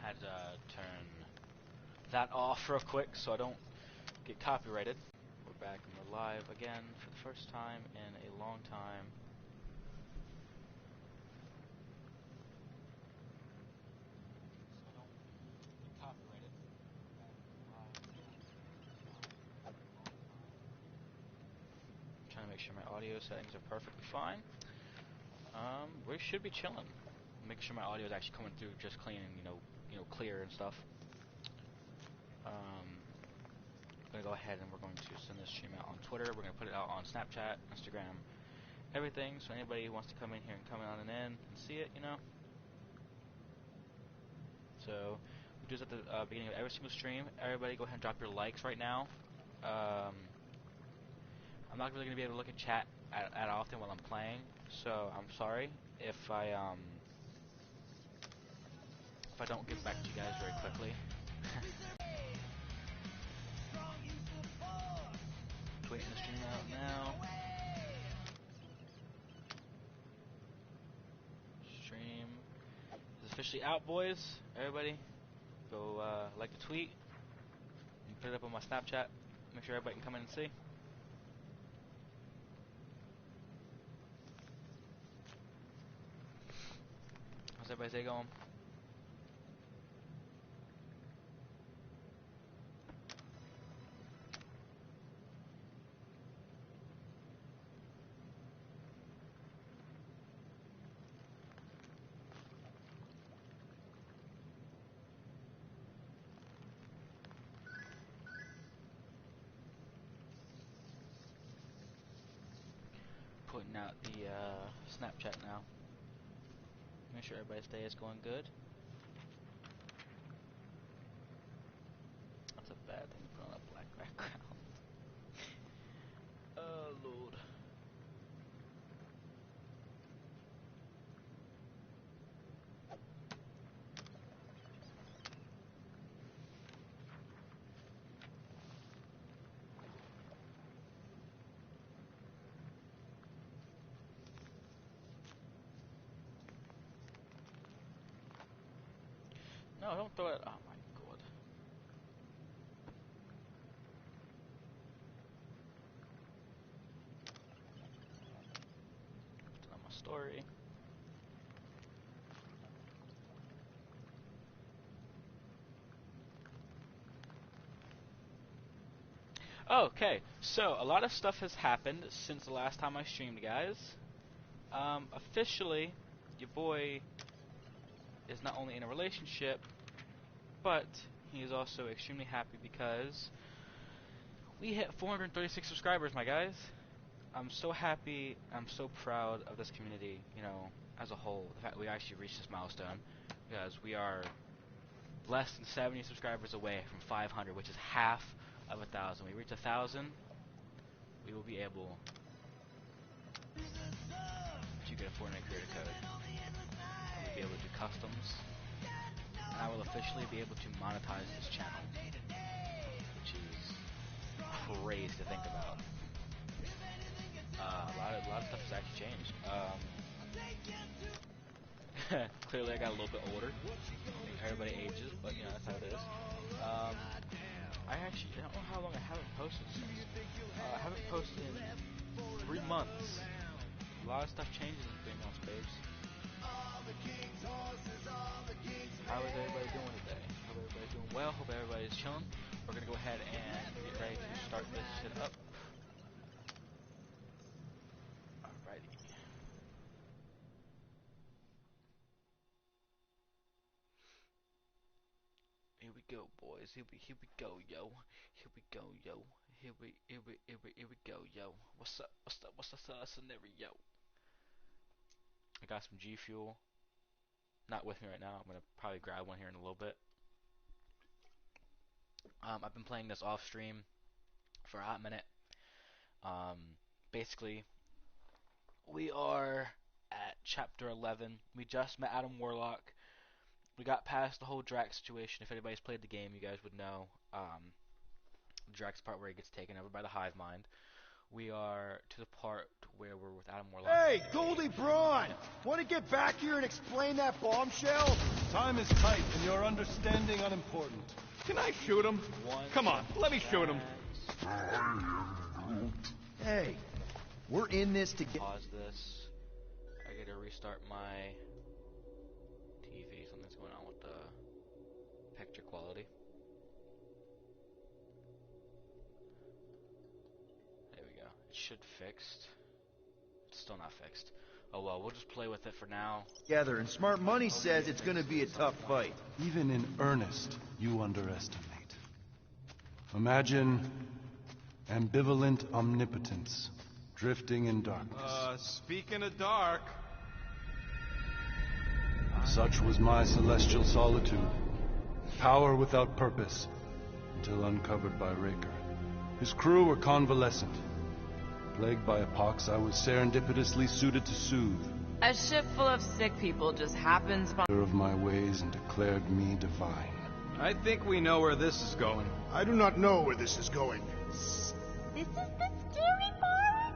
had to turn that off real quick so I don't get copyrighted. We're back and we're live again for the first time in a long time. So I don't get copyrighted. Back and we're live again for the first time in a long time. I'm trying to make sure my audio settings are perfectly fine. We should be chilling. Make sure my audio is actually coming through just clean and clear and stuff. I'm gonna go ahead and we're going to send this stream out on Twitter. We're gonna put it out on Snapchat, Instagram, everything. So anybody who wants to come in here and come on and in and see it, So we do this at the beginning of every single stream. Everybody, go ahead and drop your likes right now. I'm not really gonna be able to look at chat at often while I'm playing, so I'm sorry if I don't get back to you guys very quickly. Tweeting the stream out now. Stream is officially out, boys. Everybody, go like the tweet and put it up on my Snapchat. Make sure everybody can come in and see. How's everybody's day going? Putting out the Snapchat now. Make sure everybody's day is going good. That's a bad thing to put on a black background. Oh Lord. No, don't throw it. Oh my God. Put it on my story. Okay, so a lot of stuff has happened since the last time I streamed, guys. Officially, your boy is not only in a relationship, but he is also extremely happy because we hit 436 subscribers, my guys. I'm so happy, I'm so proud of this community, as a whole. The fact we actually reached this milestone, because we are less than 70 subscribers away from 500, which is half of 1,000. When we reach 1,000, we will be able to get a Fortnite creator code. And we'll be able to do customs. And I will officially be able to monetize this channel, which is crazy to think about. A lot of stuff has actually changed. Clearly I got a little bit older. Everybody ages, but that's how it is. I don't know how long I haven't posted since. I haven't posted in 3 months. A lot of stuff changes in 3 months, babes. How is everybody doing today? Hope everybody's doing well. Hope everybody's chilling. We're gonna go ahead and get ready to start this shit up. Alrighty. Here we go, boys. Here we go, yo. Here we go, yo. Here we go, yo. What's up? What's the scenario? I got some G Fuel. Not with me right now. I'm gonna probably grab one here in a little bit. I've been playing this off stream for a hot minute. Basically, we are at chapter 11. We just met Adam Warlock. We got past the whole Drax situation. If anybody's played the game, you guys would know. Drax part where he gets taken over by the Hive Mind. we are to the part where we're with Adam Warlock. Hey, Goldie Braun! Want to get back here and explain that bombshell? Time is tight, and your understanding unimportant. Can I shoot him? Come on, let me shoot him. Hey, we're in this to get... Pause this. I gotta restart my TV. Something's going on with the picture quality. There we go. It should fixed. It's still not fixed. Oh well, we'll just play with it for now. Together, and Smart Money says it's gonna be a tough fight. Even in earnest, you underestimate. Imagine ambivalent omnipotence, drifting in darkness. Speaking of dark... Such was my celestial solitude. Power without purpose, until uncovered by Raker. His crew were convalescent. Plagued by a pox, I was serendipitously suited to soothe. A ship full of sick people just happens by... Of my ways and declared me divine. I think we know where this is going. I do not know where this is going. This is the scary part.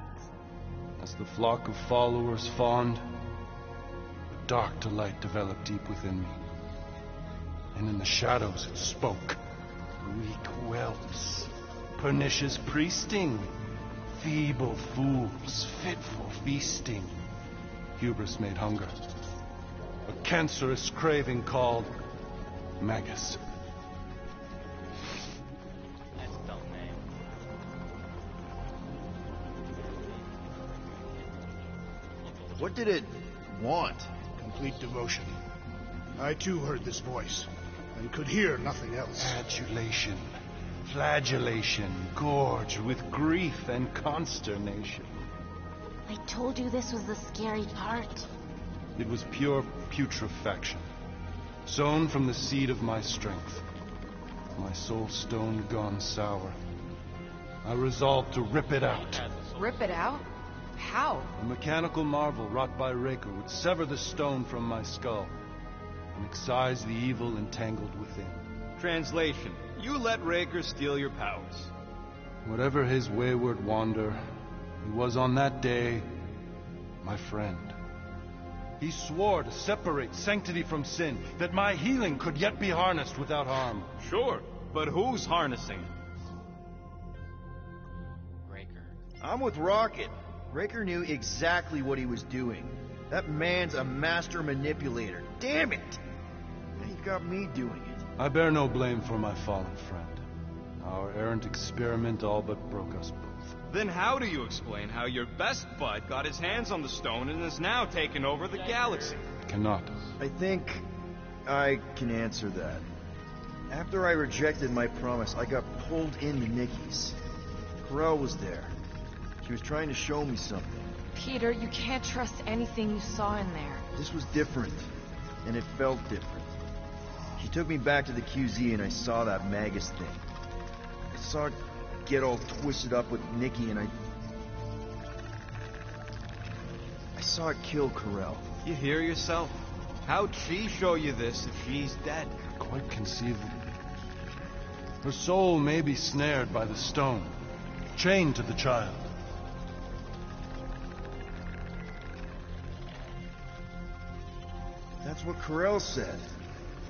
As the flock of followers fawned, a dark delight developed deep within me. And in the shadows it spoke. Weak whelps, pernicious priesting, feeble fools, fit for feasting. Hubris made hunger. A cancerous craving called Magus. Nice dumb name. What did it want? Complete devotion. I too heard this voice, and could hear nothing else. Adulation, flagellation, gorged with grief and consternation. I told you this was the scary part. It was pure putrefaction, sown from the seed of my strength. My soul stone gone sour. I resolved to rip it out. Rip it out? How? A mechanical marvel wrought by Raker would sever the stone from my skull and excise the evil entangled within. Translation: you let Raker steal your powers. Whatever his wayward wander, he was on that day my friend. He swore to separate sanctity from sin, that my healing could yet be harnessed without harm. Sure, but who's harnessing? Raker. I'm with Rocket. Raker knew exactly what he was doing. That man's a master manipulator. Damn it! Now you got me doing it. I bear no blame for my fallen friend. Our errant experiment all but broke us both. Then how do you explain how your best bud got his hands on the stone and is now taking over the galaxy? Cannot. I think I can answer that. After I rejected my promise, I got pulled into Nikki's. Corel was there. She was trying to show me something. Peter, you can't trust anything you saw in there. This was different, and it felt different. She took me back to the QZ and I saw that Magus thing. I saw it get all twisted up with Nikki and I saw it kill Corel. You hear yourself? How'd she show you this if she's dead? Quite conceivable. Her soul may be snared by the stone, chained to the child. That's what Corel said.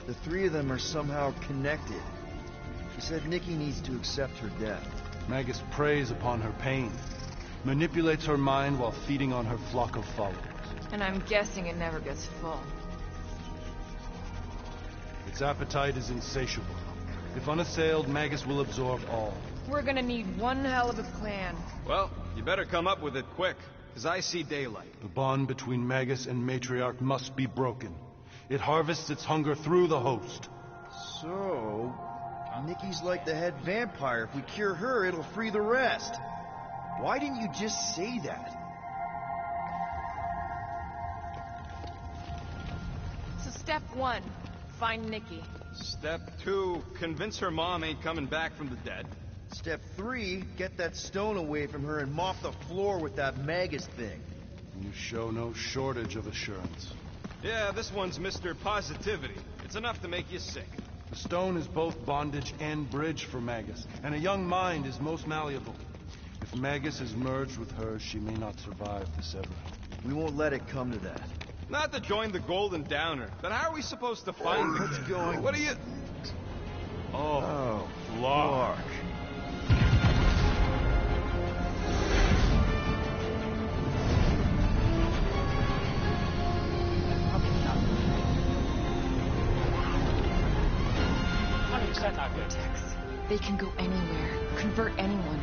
The three of them are somehow connected. She said Nikki needs to accept her death. Magus preys upon her pain, manipulates her mind while feeding on her flock of followers. And I'm guessing it never gets full. Its appetite is insatiable. If unassailed, Magus will absorb all. We're gonna need one hell of a plan. Well, you better come up with it quick, because I see daylight. The bond between Magus and Matriarch must be broken. It harvests its hunger through the host. So, Nikki's like the head vampire. If we cure her, it'll free the rest. Why didn't you just say that? So step one, find Nikki. Step 2, convince her mom ain't coming back from the dead. Step 3, get that stone away from her and mop the floor with that Magus thing. You show no shortage of assurance. Yeah, this one's Mr. Positivity. It's enough to make you sick. The stone is both bondage and bridge for Magus, and a young mind is most malleable. If If Magus is merged with her, she may not survive the severing. We won't let it come to that. Not to join the Golden Downer, but how are we supposed to find the What's kid? going- What are you... Oh, Lark. Not good. Tex. They can go anywhere, convert anyone.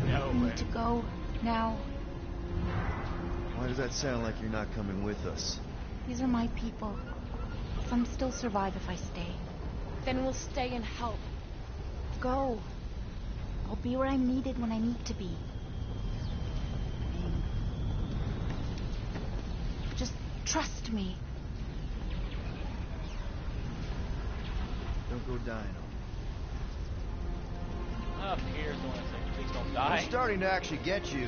No We way. need to go now. Why does that sound like you're not coming with us? These are my people. Some still survive if I stay. Then we'll stay and help. Go. I'll be where I'm needed when I need to be. Just trust me. Don't go dying on me. Up here's the one that's like, please don't I'm die. starting to actually get you.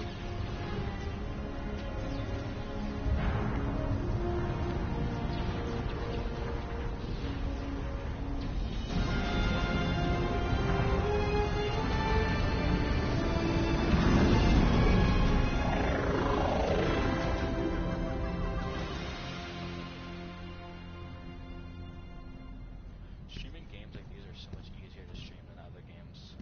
Streaming games like these are so much easier to stream than other games.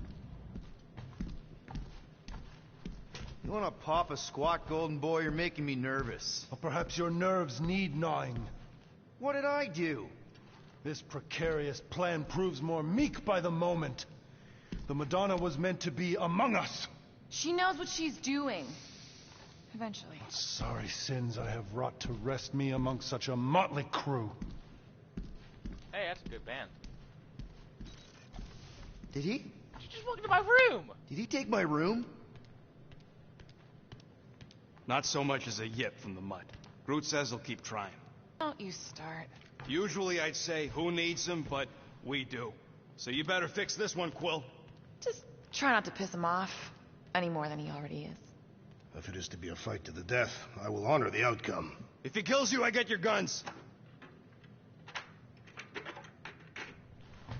You want to pop a squat, golden boy? You're making me nervous. Or perhaps your nerves need gnawing. What did I do? This precarious plan proves more meek by the moment. The Madonna was meant to be among us. She knows what she's doing. Eventually. Sorry sins I have wrought to wrest me among such a motley crew. Hey, that's a good band. Did he? You just walked into my room! Did he take my room? Not so much as a yip from the mud. Groot says he'll keep trying. Don't you start. Usually I'd say, who needs him, but we do. So you better fix this one, Quill. Just try not to piss him off any more than he already is. If it is to be a fight to the death, I will honor the outcome. If he kills you, I get your guns.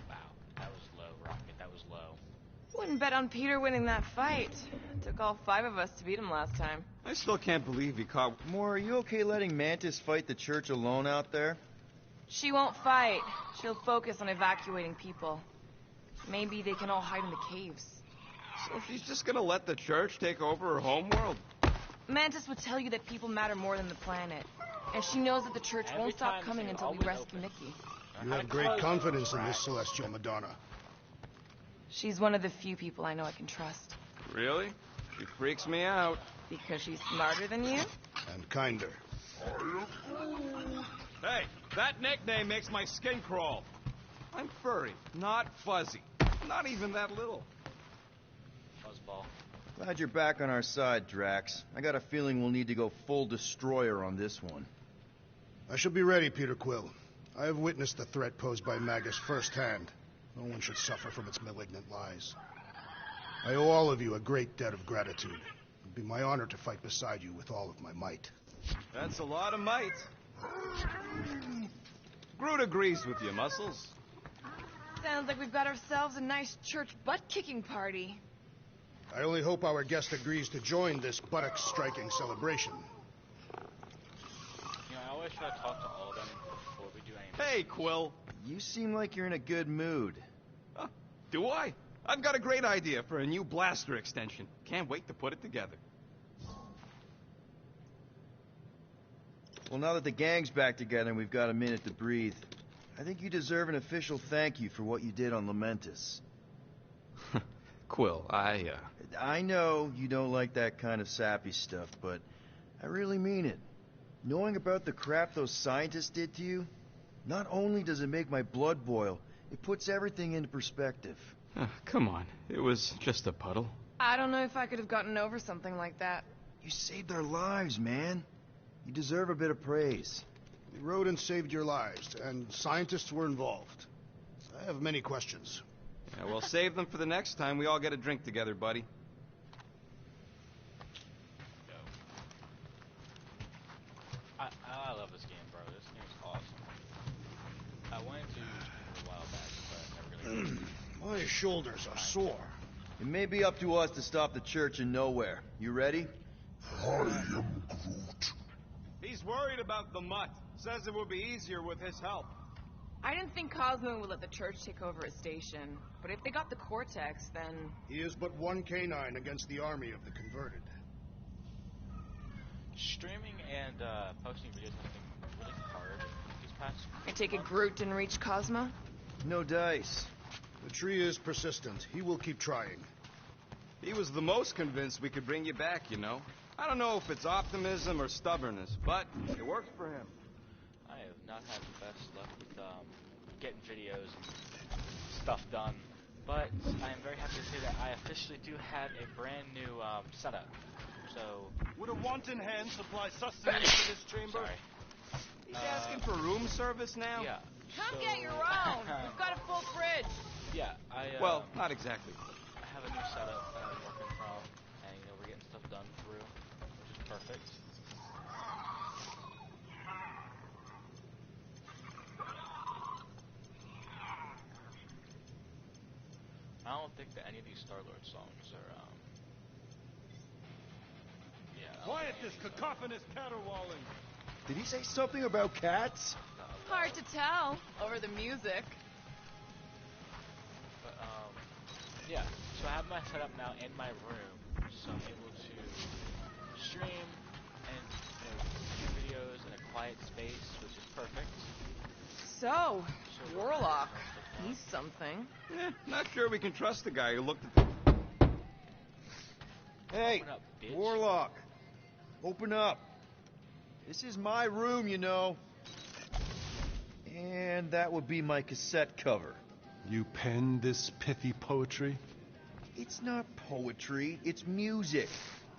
Wow, that was low, Rocket. That was low. Wouldn't bet on Peter winning that fight. Took all 5 of us to beat him last time. I still can't believe he caught... Moore, are you okay letting Mantis fight the church alone out there? She won't fight. She'll focus on evacuating people. Maybe they can all hide in the caves. So she's just gonna let the church take over her homeworld? Mantis would tell you that people matter more than the planet. And she knows that the church Every won't stop time coming she'll until we always rescue open. Nikki. You have great confidence in this celestial Madonna. She's one of the few people I know I can trust. Really? She freaks me out. Because she's smarter than you? And kinder. Hey, that nickname makes my skin crawl. I'm furry, not fuzzy. Not even that little. Fuzzball. Glad you're back on our side, Drax. I got a feeling we'll need to go full destroyer on this one. I shall be ready, Peter Quill. I have witnessed the threat posed by Magus firsthand. No one should suffer from its malignant lies. I owe all of you a great debt of gratitude. It would be my honor to fight beside you with all of my might. That's a lot of might. Groot agrees with you, Muscles. Sounds like we've got ourselves a nice church butt-kicking party. I only hope our guest agrees to join this buttock-striking celebration. You know, I always try to talk to all of them before we do anything. Hey, Quill. You seem like you're in a good mood. Huh, do I? I've got a great idea for a new blaster extension. Can't wait to put it together. Well, now that the gang's back together and we've got a minute to breathe, I think you deserve an official thank you for what you did on Lamentus. Quill, I know you don't like that kind of sappy stuff, but I really mean it. Knowing about the crap those scientists did to you, not only does it make my blood boil, it puts everything into perspective. come on. It was just a puddle. I don't know if I could have gotten over something like that. You saved our lives, man. You deserve a bit of praise. The rodents saved your lives, and scientists were involved. I have many questions. Yeah, well, save them for the next time we all get a drink together, buddy. I love this game, bro. This game is awesome. I wanted to use it a while back, but I never really did. My shoulders are sore. It may be up to us to stop the church in nowhere. You ready? I am Groot. He's worried about the mutt. Says it will be easier with his help. I didn't think Cosmo would let the church take over his station, but if they got the Cortex, then... He is but one canine against the army of the converted. Streaming and posting videos has been really hard these past I take it months. Groot didn't reach Cosmo? No dice. The tree is persistent. He will keep trying. He was the most convinced we could bring you back, you know. I don't know if it's optimism or stubbornness, but it works for him. I have not had the best luck with getting videos and stuff done, but I am very happy to say that I officially do have a brand new setup. So, Would a wanton hand supply sustenance to this chamber? sorry. He's asking for room service now? Yeah. Come so, get your own! We've got a full fridge! Yeah, Well, not exactly. I have a new setup that I'm working from, and we're getting stuff done through, which is perfect. I don't think that any of these Star-Lord songs are, yeah. I don't Quiet think this any of these cacophonous caterwauling. Did he say something about cats? Hard to tell over the music. But, yeah. So I have my setup now in my room, so I'm able to stream and, do videos in a quiet space, which is perfect. So, So, Warlock. stuff done. He's something. Not sure we can trust the guy who looked at the... Hey, Open up, bitch. Warlock. Open up. This is my room, you know. And that would be my cassette cover. You penned this pithy poetry? It's not poetry, it's music.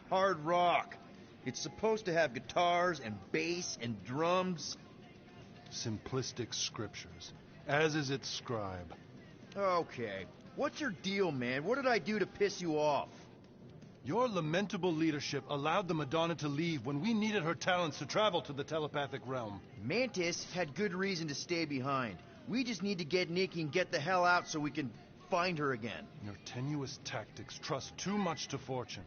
Hard rock. It's supposed to have guitars and bass and drums. Simplistic scriptures, as is its scribe. Okay. What's your deal, man? What did I do to piss you off? Your lamentable leadership allowed the Madonna to leave when we needed her talents to travel to the telepathic realm. Mantis had good reason to stay behind. We just need to get Nikki and get the hell out so we can find her again. Your tenuous tactics trust too much to fortune.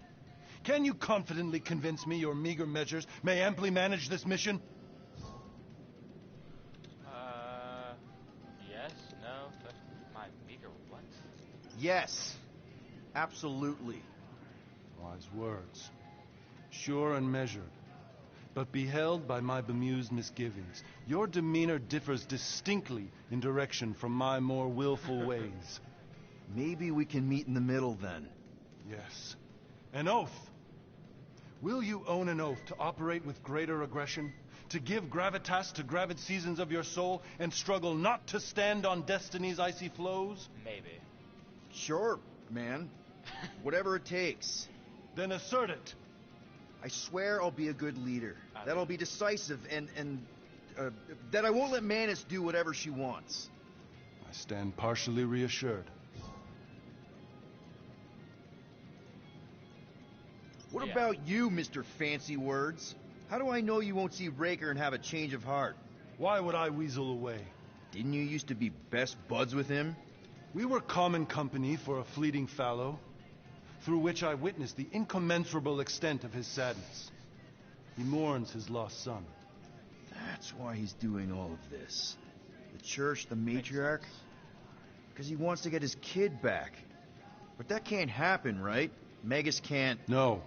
Can you confidently convince me your meager measures may amply manage this mission? Yes, no, my meager what? Yes. Absolutely. Wise words. Sure and measured. But beheld by my bemused misgivings, your demeanor differs distinctly in direction from my more willful ways. Maybe we can meet in the middle then. Yes. An oath. Will you own an oath to operate with greater aggression? To give gravitas to gravid seasons of your soul and struggle not to stand on destiny's icy flows? Maybe. Sure, man. Whatever it takes. Then assert it. I swear I'll be a good leader. That I'll be decisive and that I won't let Mantis do whatever she wants. I stand partially reassured. What Yeah. about you, Mr. Fancy Words? How do I know you won't see Raker and have a change of heart? Why would I weasel away? Didn't you used to be best buds with him? We were common company for a fleeting fallow, through which I witnessed the incommensurable extent of his sadness. He mourns his lost son. That's why he's doing all of this. The church, the matriarch? Because he wants to get his kid back. But that can't happen, right? Magus can't... No.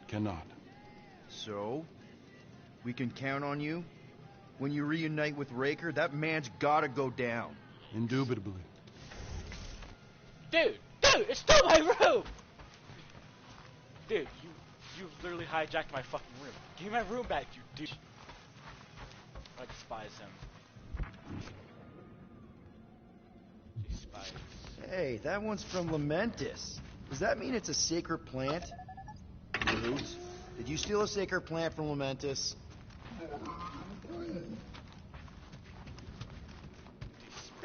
Cannot. So? We can count on you? When you reunite with Raker, that man's gotta go down. Indubitably. Dude, it's still my room! Dude, you literally hijacked my fucking room. Give me my room back, you douche. I despise him. Despise. Hey, that one's from Lamentis. Does that mean it's a sacred plant? Roots? Did you steal a sacred plant from Lamentis?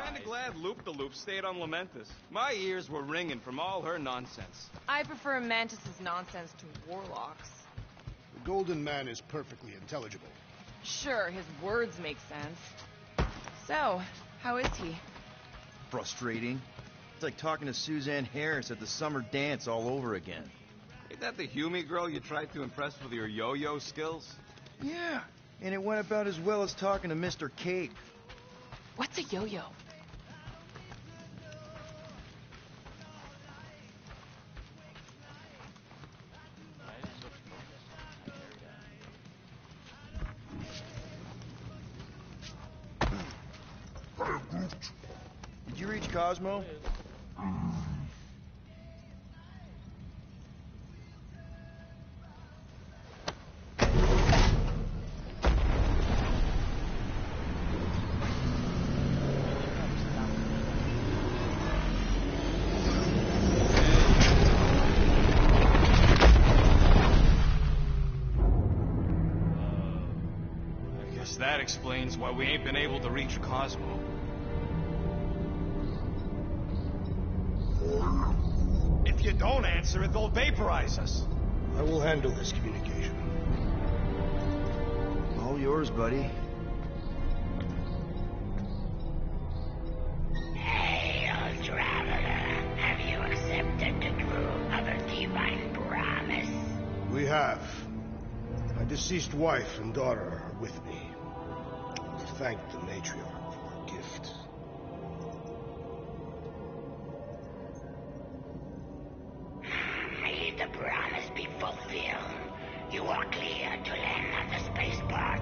Kinda glad Loop-the-Loop stayed on Lamentus. My ears were ringing from all her nonsense. I prefer Mantis's nonsense to Warlock's. The Golden Man is perfectly intelligible. Sure, his words make sense. So, how is he? Frustrating. It's like talking to Suzanne Harris at the summer dance all over again. Ain't that the Hume girl you tried to impress with your yo-yo skills? Yeah, and it went about as well as talking to Mr. Cape. What's a yo-yo? Did you reach Cosmo? I guess that explains why we ain't been able to reach Cosmo. If you don't answer it, they'll vaporize us. I will handle this communication. All yours, buddy. Hail, traveler. Have you accepted the truth of a divine promise? We have. My deceased wife and daughter are with me. Thank the matriarch for her gift. May the promise be fulfilled. You are clear to land at the spaceport.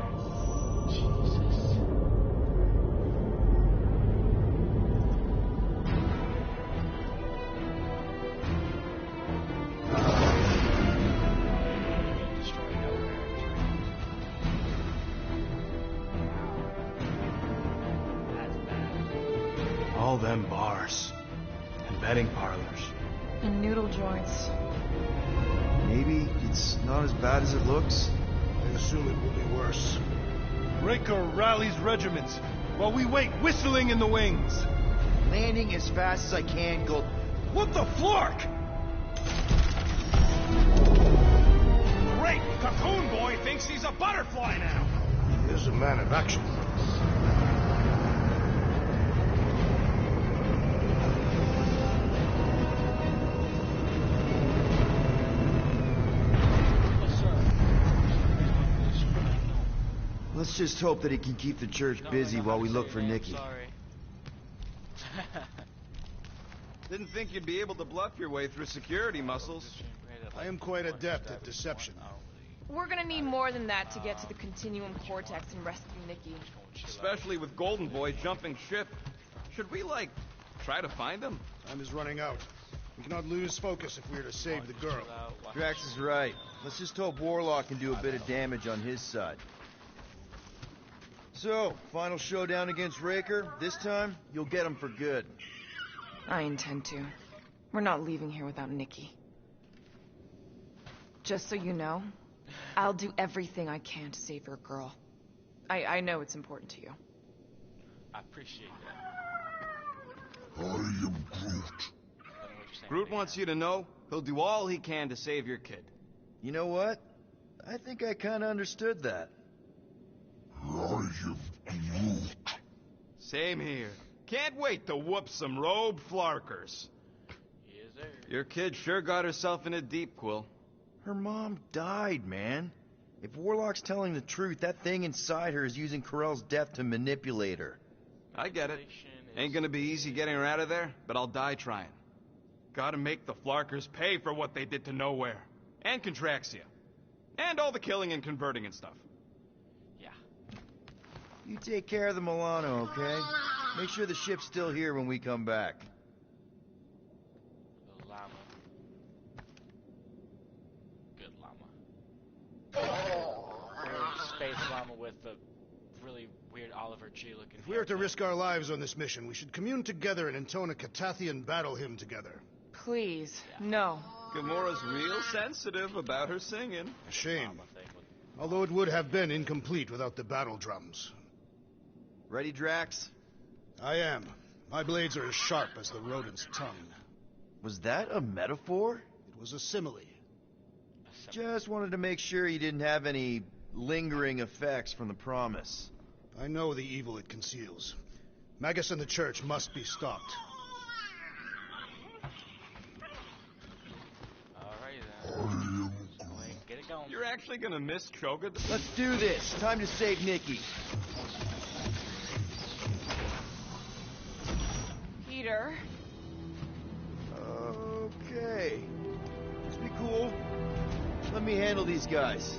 All them bars and betting parlors. And noodle joints. Maybe it's not as bad as it looks. I assume it will be worse. Raker rallies regiments while we wait whistling in the wings. Landing as fast as I can, go. What the flark? Great! Cocoon Boy thinks he's a butterfly now. He is a man of action. Let's just hope that he can keep the church busy while we look for Nikki. Sorry. Didn't think you'd be able to bluff your way through security muscles. I am quite adept at deception. We're gonna need more than that to get to the Continuum Cortex and rescue Nikki. Especially with Golden Boy jumping ship. Should we, like, try to find him? Time is running out. We cannot lose focus if we are to save the girl. Drax is right. Let's just hope Warlock can do a bit of damage on his side. So, final showdown against Raker. This time, you'll get him for good. I intend to. We're not leaving here without Nikki. Just so you know, I'll do everything I can to save your girl. I know it's important to you. I appreciate that. I am Groot. Groot wants you to know he'll do all he can to save your kid. You know what? I think I kind of understood that. I am Groot. Same here. Can't wait to whoop some robe flarkers. Yes, sir. Your kid sure got herself in a deep, Quill. Her mom died, man. If Warlock's telling the truth, that thing inside her is using Corell's death to manipulate her. I get it. Ain't gonna be easy getting her out of there, but I'll die trying. Gotta make the flarkers pay for what they did to Nowhere. And Contraxia. And all the killing and converting and stuff. Yeah. You take care of the Milano, okay? Make sure the ship's still here when we come back. The llama. Good llama. Space llama with the really weird Oliver G looking. If we are to risk our lives on this mission, we should commune together and intone a Catathian battle hymn together. Please, no. Gamora's real sensitive about her singing. A shame. llama thing with Although it would have been incomplete without the battle drums. Ready, Drax? I am. My blades are as sharp as the rodent's tongue. Was that a metaphor? It was a simile. Just wanted to make sure you didn't have any lingering effects from the promise. I know the evil it conceals. Magus and the church must be stopped. Alright then. Go ahead, get it going. You're actually gonna miss Cho'Gath? Let's do this. Time to save Nikki. Peter. Okay. Let's be cool. Let me handle these guys.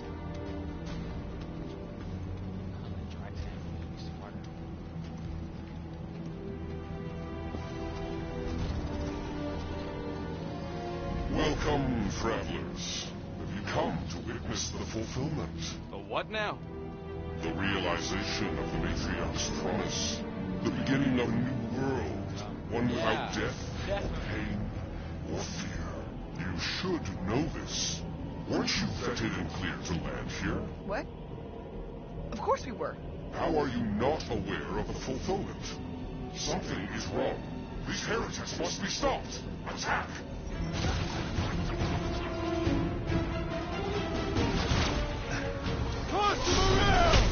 Welcome, travelers. Have you come to witness the fulfillment? The what now? The realization of the Matriarch's promise. The beginning of a new world. One without death, pain, or fear. You should know this. Weren't you vetted and cleared to land here? What? Of course we were. How are you not aware of the fulfillment? Something is wrong. These heretics must be stopped. Attack! Toss him around!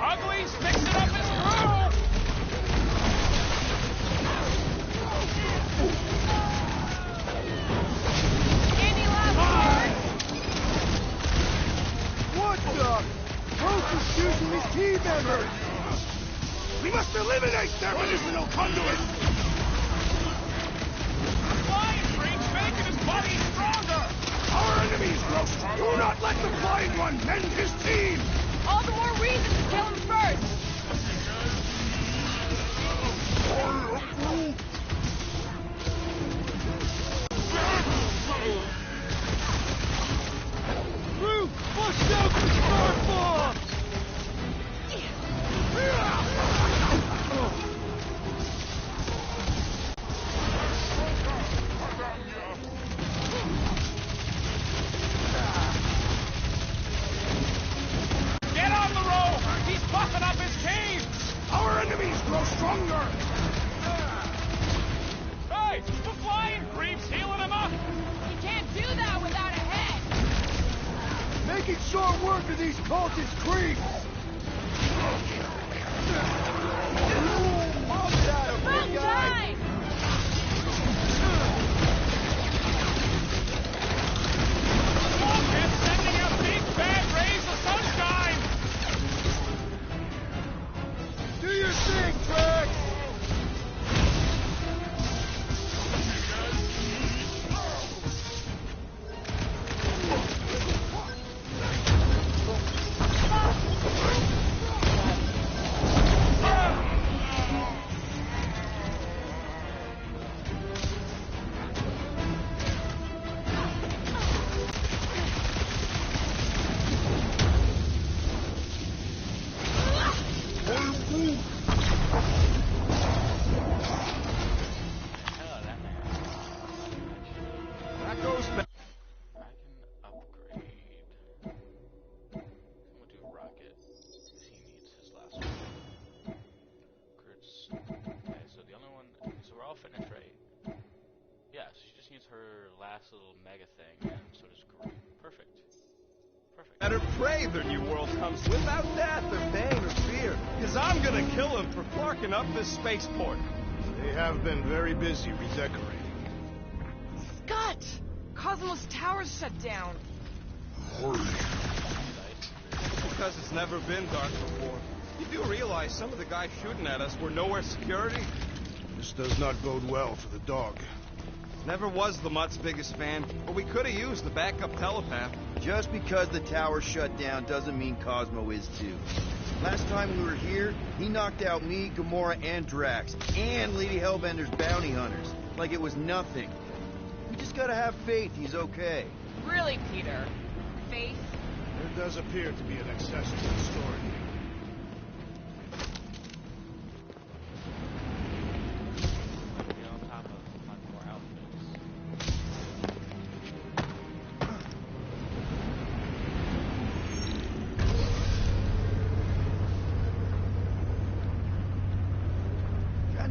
Uglies, fix it up and through! Any last What the? Roach is using his team members! We must eliminate their medicinal conduit! Flying Freak's making his body stronger! Our enemies grow strong! Do not let the Flying One mend his team! All the more reason to kill him first! Root! Bust out the star bomb! Get on the rope! He's puffing up his team! Our enemies grow stronger! Hey! The flying creep's healing him up! He can't do that without a head! Making short work of these cultist creeps! About time! Look, it's sending out big bad rays of sunshine! Do your thing, Drax! That goes back. I can upgrade. I'm gonna do Rocket, because he needs his last one. Kurt's... Okay, so the only one... So we're all finished, right? Yeah, she just needs her last little mega thing, and so does Groot. Perfect. Perfect. Better pray the new world comes without death or pain or fear. Because I'm gonna kill him for flarking up this spaceport. They have been very busy redecorating. Scott! Cosmos Tower's shut down. Because it's never been dark before. You do realize some of the guys shooting at us were nowhere security? This does not bode well for the dog. Never was the Mutt's biggest fan, but we could have used the backup telepath. Just because the tower shut down doesn't mean Cosmo is too. Last time we were here, he knocked out me, Gamora, and Drax, and Lady Hellbender's bounty hunters, like it was nothing. We just gotta have faith he's okay. Really, Peter? Faith? There does appear to be an excess to the story. Get on top of much more outfits.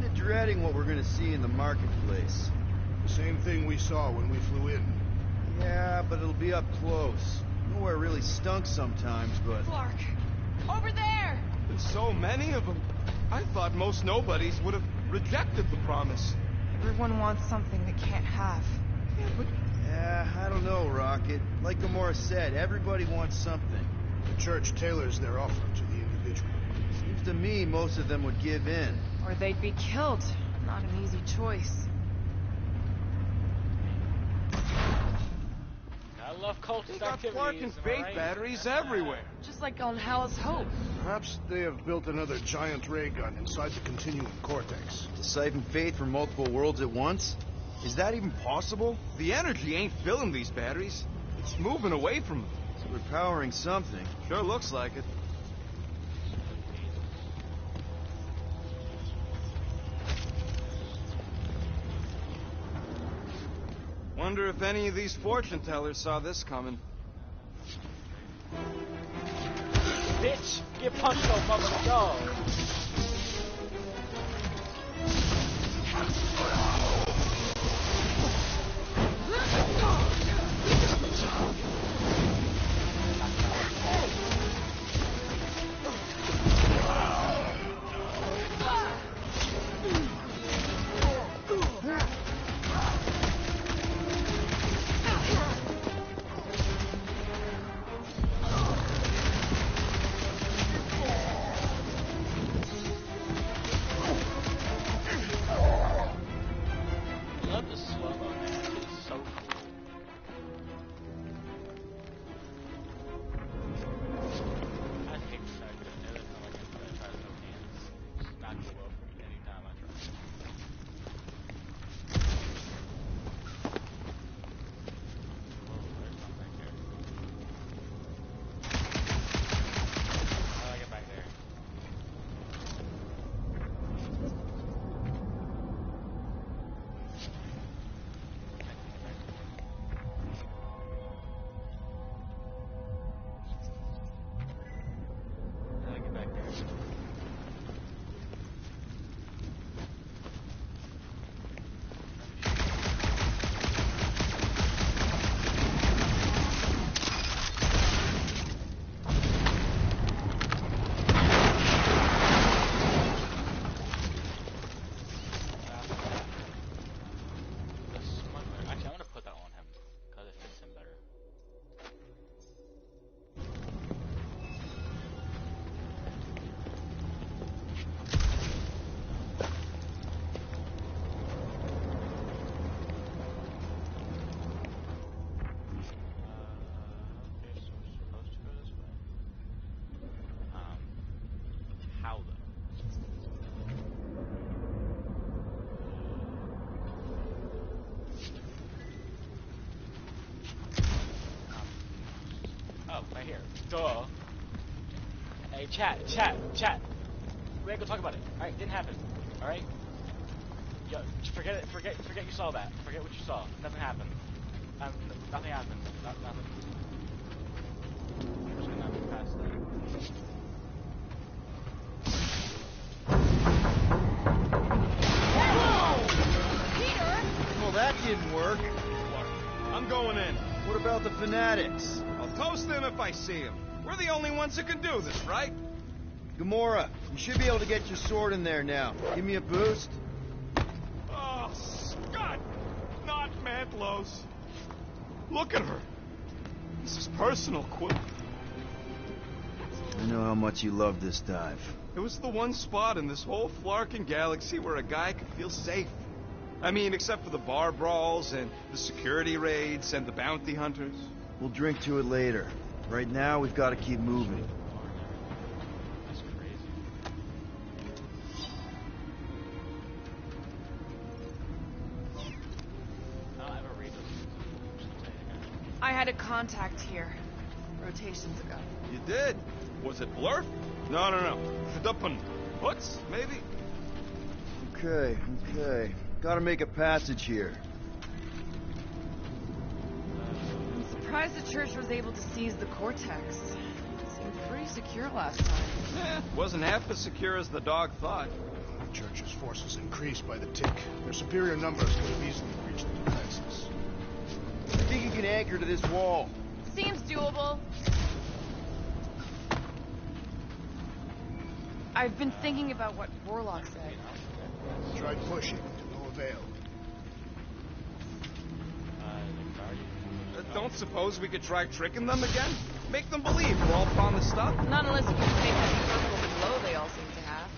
Kinda dreading what we're gonna see in the marketplace. The same thing we saw when we flew in. Yeah, but it'll be up close. Nowhere really stunk sometimes, but... Clark! Over there! There's so many of them. I thought most nobodies would have rejected the promise. Everyone wants something they can't have. Yeah, but... Yeah, I don't know, Rocket. Like Gamora said, everybody wants something. The church tailors their offer to the individual. Seems to me most of them would give in. Or they'd be killed. Not an easy choice. I love cultist They got activities. Clark and Faith right? batteries everywhere. Just like on Hallis Hope. Perhaps they have built another giant ray gun inside the continuum cortex. To siphon faith from multiple worlds at once? Is that even possible? The energy ain't filling these batteries. It's moving away from them. So we're powering something. Sure looks like it. Wonder if any of these fortune tellers saw this coming. Bitch, get punched off fucking dog. Right here. Duh. Hey, chat. We ain't gonna talk about it. Alright, didn't happen. Alright? Yo, forget it. Forget you saw that. Forget what you saw. Nothing happened. Nothing happened. Nothing. I'm just gonna move past that. Whoa! Peter! Well, that didn't work. I'm going in. What about the fanatics? I'll toast them if I see them. We're the only ones who can do this, right? Gamora, you should be able to get your sword in there now. Give me a boost. Oh, Scott! Not Mantlos. Look at her. This is personal, Quill. I know how much you love this dive. It was the one spot in this whole Flarkin galaxy where a guy could feel safe. I mean, except for the bar brawls and the security raids and the bounty hunters. We'll drink to it later. Right now, we've got to keep moving. That's crazy. I don't ever read those. I had a contact here. Rotations ago. You did? Was it Blurf? No. Fduppen. Hooks, maybe? Okay. Gotta make a passage here. I'm surprised the church was able to seize the cortex. It seemed pretty secure last time. Wasn't half as secure as the dog thought. Broadchurch's forces increased by the tick. Their superior numbers could have easily breached the defenses. I think you can anchor to this wall. Seems doable. I've been thinking about what Warlock said. Tried pushing, to no avail. Don't suppose we could try tricking them again? Make them believe we're all fond of stuff? Not unless you can take that purple glow they all seem to have.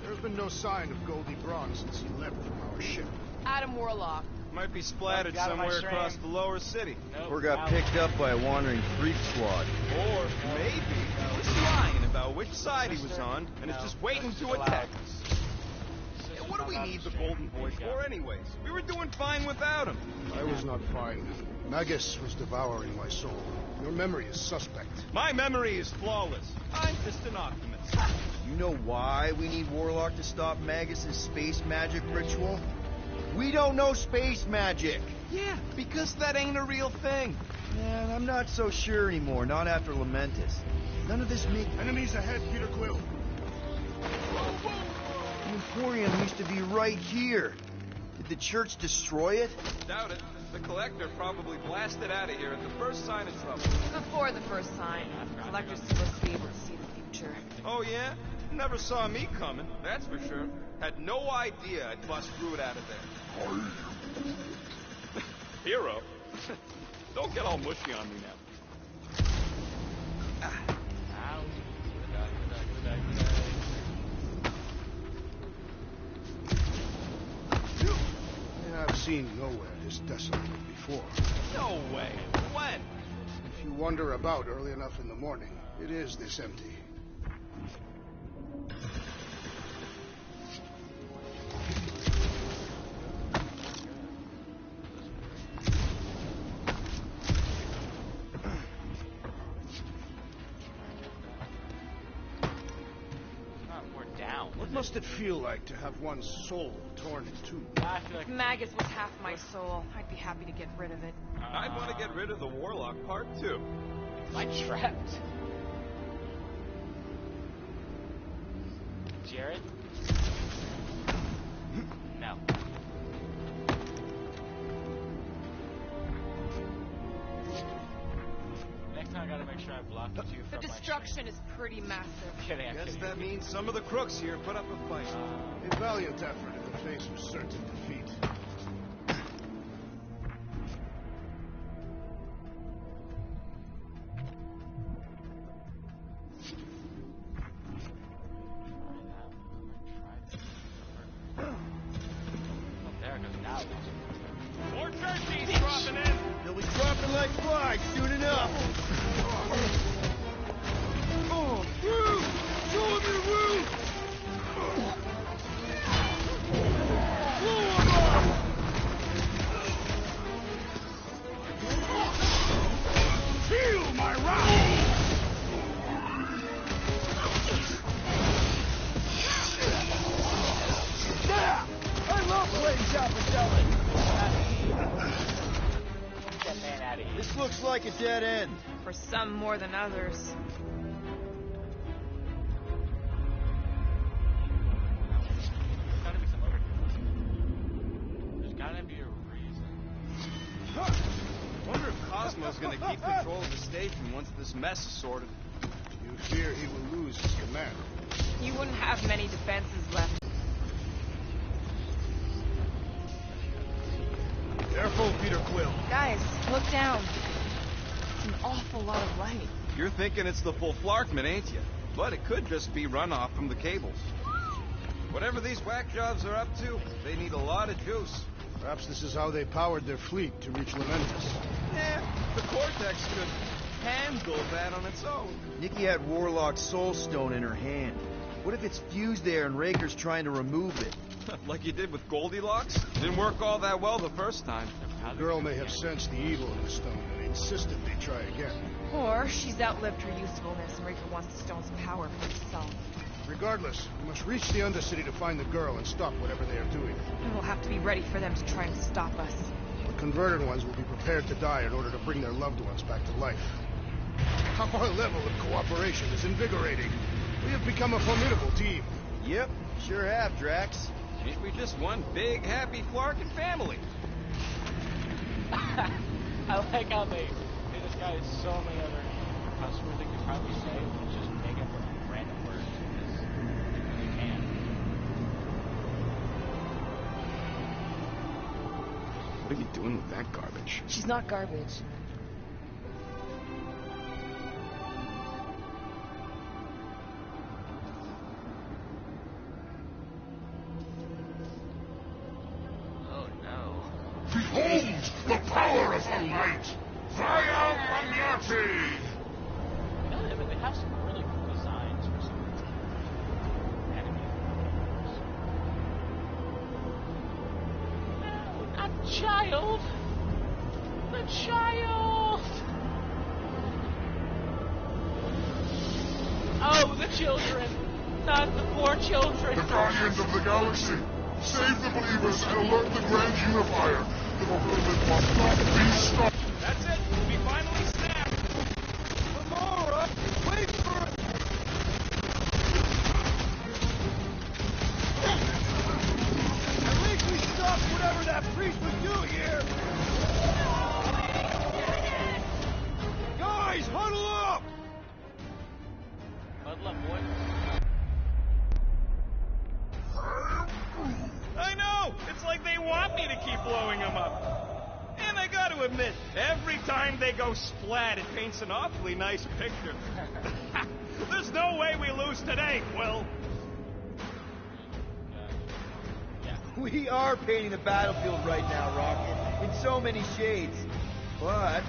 There's been no sign of Goldie Braun since he left from our ship. Adam Warlock. Might be splattered somewhere across the lower city. Nope. Or got picked up by a wandering freak squad. Or maybe he was lying about which side he was on and is just waiting to attack us. And what do we need the Golden Boy for anyways? We were doing fine without him. I was not fine. Magus was devouring my soul. Your memory is suspect. My memory is flawless. I'm just an optimist. You know why we need Warlock to stop Magus' space magic ritual? We don't know space magic! Yeah, because that ain't a real thing. Man, I'm not so sure anymore, not after Lamentus. None of this make... Enemies ahead, Peter Quill. The Emporium used to be right here. Did the church destroy it? Doubt it. The Collector probably blasted out of here at the first sign of trouble. Before the first sign. Collector's supposed to be able to see the future. Oh, yeah? Never saw me coming, that's for sure. Had no idea I'd bust through it out of there. Hero? Don't get all mushy on me now. I've seen nowhere this desolate before. No way. When? If you wander about early enough in the morning, it is this empty. What must it feel like to have one's soul torn in two? If Magus was half my soul, I'd be happy to get rid of it. I'd want to get rid of the Warlock part, too. I'm trapped. Jared? No. Next time I gotta make sure I block you from The destruction is pretty massive. Kidding, I'm Guess kidding. that means some of the crooks here put up a fight. A valiant effort in the face of certain defeat. There it goes now. More churchies dropping in! They'll be dropping like flies soon enough. Oh, Woo! Show them your woo! Blow them up! Feel my wrath! Yeah! I love playing Zappadelli! Get that man out of here. This looks like a dead end. For some more than others. There's gotta be some other reason. There's gotta be a reason. Wonder if Cosmo's gonna keep control of the station once this mess is sorted. You fear he will lose his command. You wouldn't have many defenses left. Careful, Peter Quill. Guys, look down. It's an awful lot of light. You're thinking it's the full Flarkman, ain't you? But it could just be runoff from the cables. Whatever these whack jobs are up to, they need a lot of juice. Perhaps this is how they powered their fleet to reach Lamentus. Yeah, the Cortex could handle that on its own. Nikki had Warlock's soul stone in her hand. What if it's fused there and Raker's trying to remove it? Like you did with Goldilocks? Didn't work all that well the first time. The girl may have sensed the evil in the stone and insisted they try again. Or she's outlived her usefulness and Raker wants the stone's power for himself. Regardless, we must reach the Undercity to find the girl and stop whatever they are doing. And we'll have to be ready for them to try and stop us. The converted ones will be prepared to die in order to bring their loved ones back to life. Our level of cooperation is invigorating. We have become a formidable team. Yep, sure have, Drax. Ain't we just one big, happy Flarkin family? I like how they disguise so many other customers they could probably say, and just make up random words because they can. What are you doing with that garbage? She's not garbage. Behold the power of the light! Vaya Magnati! Yeah, but they have some really cool designs for some animated. No, not child! The child! Oh, the children! Not the poor children! The Guardians of the Galaxy! Save the believers and alert the Grand Unifier! The movement must not be stopped! That's it! We finally snapped! Gamora! Wait for it! At least we stopped whatever that priest was doing here! Guys, huddle up! Huddle up, boy. I know! It's like they want me to keep blowing them up. And I gotta admit, every time they go splat, it paints an awfully nice picture. There's no way we lose today, Quill. We are painting the battlefield right now, Rocket, in so many shades. But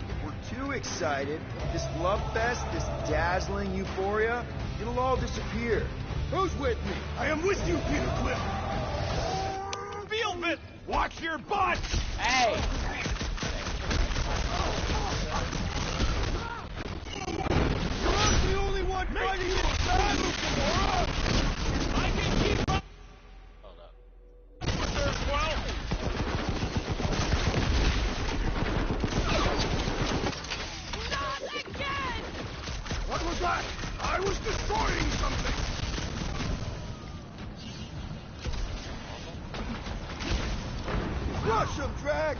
if we're too excited, this love fest, this dazzling euphoria, it'll all disappear. Who's with me? I am with you, Peter Quill. Feel it! Watch your butt! Hey! You're not the only one fighting this battle, Gamora! I can keep up! Hold up. Reserve Quill! Not again! What was that? I was destroying something! Crush him, Drax!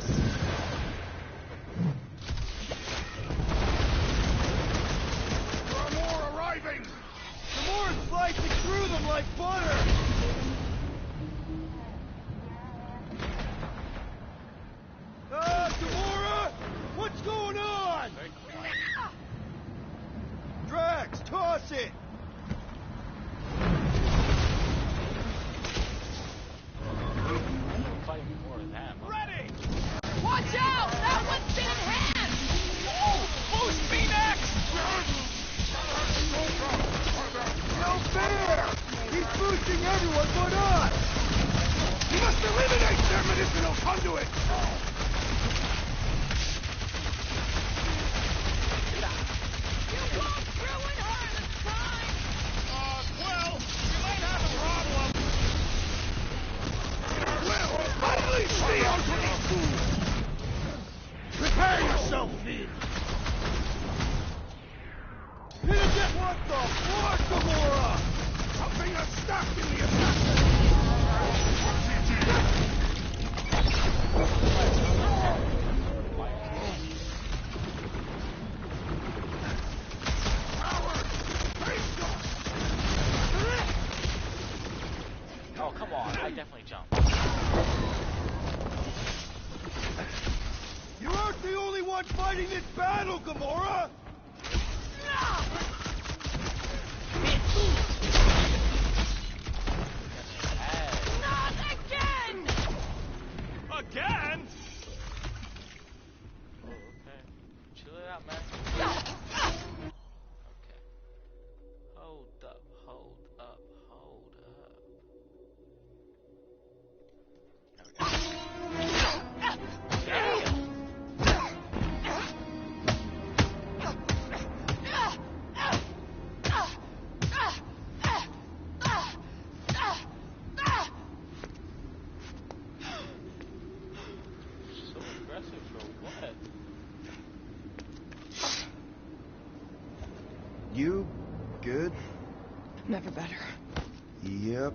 There are more arriving! Gamora's slicing through them like butter! Gamora! What's going on? Drax, toss it! Fighting more of them. Ready! Watch out! That one's been enhanced! Boost Phoenix! No fair! He's boosting everyone but us! We must eliminate their medicinal conduit! You won't ruin her this time! Quill, you might have a problem. Well, finally see onto these fools! Prepare yourself, Finn! What the fuck, Gamora? Something is stuck in the assassin! Oh, come on. I definitely jumped. You aren't the only one fighting this battle, Gamora! Not again! Again? Oh, okay. Chill it out, man. Okay. Hold up, hold up, hold up. So aggressive for what? You good? Never better. Yep,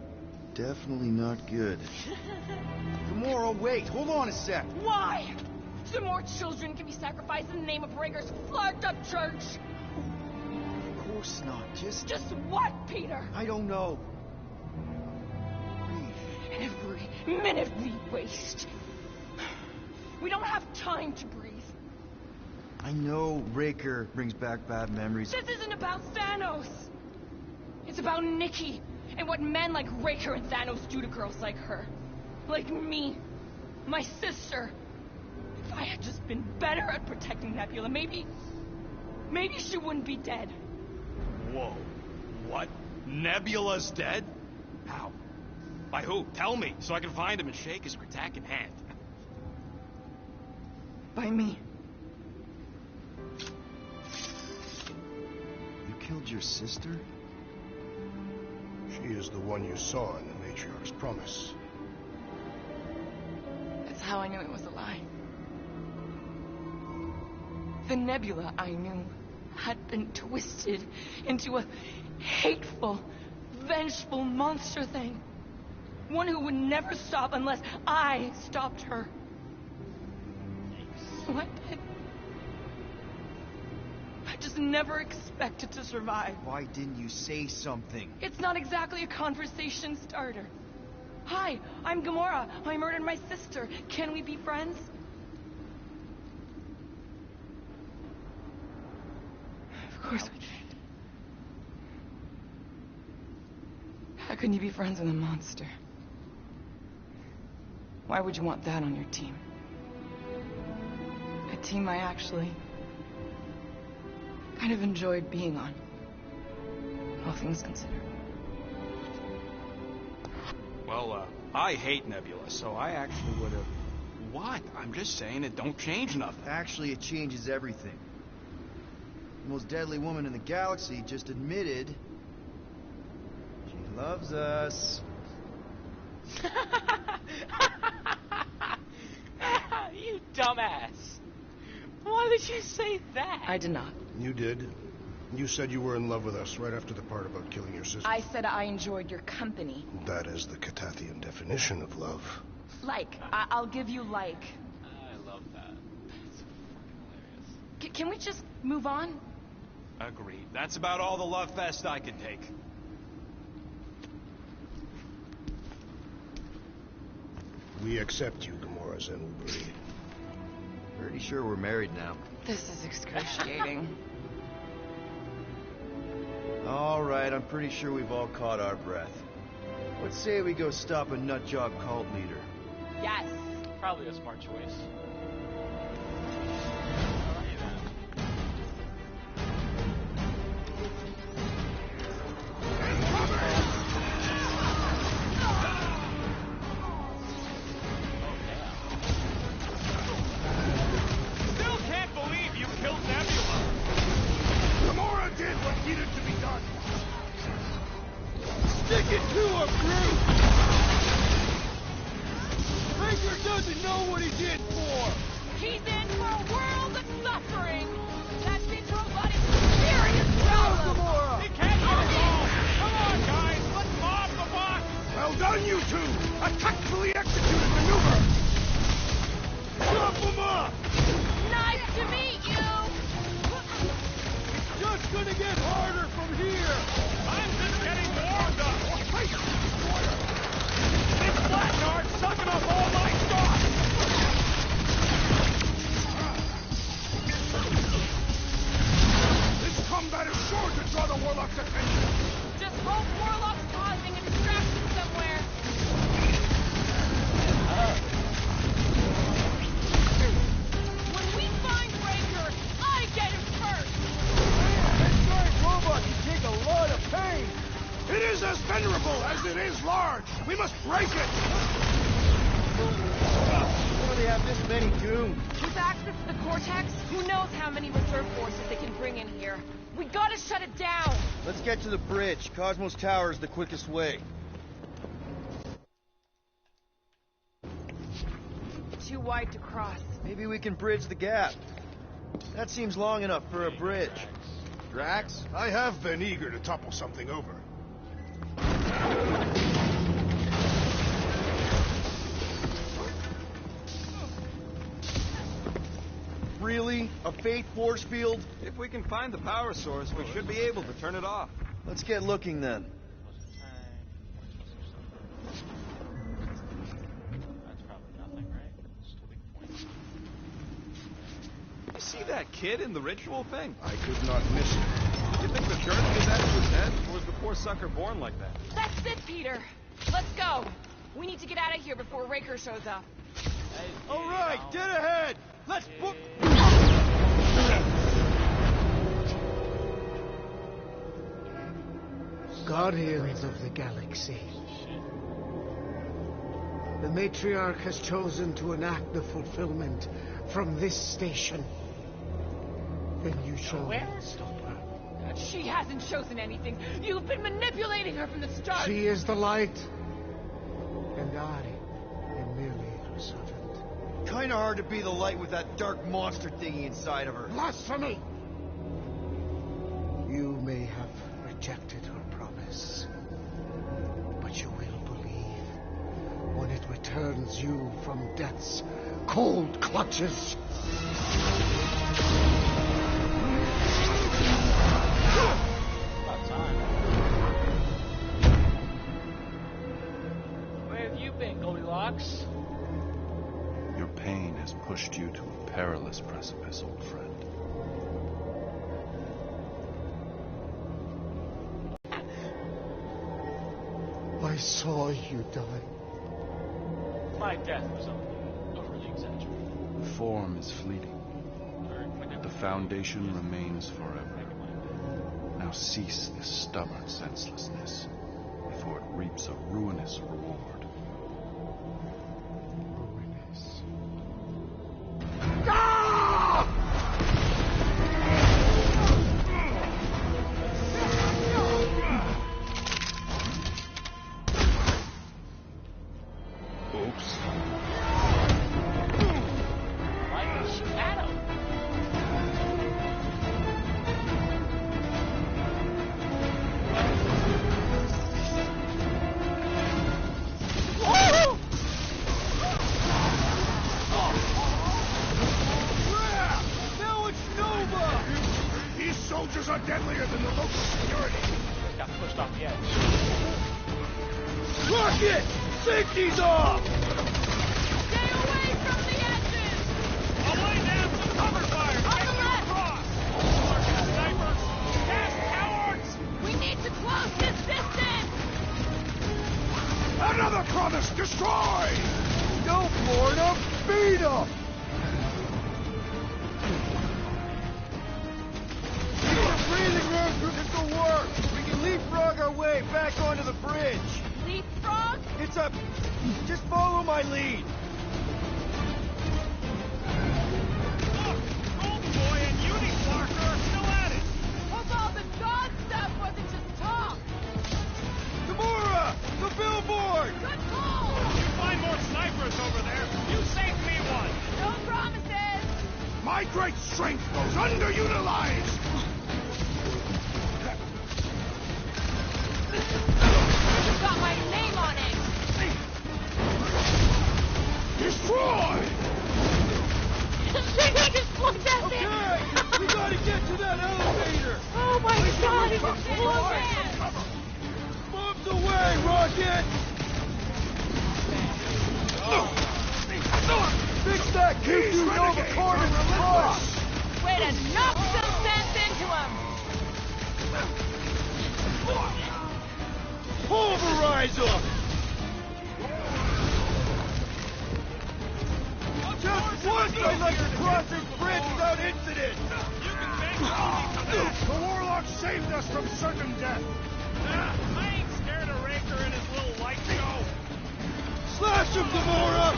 definitely not good. Gamora, wait, hold on a sec. Why? So more children can be sacrificed in the name of Raker's flarked up church? Of course not, Just what, Peter? I don't know. Every minute we waste. We don't have time to breathe. I know Raker brings back bad memories. This isn't about Thanos. It's about Nikki and what men like Raker and Thanos do to girls like her. Like me. My sister. If I had just been better at protecting Nebula, maybe she wouldn't be dead. Whoa. What? Nebula's dead? How? By who? Tell me, so I can find him and shake his Kratakan hand. By me. You killed your sister? She is the one you saw in the Matriarch's promise. That's how I knew it was a lie. The Nebula I knew had been twisted into a hateful, vengeful monster thing. One who would never stop unless I stopped her. So I did. I just never expected to survive. Why didn't you say something? It's not exactly a conversation starter. Hi, I'm Gamora. I murdered my sister. Can we be friends? Of course we can't. How can you be friends with a monster? Why would you want that on your team? A team I actually kind of enjoyed being on. All things considered. Well, I hate Nebula, so I actually would have... What? I'm just saying it don't change nothing. Actually, it changes everything. The most deadly woman in the galaxy just admitted she loves us. You dumbass. Why did you say that? I did not. You did. You said you were in love with us right after the part about killing your sister. I said I enjoyed your company. That is the Catathian definition of love. Like. I'll give you like. I love that. That's so fucking hilarious. Can we just move on? Agreed. That's about all the love fest I can take. We accept you, Gamora Zenuburi. Pretty sure we're married now. This is excruciating. All right, I'm pretty sure we've all caught our breath. Let's say we go stop a nutjob cult leader. Yes. Probably a smart choice. Still can't believe you killed Nebula! Gamora did what needed to be done. Stick it to him, Groot! Raker doesn't know what he did for! He's in for a world of suffering. That big robot is a serious problem. Gamora! He can't get it all! Come on, guys! Let's mob the box! Well done, you two! A tactfully executed maneuver! Chop them up! Nice to meet you. It's just gonna get harder from here! I'm just getting warmed up! This blackguard's sucking up all my stock! This combat is sure to draw the Warlock's attention! Just hope Warlock's causing a distraction somewhere. When we find Raker, I get him first. That giant robot can take a lot of pain! It is as venerable as it is large! We must break it! Why do they have this many goons? With access to the Cortex, who knows how many reserve forces they can bring in here. We gotta shut it down. Let's get to the bridge. Cosmos Tower is the quickest way. Too wide to cross. Maybe we can bridge the gap. That seems long enough for a bridge. Drax? I have been eager to topple something over. Really? A faith force field? If we can find the power source, we should be able to turn it off. Let's get looking then. That's probably nothing, right? Still big point. You see that kid in the ritual thing? I could not miss it. You think the journey is out of his head, or was the poor sucker born like that? That's it, Peter. Let's go. We need to get out of here before Raker shows up. All right, get ahead. Let's book. Guardians of the Galaxy. The Matriarch has chosen to enact the fulfillment from this station. Then you shall stop her. She hasn't chosen anything. You've been manipulating her from the start. She is the light, and I am merely her servant. Kinda hard to be the light with that dark monster thingy inside of her. Blasphemy! You may have rejected her promise, but you will believe when it returns you from death's cold clutches. About time. Where have you been, Goldilocks? Your pain has pushed you to a perilous precipice, old friend. I saw you die. My death was overly exaggerated. The form is fleeting. The foundation remains forever. Now cease this stubborn senselessness before it reaps a ruinous reward. Ruinous. Oops. Why did you shoot at him? Now it's Nova! These soldiers are deadlier than the local security. Got pushed off the edge. Rocket! Safety's off! Stay away from the edges! I'll lay down some cover fire. On the left! Across. Snipers! Gas cowards! We need to close this distance! Another promise destroyed! Go, Florida! Beat 'em! Keep breathing room. This'll work. We can leapfrog our way back onto the bridge. Leapfrog? It's a... Just follow my lead. Look! Golden Boy and Uniflarker are still at it! Hope all the God stuff wasn't just talk! Gamora! The billboard! Good call! You find more snipers over there, you save me one! No promises! My great strength goes underutilized! You've got my name on it! Destroy! They just looked at me! Okay! We gotta get to that elevator! Oh my God, it's exploding! Bombs away, Rocket! Fix that Q2 Nova Corvus cross! Way to knock some sense into him! Pulverize them! Just once I'd like to cross this bridge without incident! The Warlock saved us from certain death! I ain't scared of Raker and his little light show! Slash him, Gamora!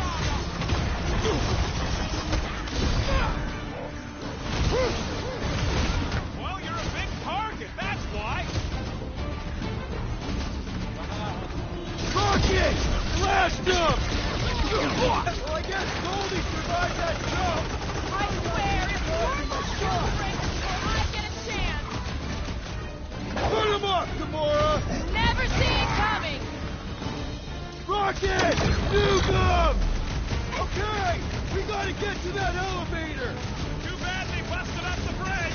Well, you're a big target, that's why! Rocket! Blast him! Well, I guess Goldie survived that jump! I swear, if Warlock kills Raker before I get a chance, Put him up, Gamora! never see dead! Nuke them! Okay, we gotta get to that elevator! Too bad they busted up the bridge!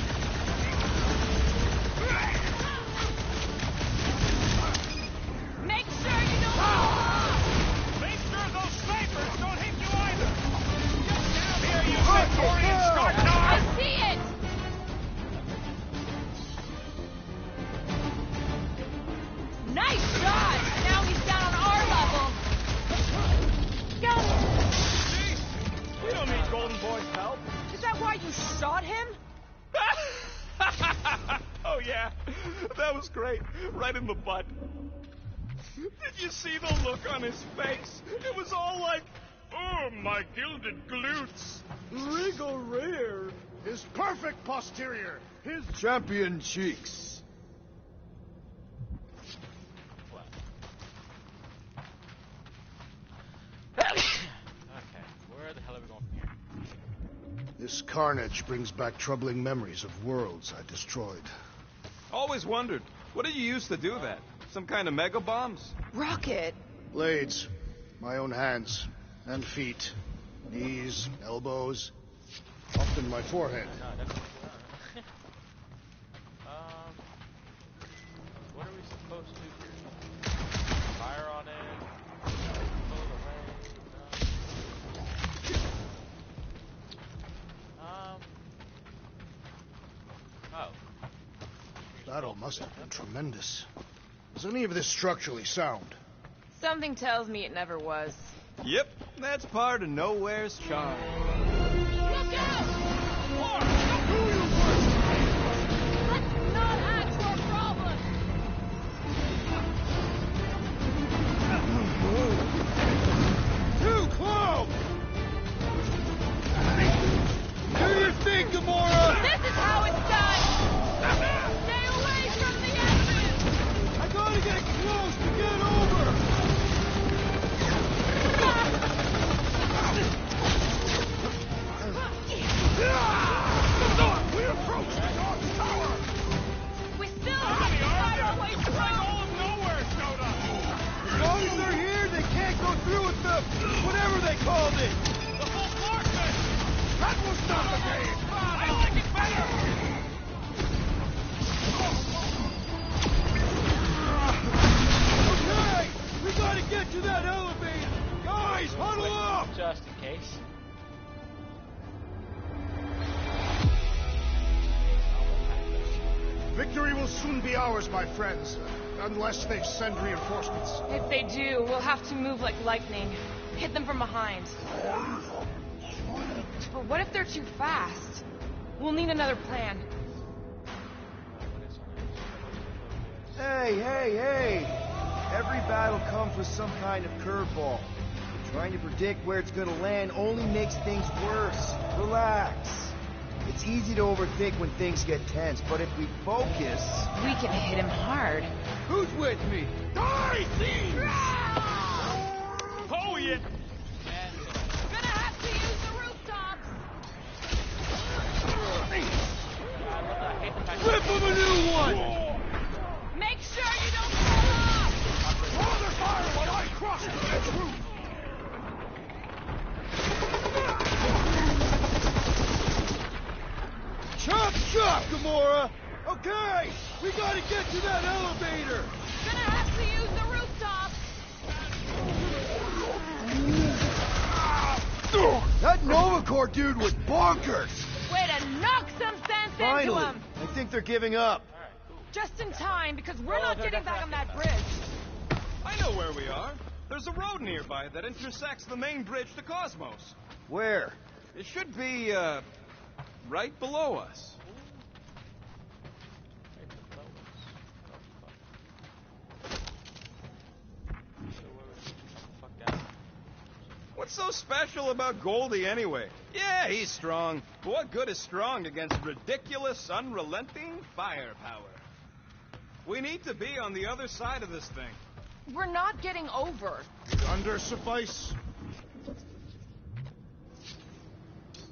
Make sure you don't fall off! Make sure those snipers don't hit you either! Get down here, you Victorian start dog! I see it! Nice shot! Now he's down on our level! Got him! See? We don't need Golden Boy's help. Is that why you shot him? Oh yeah, that was great. Right in the butt. Did you see the look on his face? It was all like, oh, my gilded glutes. Regal rear. His perfect posterior. His champion cheeks. Okay, where the hell are we going from here? This carnage brings back troubling memories of worlds I destroyed. Always wondered, what did you use to do that? Some kind of mega bombs? Rocket. Blades. My own hands. And feet. Knees, elbows. Often my forehead. What are we supposed to do here? Fire on it? Pull it away? Oh. Battle must have been tremendous. Is any of this structurally sound? Something tells me it never was. Yep, that's part of Nowhere's charm. Look out! Let's not add to our problem! Too close! Do your thing, Gamora! This is how it's done! Stay away from the enemy! I gotta get close to get over! We approach the Dark Tower! We still have to find our way through! All of Nowhere showed up! As long as they're here, they can't go through with the... whatever they called it! The whole fortress! That was not the game! I like it better! Okay! We gotta get to that elevator! Guys, huddle up! Just in case. Victory will soon be ours, my friends. Unless they send reinforcements. If they do, we'll have to move like lightning. Hit them from behind. But what if they're too fast? We'll need another plan. Hey, hey, hey! Every battle comes with some kind of curveball. Trying to predict where it's gonna land only makes things worse. Relax. It's easy to overthink when things get tense, but if we focus... We can hit him hard. Who's with me? Die, thieves! Oh, yeah! Gonna have to use the rooftops! Rip him a new one! Make sure you don't fall off! Draw their fire while I cross the next roof! Chop, chop, Gamora! Okay, we gotta get to that elevator! Gonna have to use the rooftops! That Nova Corps dude was bonkers! Way to knock some sense Finally! into him! I think they're giving up. Just in time, because we're not getting back on that bridge. I know where we are. There's a road nearby that intersects the main bridge to Cosmos. Where? It should be, right below us. What's so special about Goldie anyway? Yeah, he's strong. But what good is strong against ridiculous, unrelenting firepower? We need to be on the other side of this thing. We're not getting over. Under suffice.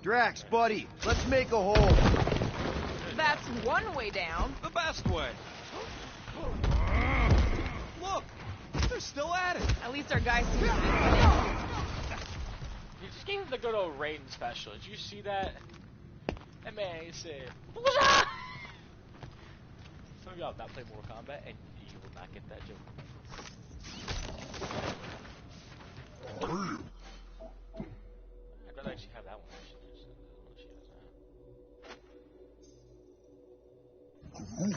Drax, buddy, let's make a hole. That's one way down. The best way. Look, they're still at it. At At least our guys seem to be You just gave him the good old Raiden special. Did you see that? That man, he said, some of y'all have not played Mortal Kombat, and you will not get that joke. I'd rather actually have that one.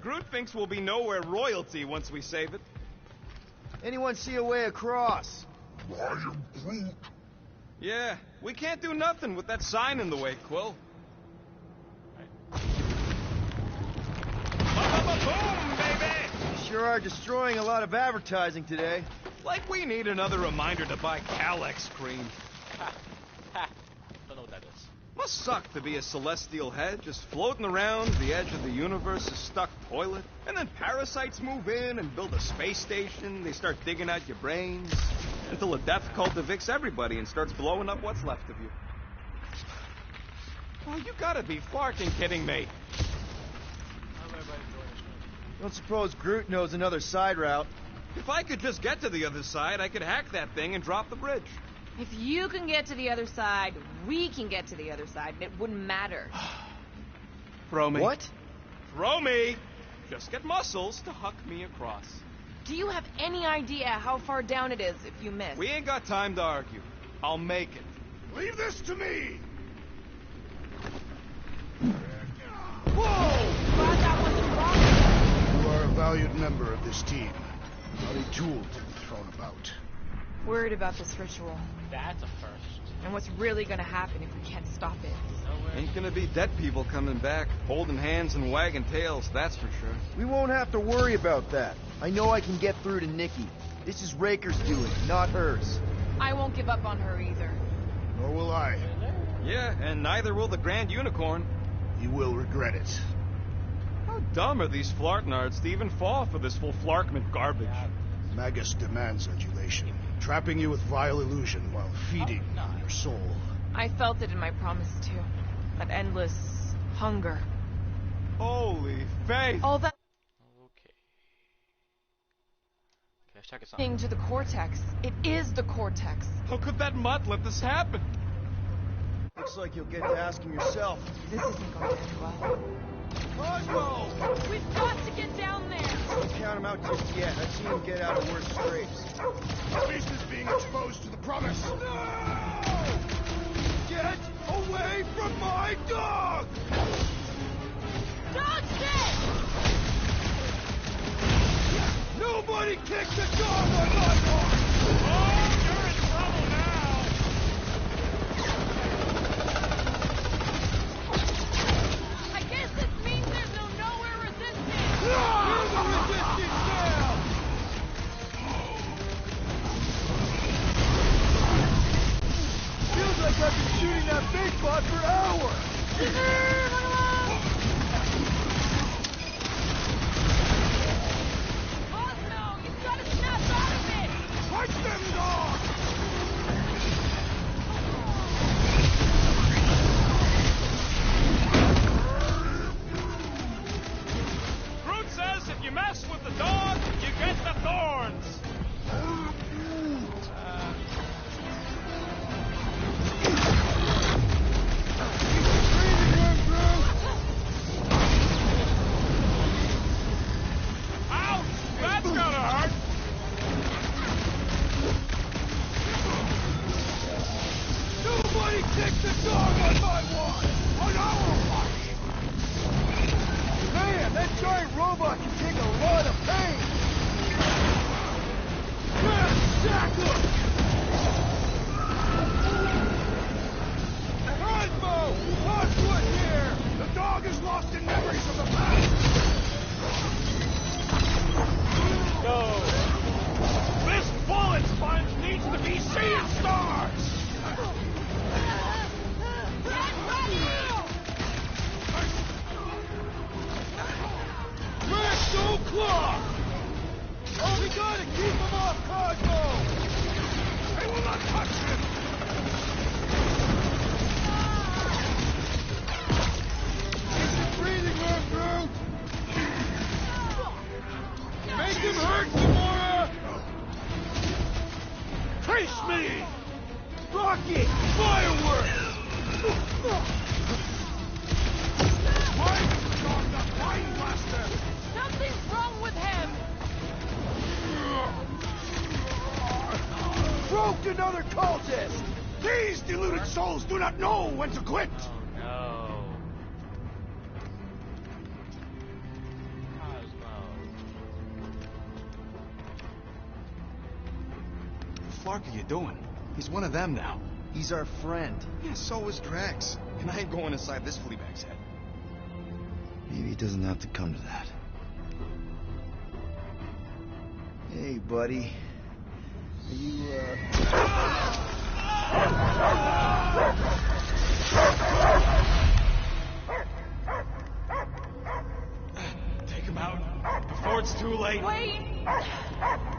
Groot thinks we'll be nowhere royalty once we save it. Anyone see a way across? I am Groot. Yeah, we can't do nothing with that sign in the way, Quill. Boom, baby! You sure are destroying a lot of advertising today. Like we need another reminder to buy Calex cream. Ha. Don't know what that is. Must suck to be a celestial head, just floating around the edge of the universe's stuck toilet. And then parasites move in and build a space station. They start digging out your brains. Until a death cult evicts everybody and starts blowing up what's left of you. Oh, you gotta be flarking kidding me. Don't suppose Groot knows another side route. If I could just get to the other side, I could hack that thing and drop the bridge. If you can get to the other side, we can get to the other side, and it wouldn't matter. Throw me. What? Throw me! Just get muscles to huck me across. Do you have any idea how far down it is if you miss? We ain't got time to argue. I'll make it. Leave this to me! Whoa! Glad that wasn't wrong. You are a valued member of this team. Not a tool to be thrown about. Worried about this ritual. That's a first. And what's really gonna happen if we can't stop it? Ain't gonna be dead people coming back, holding hands and wagging tails, that's for sure. We won't have to worry about that. I know I can get through to Nikki. This is Raker's doing, not hers. I won't give up on her either. Nor will I. Yeah, and neither will the Grand Unicorn. You will regret it. How dumb are these Flartnards to even fall for this full Flarkment garbage? Magus demands adulation, trapping you with vile illusion while feeding on your soul. I felt it in my promise too. That endless hunger. Holy faith! All that Okay, let's check it out. thing to the Cortex. It is the Cortex. How could that mutt let this happen? Looks like you'll get to ask him yourself. This isn't going to end well. Cosmo! We've got to get down there! Don't count him out just yet. I've seen him get out of worse scrapes. The beast is being exposed to the promise. No! Get away from my dog! Dog's dead! Nobody kick the dog on my horse! Oh, you're in trouble now! I guess this means there's no nowhere resistance! You're the resistance now! Feels like I've been shooting that big bot for hours! Cosmo, you've got to snap out of it! Fight them, dog! Groot says if you mess with the dog, you get the thorns. Ouch! That's gonna hurt. Nobody kick the dog on my watch! On our watch! Man, that giant robot can take a lot of pain! Shackle! Cosmo! Osgood here! The dog is lost in memories of the past! Go. This bullet sponge needs to be seeing stars. Maxo Claw! Oh, we gotta keep him off Cosmo! They will not touch him! Keep his breathing room, Groot! Make him hurt, Gamora! Face me! Rocket! Fireworks! Something's wrong with him! Broke another cultist! These deluded souls do not know when to quit! Oh no. What the fuck are you doing? He's one of them now. He's our friend. Yeah, so is Drax. And I ain't going inside this fleabag's head. Maybe it doesn't have to come to that. Hey, buddy. Are you, Take him out before it's too late. Wait!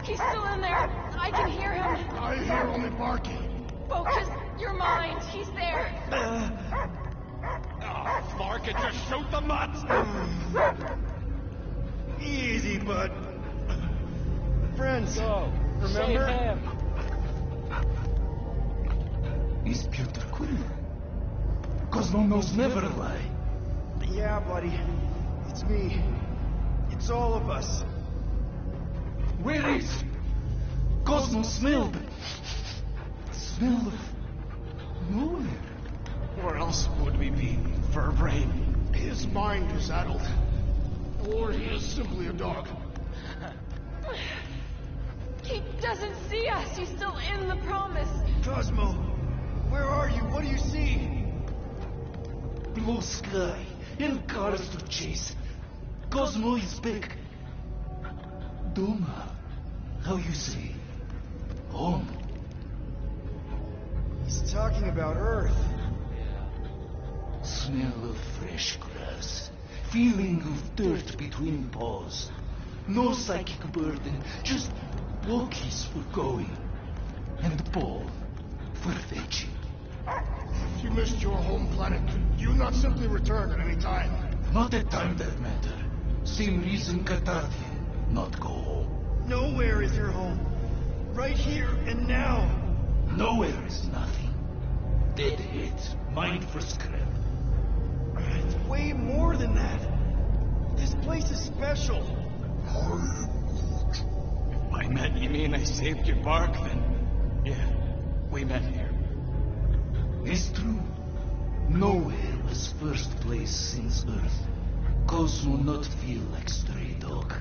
He's still in there. I can hear him. I hear only barking. Focus your mind. He's there. Oh, Flark, just shoot the mutts! Easy, bud. Friends, Go. remember? Save him. He's Peter Quill. Cosmo knows never lie. Yeah, buddy. It's me. It's all of us. Where is Cosmo? Smelled smell of nowhere. Where else would we be, Furbrain? His mind is addled. Or he is simply a dog. He doesn't see us. He's still in the promise. Cosmo, where are you? What do you see? Blue sky and cars to chase. Cosmo is back. Doma, how you say? Home. He's talking about Earth. Smell of fresh grass. Feeling of dirt between paws. No psychic burden, just walkies for going. And the ball for fetching. If you missed your home planet, could you not simply return at any time? Not at time that matter. Same reason Katardia not go home. Nowhere is your home. Right here and now. Nowhere is nothing. Dead heads, mind for scrap. It's way more than that. This place is special. If by met you mean I saved your bark, then yeah, we met here. It's true. Nowhere was first place since Earth. Cosmo not feel like stray dog.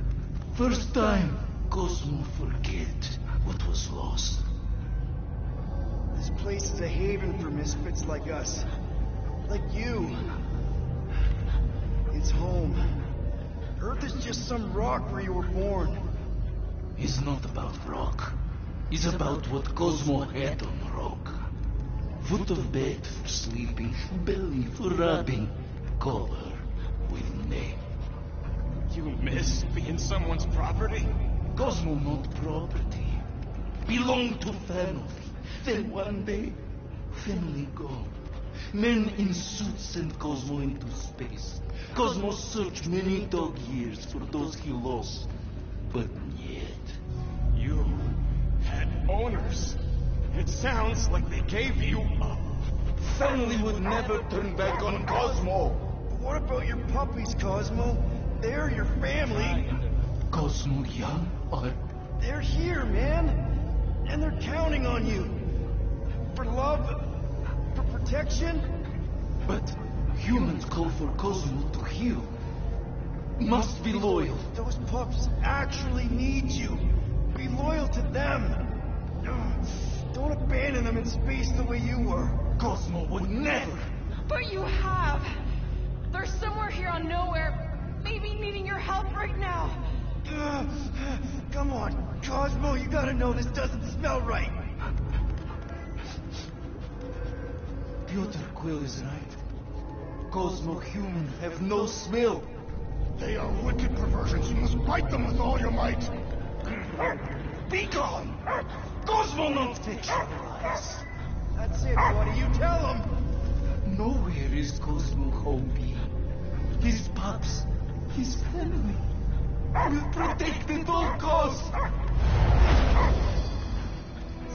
First time, Cosmo forget what was lost. This place is a haven for misfits like us. Like you. It's home. Earth is just some rock where you were born. It's not about rock. It's about what Cosmo had on rock. Foot of bed for sleeping, belly for rubbing, color with name. You miss being someone's property? Cosmo not property. Belong to family. Then one day, family gone. Men in suits send Cosmo into space. Cosmo searched many dog years for those he lost. But yet... You had owners. It sounds like they gave you up. Family would never turn back on Cosmo. But what about your puppies, Cosmo? They're your family. Cosmo young or... They're here, man. And they're counting on you. For love, for protection. But humans call for Cosmo to heal. Must be loyal. Those pups actually need you. Be loyal to them. Don't abandon them in space the way you were. Cosmo would never. But you have. They're somewhere here on Nowhere, maybe needing your help right now. Come on, Cosmo, you gotta know this doesn't smell right. Peter Quill is right. Cosmo human have no smell. They are wicked perversions. You must fight them with all your might. Be gone! Cosmo not fictionalize. That's it, buddy. You tell him. Nowhere is Cosmo home be. His pups, his family, will protect at all costs.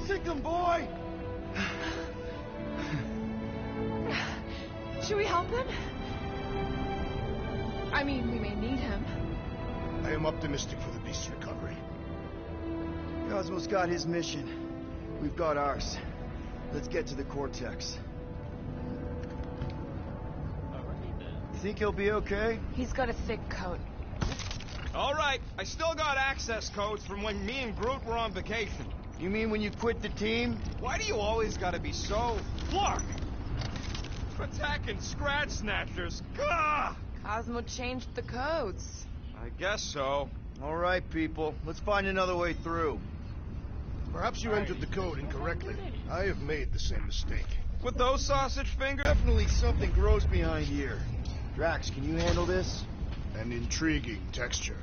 Sick 'em, boy. happen? I mean, we may need him. I am optimistic for the beast's recovery. Cosmo's got his mission. We've got ours. Let's get to the Cortex. You think he'll be okay? He's got a thick coat. All right, I still got access codes from when me and Groot were on vacation. You mean when you quit the team? Why do you always gotta be so... Flark! Attacking Scratch Snatchers. Gah! Cosmo changed the codes. I guess so. All right, people. Let's find another way through. Perhaps you entered the code incorrectly. I have made the same mistake. With those sausage fingers? Definitely something gross behind here. Drax, can you handle this? An intriguing texture.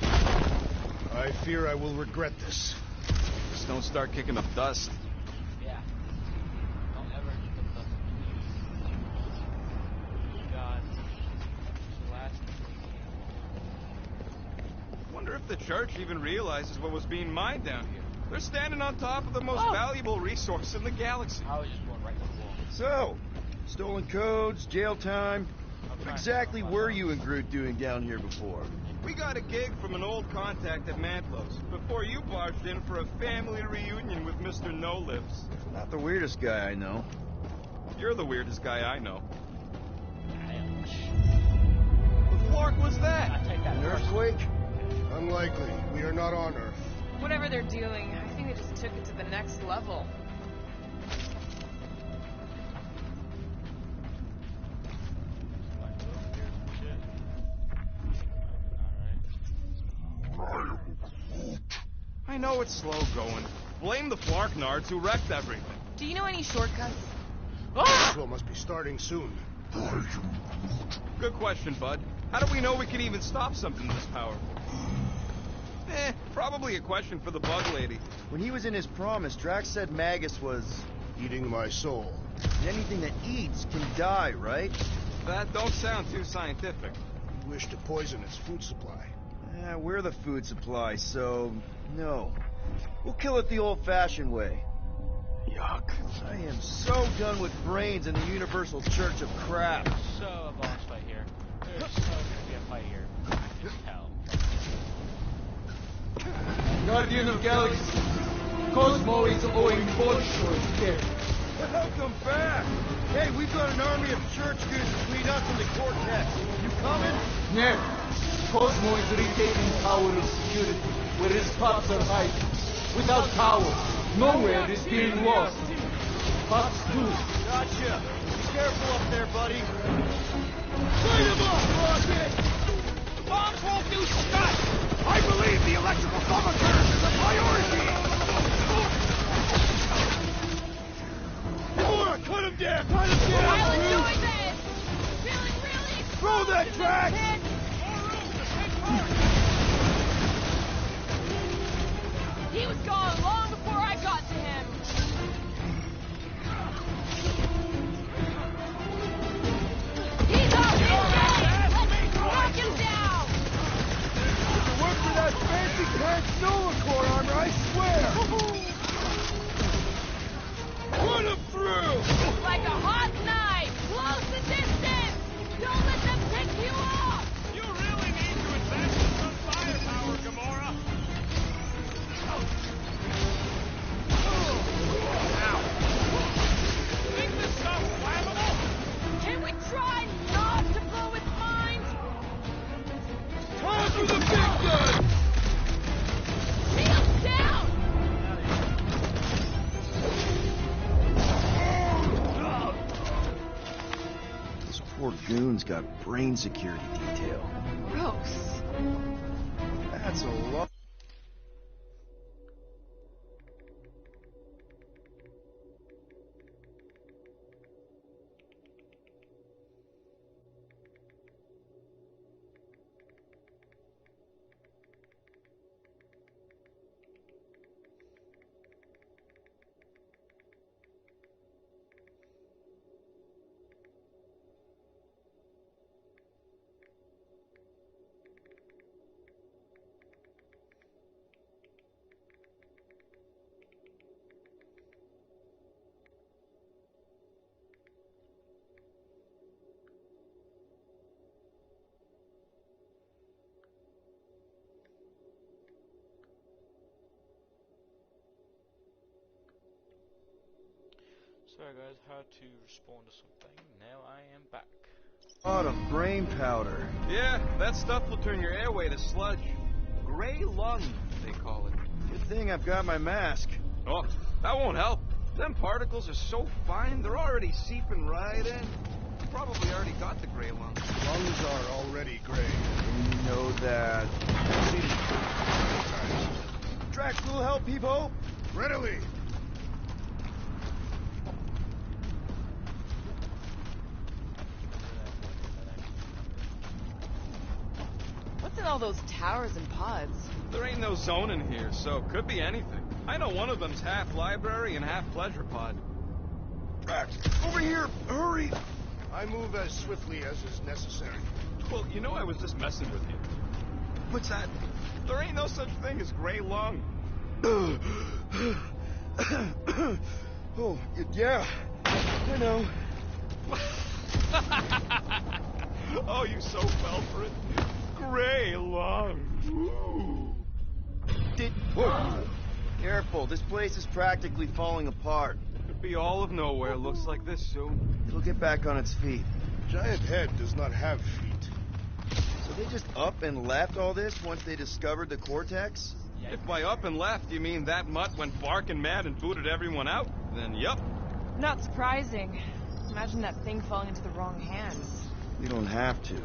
I fear I will regret this. Just don't start kicking up dust. Yeah. Don't ever kick up dust. God. Wonder if the church even realizes what was being mined down here. They're standing on top of the most valuable resource in the galaxy. I was just going right to the wall. So, stolen codes, jail time. What exactly were you and Groot doing down here before? We got a gig from an old contact at Mantlos before you barged in for a family reunion with Mr. No-Lives. Not the weirdest guy I know. You're the weirdest guy I know. What Flark was that? I take that An earthquake? Unlikely. We are not on Earth. Whatever they're doing, I think they just took it to the next level. I know it's slow going. Blame the Flark nards who wrecked everything. Do you know any shortcuts? Well, must be starting soon. Good question, bud. How do we know we can even stop something this powerful? Probably a question for the bug lady. When he was in his promise, Drax said Magus was... eating my soul. Anything that eats can die, right? That don't sound too scientific. You wish to poison its food supply. We're the food supply, so... no. We'll kill it the old-fashioned way. Yuck. I am so done with brains in the Universal Church of Crap. So a boss fight here. There's so gonna be a fight here. I can tell. Guardian of Galaxy, Cosmo is owing Bolshoi's death. Welcome back! Hey, we've got an army of church dudes between us and the Cortex. You coming? Never. Cosmo is retaking power of security, where his cops are hiding. Without power, nowhere is being lost. Cops do. Gotcha. Be careful up there, buddy. Light him up, Rocket! The bombs won't do scut! I believe the electrical bumper curve is a priority! Gamora, cut him down! Cut him down! I'll enjoy this! Feeling really Throw that track! He was gone long before I got to him. He's up! He's dead! Let's knock him down! If it weren't for that fancy pants Nolan core armor, I swear! Run him through! Like a hot knife! Close the distance! Don't let them pick you off! You really need to invest in some firepower, Gamora. Think this stuff's flammable? Can we try not to blow its mind? Time for the big gun! Shields down! This poor goon's got brain security detail. Gross. That's a lot. Sorry guys, had to respond to something. Now I am back. A lot of brain powder. Yeah, that stuff will turn your airway to sludge. Gray lung, they call it. Good thing I've got my mask. Oh, that won't help. Them particles are so fine, they're already seeping right in. You probably already got the gray lung. Lungs are already gray. And you know that. I've seen it times. Drax will help, Peep-Ho. Readily. What's in all those towers and pods? There ain't no zone in here, so could be anything. I know one of them's half library and half pleasure pod. Drax, over here, hurry! I move as swiftly as is necessary. Well, you know I was just messing with you. What's that? There ain't no such thing as gray lung. Oh, yeah, I know. Oh, you so fell for it. Gray lung. Ooh. Whoa. Careful, this place is practically falling apart. Could be all of nowhere, looks like this soon. It'll get back on its feet. Giant head does not have feet. So they just up and left all this once they discovered the Cortex? If by up and left you mean that mutt went barking mad and booted everyone out, then yup. Not surprising. Imagine that thing falling into the wrong hands. We don't have to.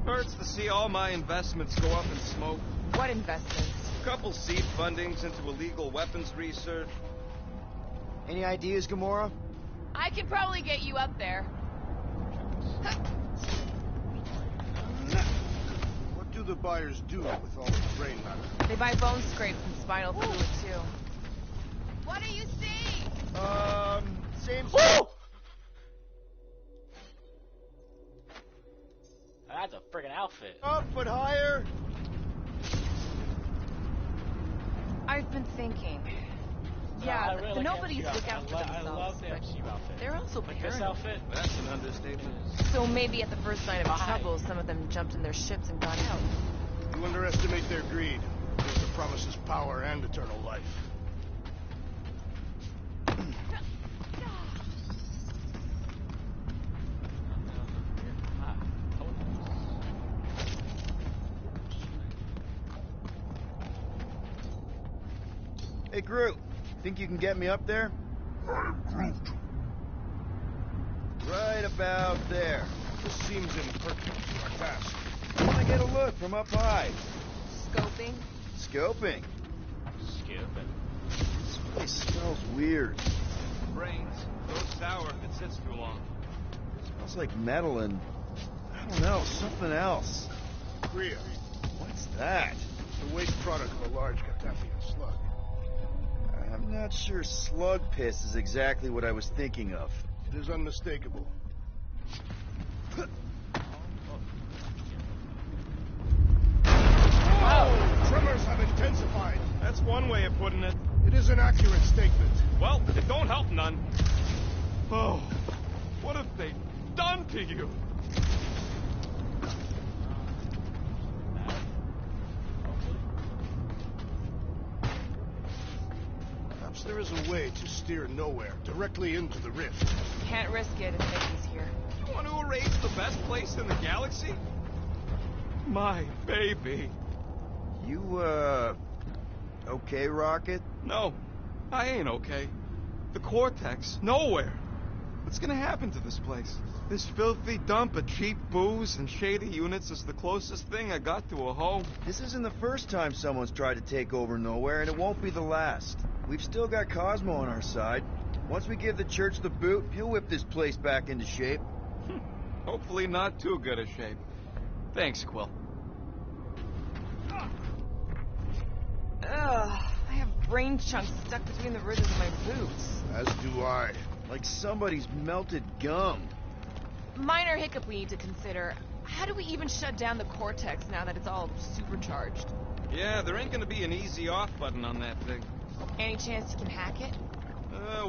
Hurts to see all my investments go up in smoke. What investments? A couple seed fundings into illegal weapons research. Any ideas, Gamora? I can probably get you up there. What do the buyers do with all the brain matter? They buy bone scrapes and spinal fluid, too. What do you see? Same... That's a friggin' outfit. Up, but higher! I've been thinking. Yeah, I really like nobody's the MCU look out for outfit. themselves. I love the but MCU outfit. They're also Like this paranoid. outfit. That's an understatement. So maybe at the first sign of trouble, some of them jumped in their ships and got out. You underestimate their greed. It promises power and eternal life. Hey, Groot. Think you can get me up there? I am Groot. Right about there. This seems impertinent to our task. I want to get a look from up high. Scoping? Scoping. This place smells weird. Brains. Goes sour if it sits too long. It smells like metal and... I don't know, something else. Kriya, What's that? the waste product of a large Catafian slug. I'm not sure slug piss is exactly what I was thinking of. It is unmistakable. Wow! Tremors have intensified. That's one way of putting it. It is an accurate statement. Well, it don't help none. Oh, what have they done to you? Perhaps there is a way to steer nowhere, directly into the rift. Can't risk it if Nikki's here. You want to erase the best place in the galaxy? My baby. You, okay, Rocket? No, I ain't okay. The Cortex, nowhere. What's gonna happen to this place? This filthy dump of cheap booze and shady units is the closest thing I got to a home. This isn't the first time someone's tried to take over Nowhere, and it won't be the last. We've still got Cosmo on our side. Once we give the church the boot, he'll whip this place back into shape. Hopefully not too good a shape. Thanks, Quill. Ugh, I have brain chunks stuck between the ridges of my boots. As do I. Like somebody's melted gum. Minor hiccup we need to consider. How do we even shut down the Cortex now that it's all supercharged? Yeah, there ain't gonna be an easy off button on that thing. Any chance you can hack it?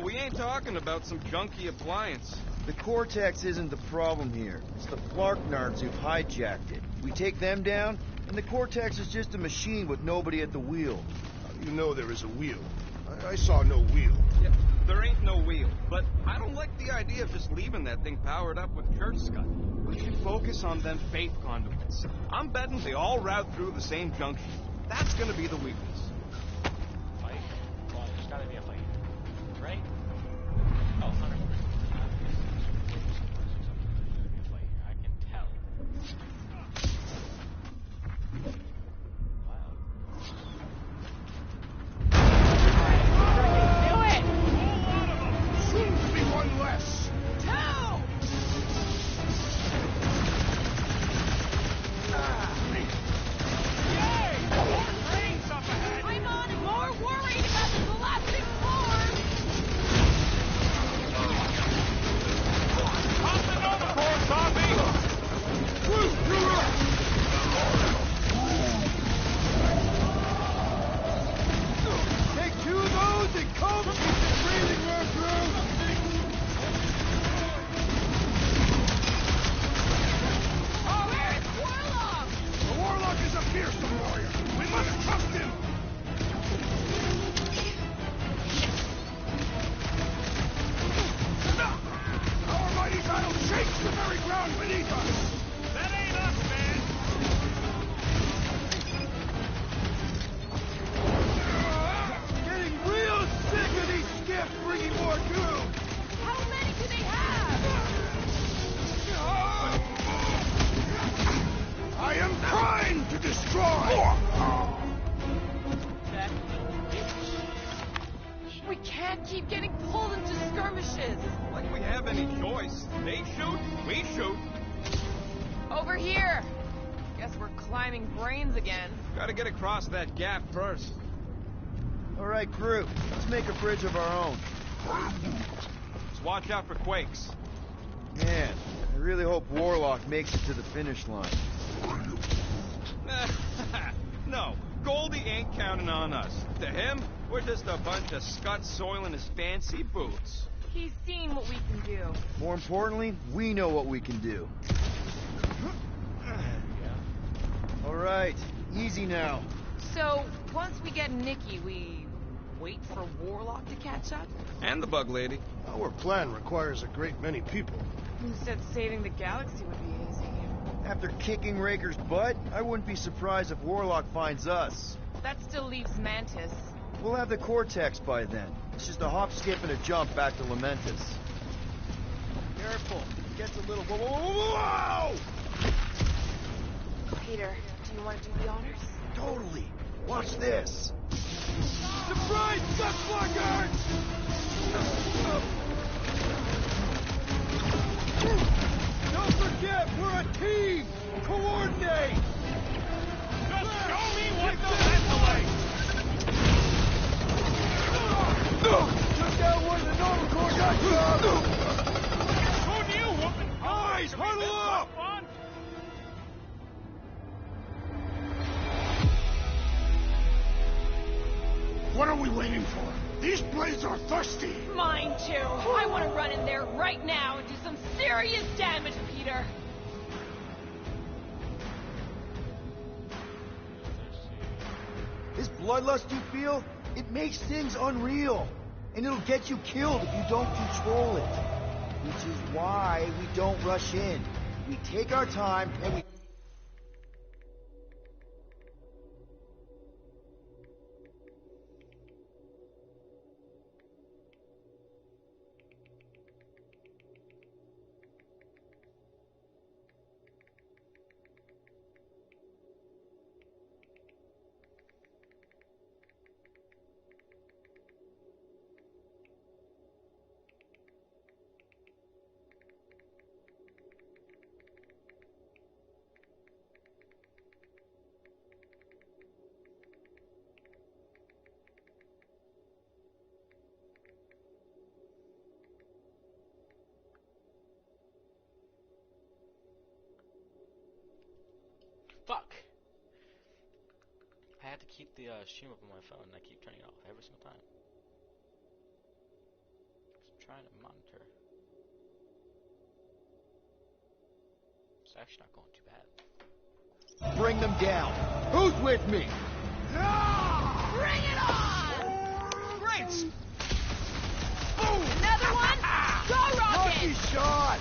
We ain't talking about some junky appliance. The Cortex isn't the problem here. It's the Flarknards who've hijacked it. We take them down, And the Cortex is just a machine with nobody at the wheel. How do you know there is a wheel? I saw no wheel. Yeah, there ain't no wheel, but I don't like the idea of just leaving that thing powered up with church scud. We should focus on them faith conduits. I'm betting they all route through the same junction. That's gonna be the weakness. Fight? Well, there's gotta be a fight. Right? Oh, 100. I can tell. Wow. Do it! Soon to be one less. Two! I'm on and more worried about the galactic force! Pop the Nova Corps, Tommy! You're up! Take two of those and come! Keep the breathing room through! Oh, where is Warlock? The Warlock is a fearsome warrior. We must trust him. Our mighty battle shakes the very ground beneath us. That ain't us, man! Getting real sick of these skiffs bringing more goo! How many do they have? I am primed to destroy. That We can't keep getting pulled into skirmishes. Like we have any choice. They shoot, we shoot. Over here. Guess we're climbing brains again. Gotta get across that gap first. All right, crew. Let's make a bridge of our own. Just watch out for quakes. Man, I really hope Warlock makes it to the finish line. No, Goldie ain't counting on us. To him, we're just a bunch of scut soiling his fancy boots. He's seen what we can do. More importantly, we know what we can do. All right, easy now. So, once we get Nikki, we wait for Warlock to catch up? And the bug lady. Our plan requires a great many people. Who said saving the galaxy would be easy? After kicking Raker's butt, I wouldn't be surprised if Warlock finds us. That still leaves Mantis. We'll have the Cortex by then. It's just a hop, skip, and a jump back to Lamentus. Careful. It gets a little... Whoa, whoa, whoa, whoa! Peter, do you want to do the honors? Totally. Watch this. Surprise, Suckflockers! Don't forget, we're a team! Coordinate! Just show me what the ventilates! Took out one of the Nova Corps guys! Who knew whooping Guys, huddle up! fun? What are we waiting for? These blades are thirsty. Mine too. I want to run in there right now and do some serious damage, Peter. This bloodlust you feel, it makes things unreal. And it'll get you killed if you don't control it. Which is why we don't rush in. We take our time and we... Fuck! I had to keep the stream up on my phone and I keep turning it off every single time. I'm trying to monitor. It's actually not going too bad. Bring them down. Who's with me? Bring it on! Great! Boom! Another one? Go, Rocket! Lucky shot!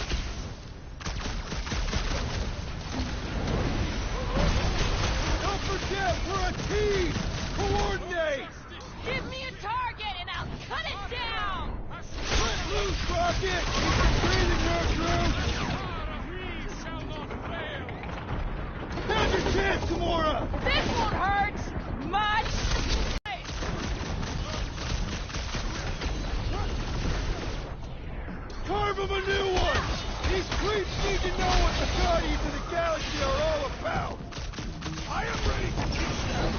Don't forget, we're a team! Coordinate! Give me a target and I'll cut it down! Let loose, Rocket! Keep breathing, Gertrude! Now's your chance, Gamora! This won't hurt much! Carve him a new one! These creeps need to know what the Guardians of the Galaxy are all about! I am ready to teach them!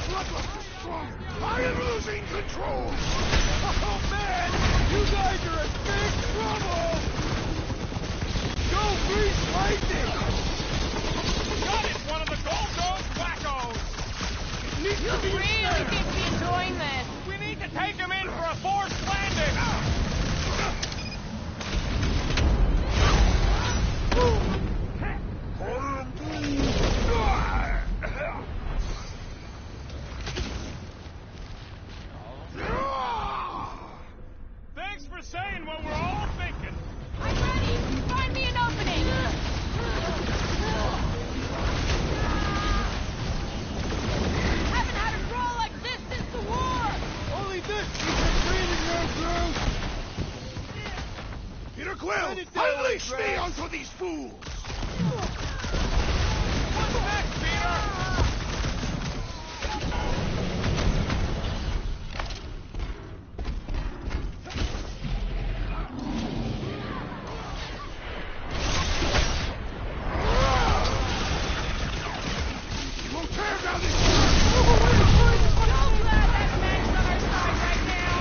Bloodlust is strong! I am losing control! Oh man! You guys are in big trouble! Go Grease Lightning! Got it! One of the Gold Dome wackos! You really seem to be enjoying this. We need to take him in for a forced landing! Thanks for saying what we're all thinking. I'm ready. Find me an opening. Haven't had a roll like this since the war. Only this keeps us breathing, Gertrude! Peter Quill, unleash me onto these fools! What's next, Peter? We'll tear down this... So glad that man's on our side right now.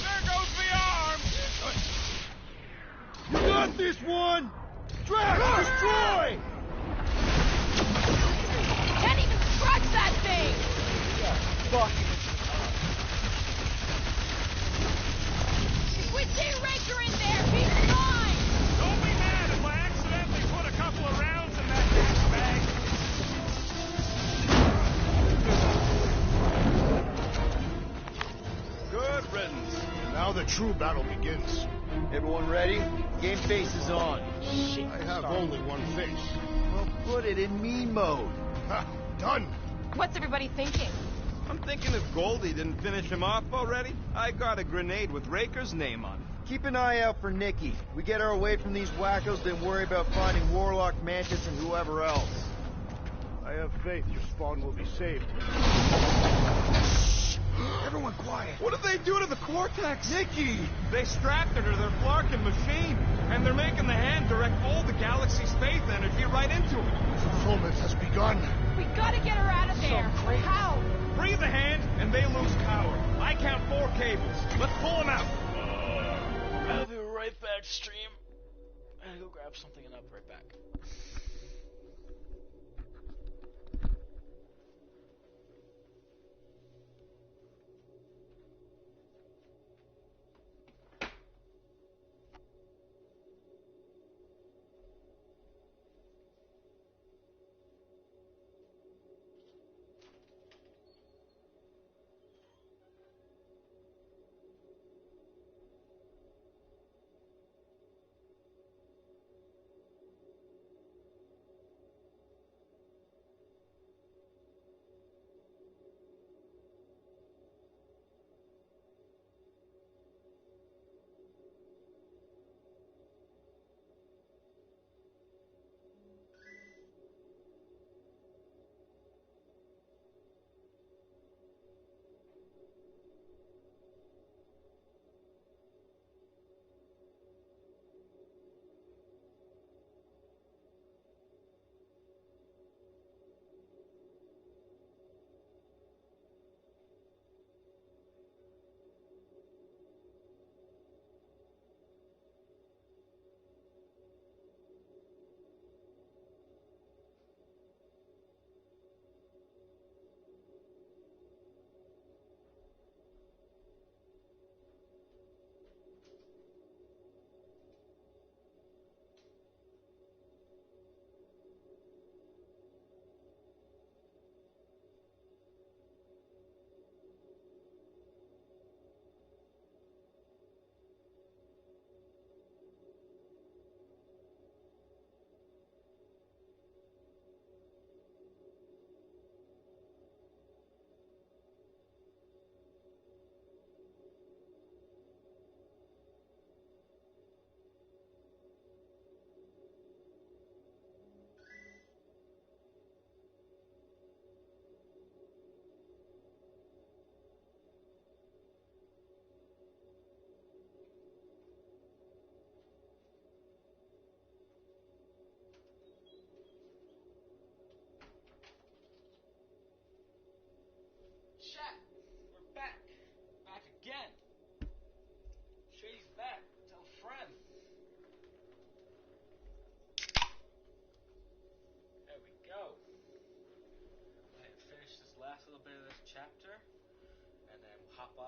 There goes the arm! You got this one! Drax, destroy! Can't even scratch that thing. Fuck. If we see Raker in there, he's mine. Don't be mad if I accidentally put a couple of rounds in that gas bag. Good riddance. Now the true battle begins. Everyone ready? Game face is on. I have only one face. Well, put it in me mode. Ha! Done! What's everybody thinking? I'm thinking if Goldie didn't finish him off already, I got a grenade with Raker's name on it. Keep an eye out for Nikki. We get her away from these wackos, then worry about finding Warlock, Mantis, and whoever else. I have faith your spawn will be saved. Everyone quiet. What did they do to the Cortex? Nikki! They strapped her to their Flarkin machine, and they're making the hand direct all the galaxy space energy right into it. Fulfillment has begun. We gotta get her out of there. How? Free the hand, and they lose power. I count 4 cables. Let's pull them out. I'll be right back, stream. I gotta go grab something and I'll be right back.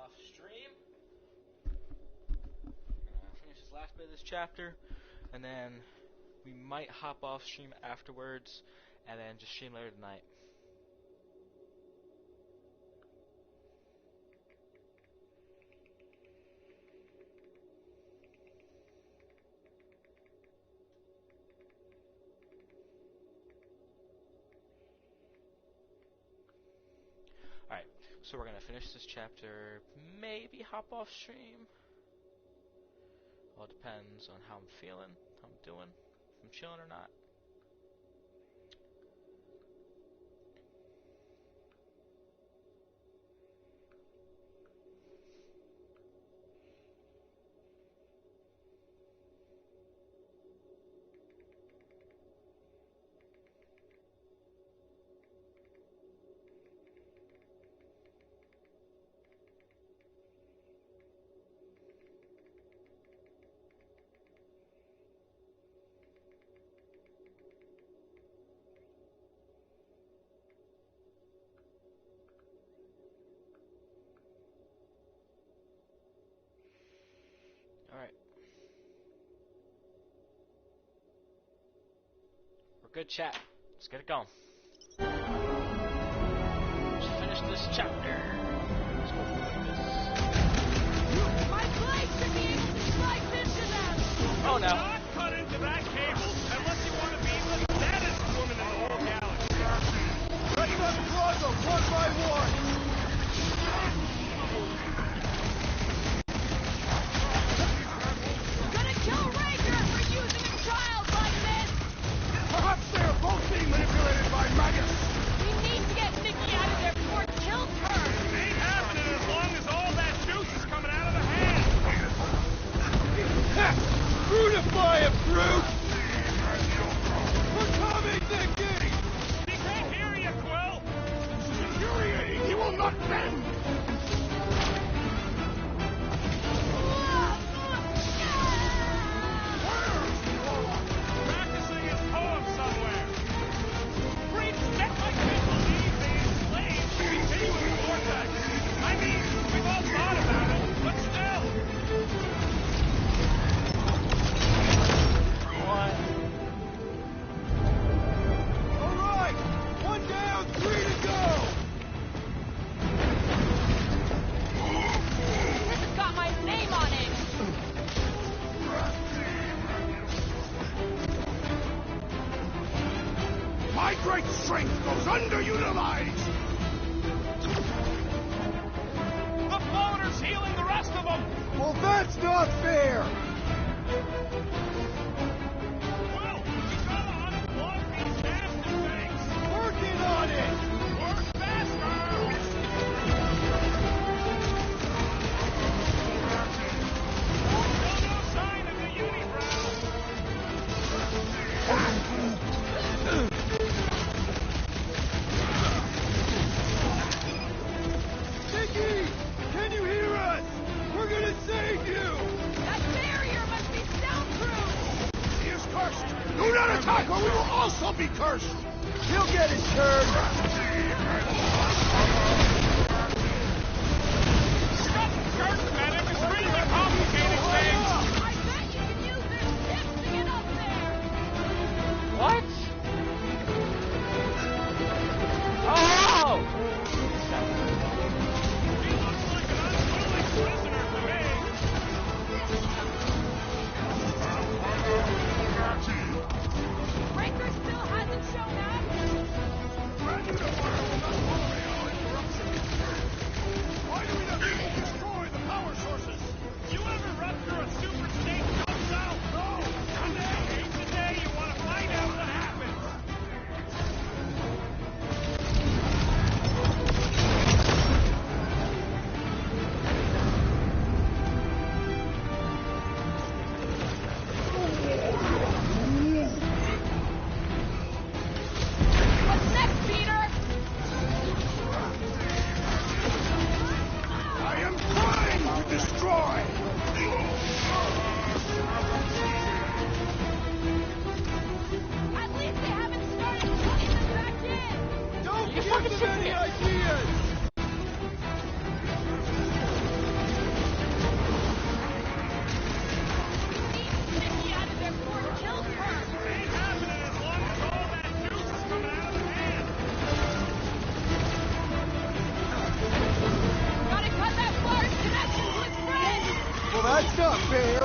off stream. We're gonna finish this last bit of this chapter, and then we might hop off stream afterwards, and then just stream later tonight. Alright, so we're going to finish this chapter, maybe hop off stream. All depends on how I'm feeling, how I'm doing, if I'm chilling or not. Alright. We're good, chat. Let's get it going. Let's finish this chapter. Let's go through this. My blade should be able to slice into them! Oh no. Not cut into that cable unless you want to be the saddest woman in the whole galaxy. Let's unplug them one by one! Perhaps they are both being manipulated by Magus! We need to get Nikki out of there before it kills her! Ain't happening as long as all that juice is coming out of the hand! Brutify him, brute! We're coming, Nikki! He can't hear you, Quill! This is infuriating! He will not bend! Practicing his poem somewhere. Freaks get like people leave the enslaved to continue in the vortex. I mean, we've all thought about it, but still. What? All right! One down, 3 to go! This has got my name on it! My great strength goes underutilized! The floater's healing the rest of them. Well, that's not fair! Well, we gotta unplug these nasty things. Working on it! Work faster. Still no sign of the unibrow. Nikki! Can you hear us? We're gonna save you! That barrier must be soundproof! He is cursed! Do not attack or we will also be cursed! He'll get his turn! Strutting curse medic is really complicating things. I bet you can use this ship to get up there! What? Oh! He looks like an unwilling prisoner to me. Breaker still hasn't shown up! Brand new to fire will not follow me on! That's not fair!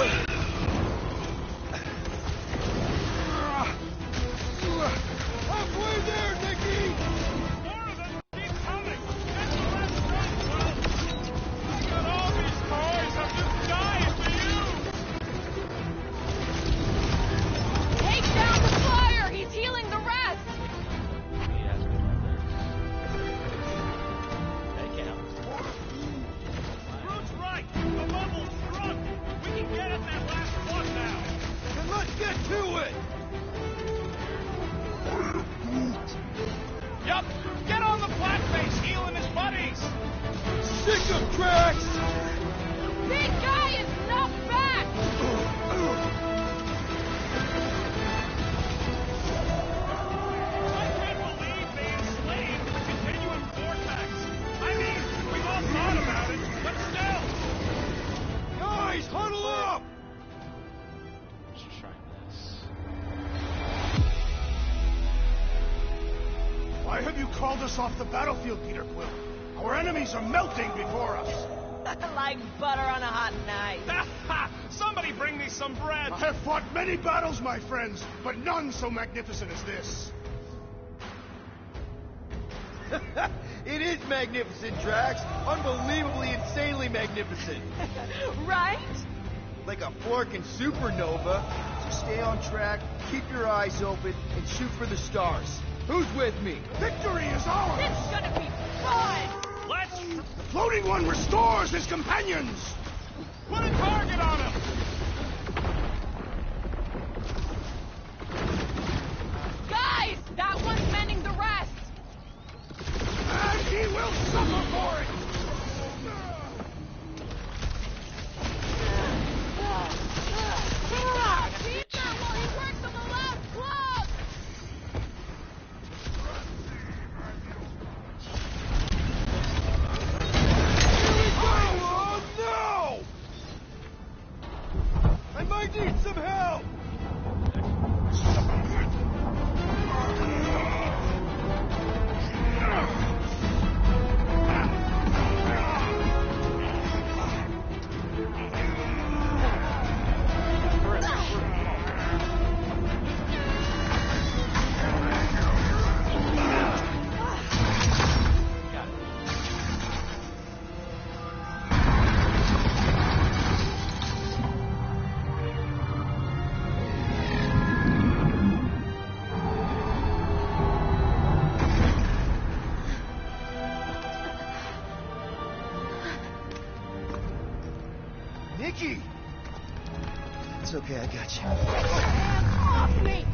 Halfway there, Nicky! More of them! Keep coming! Get the last run, Will! I got all these toys! I'm just dying for you! Take down the flyer! He's healing the rest! Bruce right! The bubble's struck! We can get at that last one now! Then let's get to it! Yup! Get on the flatface, healing his buddies! Sick of tracks! Big guy is knocked back! I can't believe they enslaved the continuum vortex! I mean, we've all thought about it, but still! Guys, huddle up! Let's just try this. Why have you called us off the battlefield, Peter Quill? Our enemies are melting before us. Like butter on a hot night. Somebody bring me some bread! I have fought many battles, my friends, but none so magnificent as this. It is magnificent, Drax. Unbelievably, insanely magnificent. Right? Like a forking supernova. So stay on track, keep your eyes open, and shoot for the stars. Who's with me? Victory is ours! It's gonna be fun! Let's The floating one restores his companions! put a target on him! Guys, that one's mending the rest! And he will suffer for it! Peter, while he works on the last club! Oh, no! I might need some help! Nikki! It's okay, I got you. Hands off me!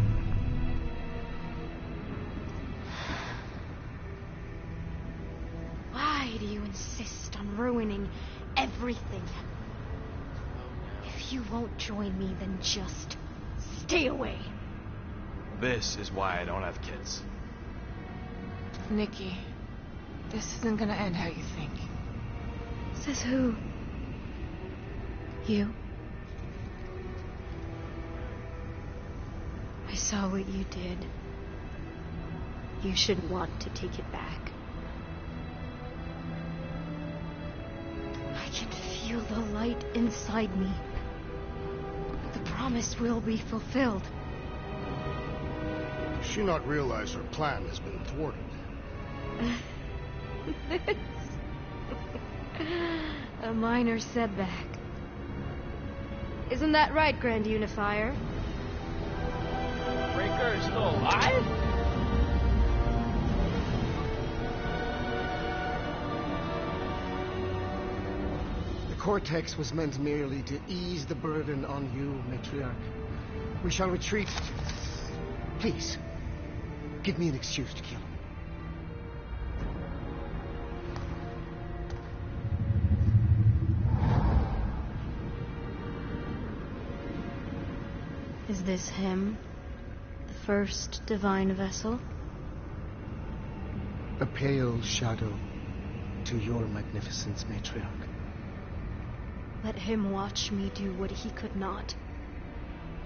Why do you insist on ruining everything? If you won't join me, then just stay away. This is why I don't have kids. Nikki, this isn't gonna end how you think. Says who? You? I saw what you did. You shouldn't want to take it back. I can feel the light inside me. The promise will be fulfilled. Does she not realize her plan has been thwarted? A minor setback. Isn't that right, Grand Unifier? Breaker is still alive? The Cortex was meant merely to ease the burden on you, Matriarch. We shall retreat. Please, give me an excuse to kill him. Is this him? The first divine vessel? A pale shadow to your magnificence, Matriarch. Let him watch me do what he could not.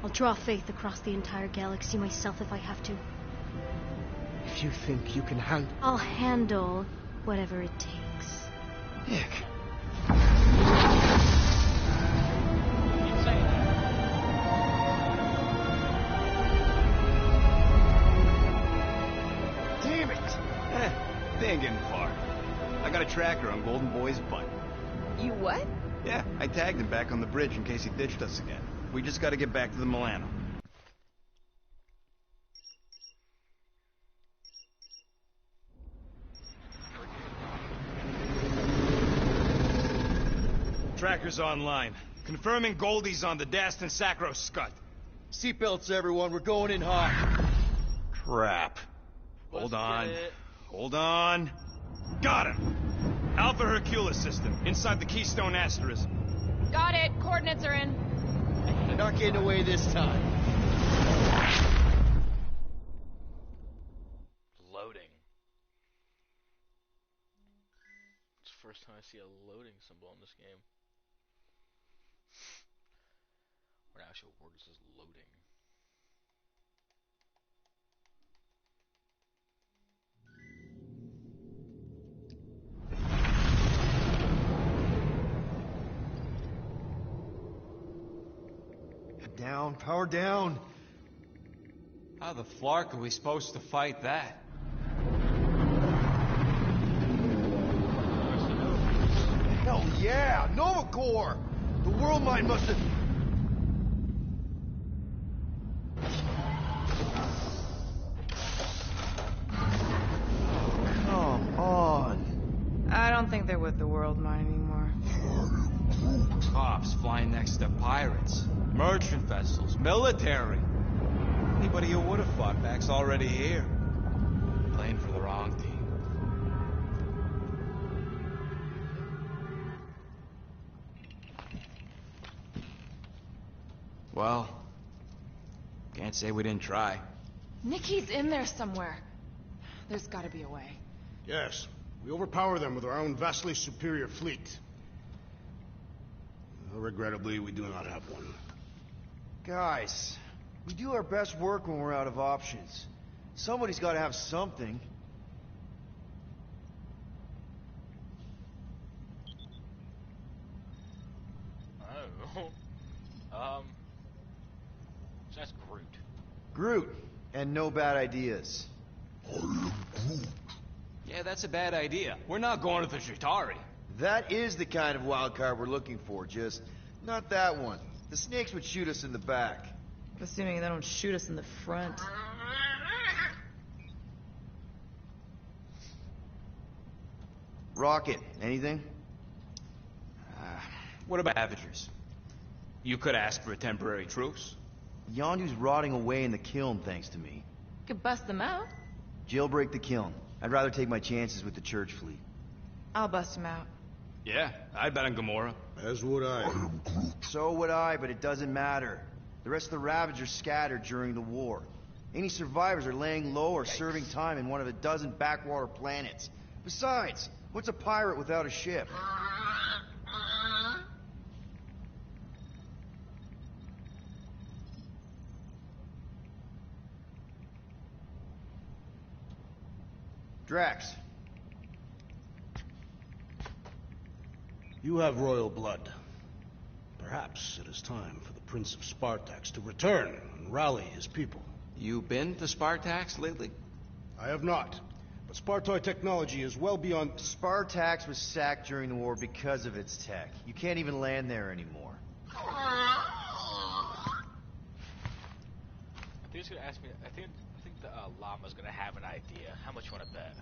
I'll draw faith across the entire galaxy myself if I have to. If you think you can handle... I'll handle whatever it takes. Nick. tracker on Golden Boy's butt. You what? Yeah, I tagged him back on the bridge in case he ditched us again. We just gotta get back to the Milano. Tracker's online. Confirming Goldie's on the Dastan Sacro Scut. Seatbelts, everyone. We're going in hot. Crap. Hold on. Hold on. Got him! Alpha Hercules system, inside the Keystone Asterism. Got it. Coordinates are in. They're not getting away this time. Loading. It's the first time I see a loading symbol in this game. Or an actual word that says loading. Down, power down. How the flark are we supposed to fight that? Hell yeah! Nova Corps! The world mine must have... Come on. I don't think they're with the world mine anymore. Cops flying next to pirates. Merchant vessels, military. Anybody who would have fought back's already here. Playing for the wrong team. Well, can't say we didn't try. Nikki's in there somewhere. There's gotta be a way. Yes, we overpower them with our own vastly superior fleet. Regrettably, we do not have one. Guys, we do our best work when we're out of options. Somebody's got to have something. Oh. So that's Groot. Groot, and no bad ideas. Yeah, that's a bad idea. We're not going to the Chitauri. That is the kind of wild card we're looking for, just not that one. The snakes would shoot us in the back. Assuming they don't shoot us in the front. Rocket, anything? What about Avengers? You could ask for a temporary truce. Yondu's rotting away in the kiln, thanks to me. Could bust them out. Jailbreak the kiln. I'd rather take my chances with the church fleet. I'll bust him out. Yeah, I'd bet on Gamora. As would I. So would I, but it doesn't matter. The rest of the Ravagers scattered during the war. Any survivors are laying low or serving time in one of a dozen backwater planets. Besides, what's a pirate without a ship? Drax. You have royal blood. Perhaps it is time for the Prince of Spartax to return and rally his people. You been to Spartax lately? I have not. But Spartoid technology is well beyond... Spartax was sacked during the war because of its tech. You can't even land there anymore. I think he's gonna ask me. I think the llama's gonna have an idea. How much you want to bet?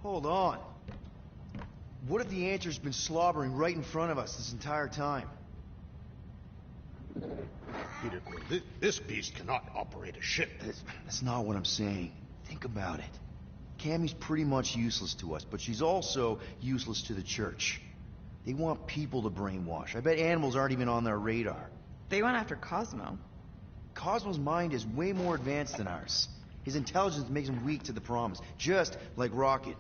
Hold on. What if the answer's been slobbering right in front of us this entire time? Peter Quill, this beast cannot operate a ship. That's not what I'm saying. Think about it. Cammy's pretty much useless to us, but she's also useless to the church. They want people to brainwash. I bet animals aren't even on their radar. They went after Cosmo. Cosmo's mind is way more advanced than ours. His intelligence makes him weak to the promise, just like Rocket.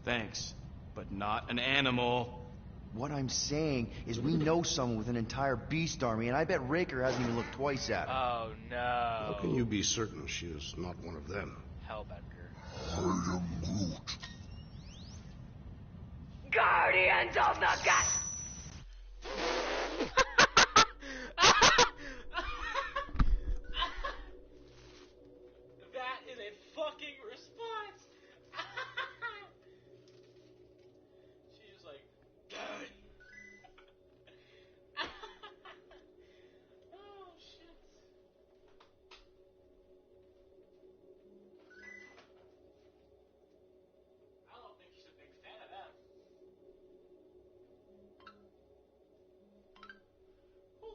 Thanks, but not an animal. What I'm saying is we know someone with an entire beast army, and I bet Raker hasn't even looked twice at her. Oh, no. How can you be certain she is not one of them? Hellbender. I am Groot. Guardians of the Gut! response. She's just like, "Dang." Oh shit. I don't think she's a big fan of them. Whew.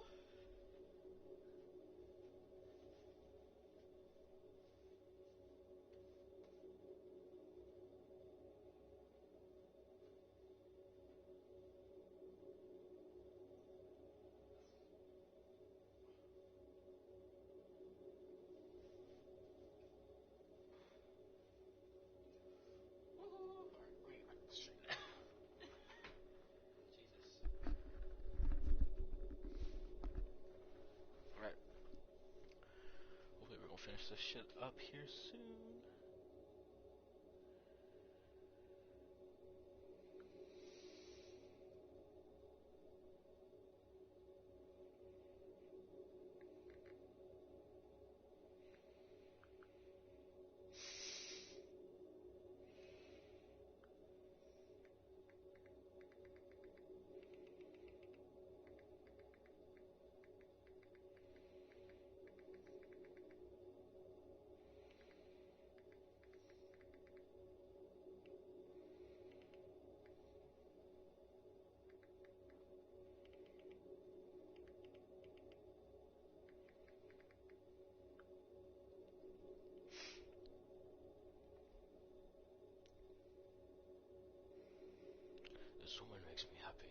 Alright. Hopefully we're gonna finish this shit up here soon. This woman makes me happy.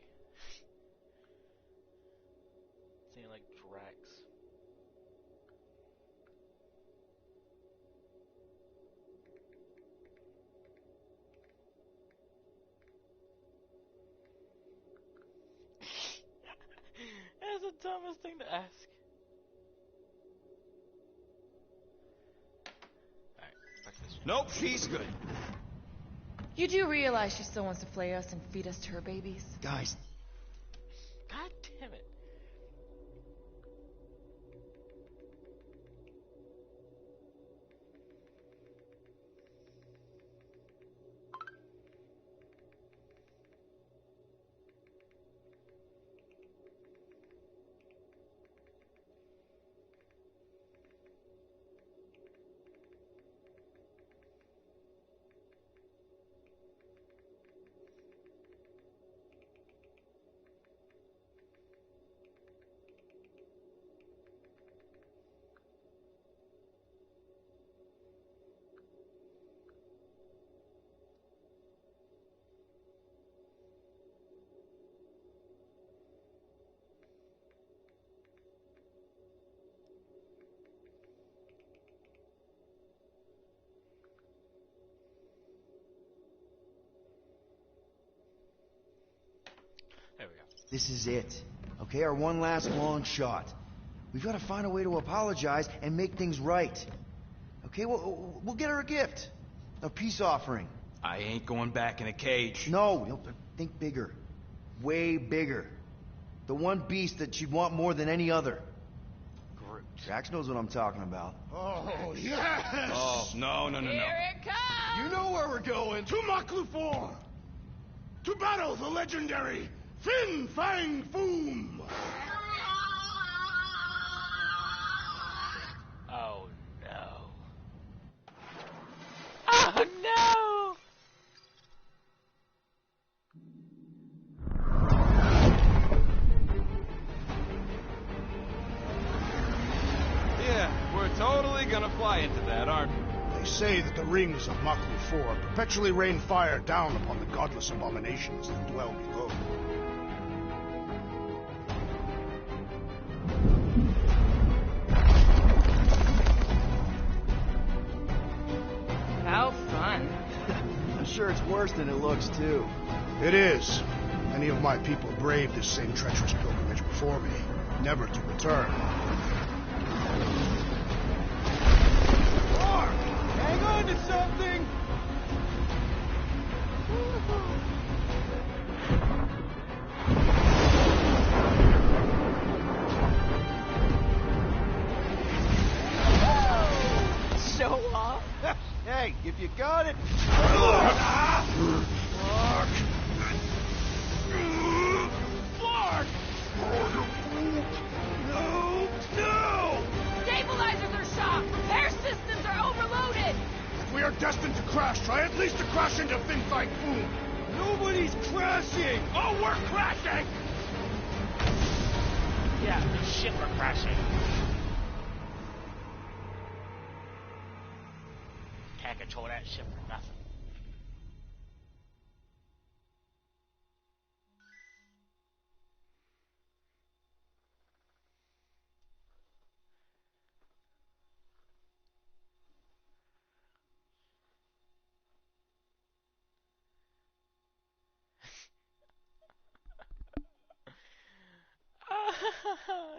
Saying like Drax. That's the dumbest thing to ask. Alright, back to this one. Nope, she's good. You do realize she still wants to flay us and feed us to her babies? Guys, God damn it. There we go. this is it. Okay, our one last long shot. We've got to find a way to apologize and make things right. Okay, we'll get her a gift. A peace offering. I ain't going back in a cage. No, think bigger. Way bigger. The one beast that she'd want more than any other. Groot. Drax knows what I'm talking about. Oh, yes! Oh, no. Here it comes! You know where we're going. To Maklufor! To battle the legendary Fin Fang Foom! Oh no. Oh no! Yeah, we're totally gonna fly into that, aren't we? They say that the rings of Maklufor perpetually rain fire down upon the godless abominations that dwell below. How fun. I'm sure it's worse than it looks, too. It is. Many of my people braved this same treacherous pilgrimage before me, never to return. Mark, hang on to something! Show off. Hey, Hey, if you got it... Flark! No! No! Stabilizers are shot! Repair systems are overloaded! If we are destined to crash, try at least to crash into Fin Fang Foom. Nobody's crashing! Oh, we're crashing! Yeah, the ship are crashing. Can't control that ship for nothing.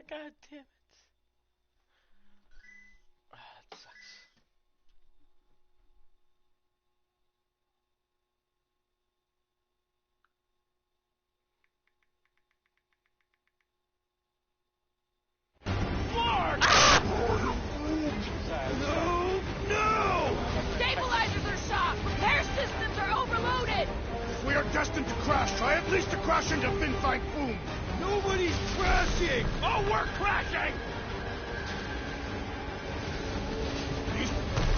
God damn it. That sucks. Flark! No! No! Stabilizers are shot! Repair systems are overloaded! If we are destined to crash, try at least to crash into Fin Fang Foom. Nobody's crashing! Oh, we're crashing!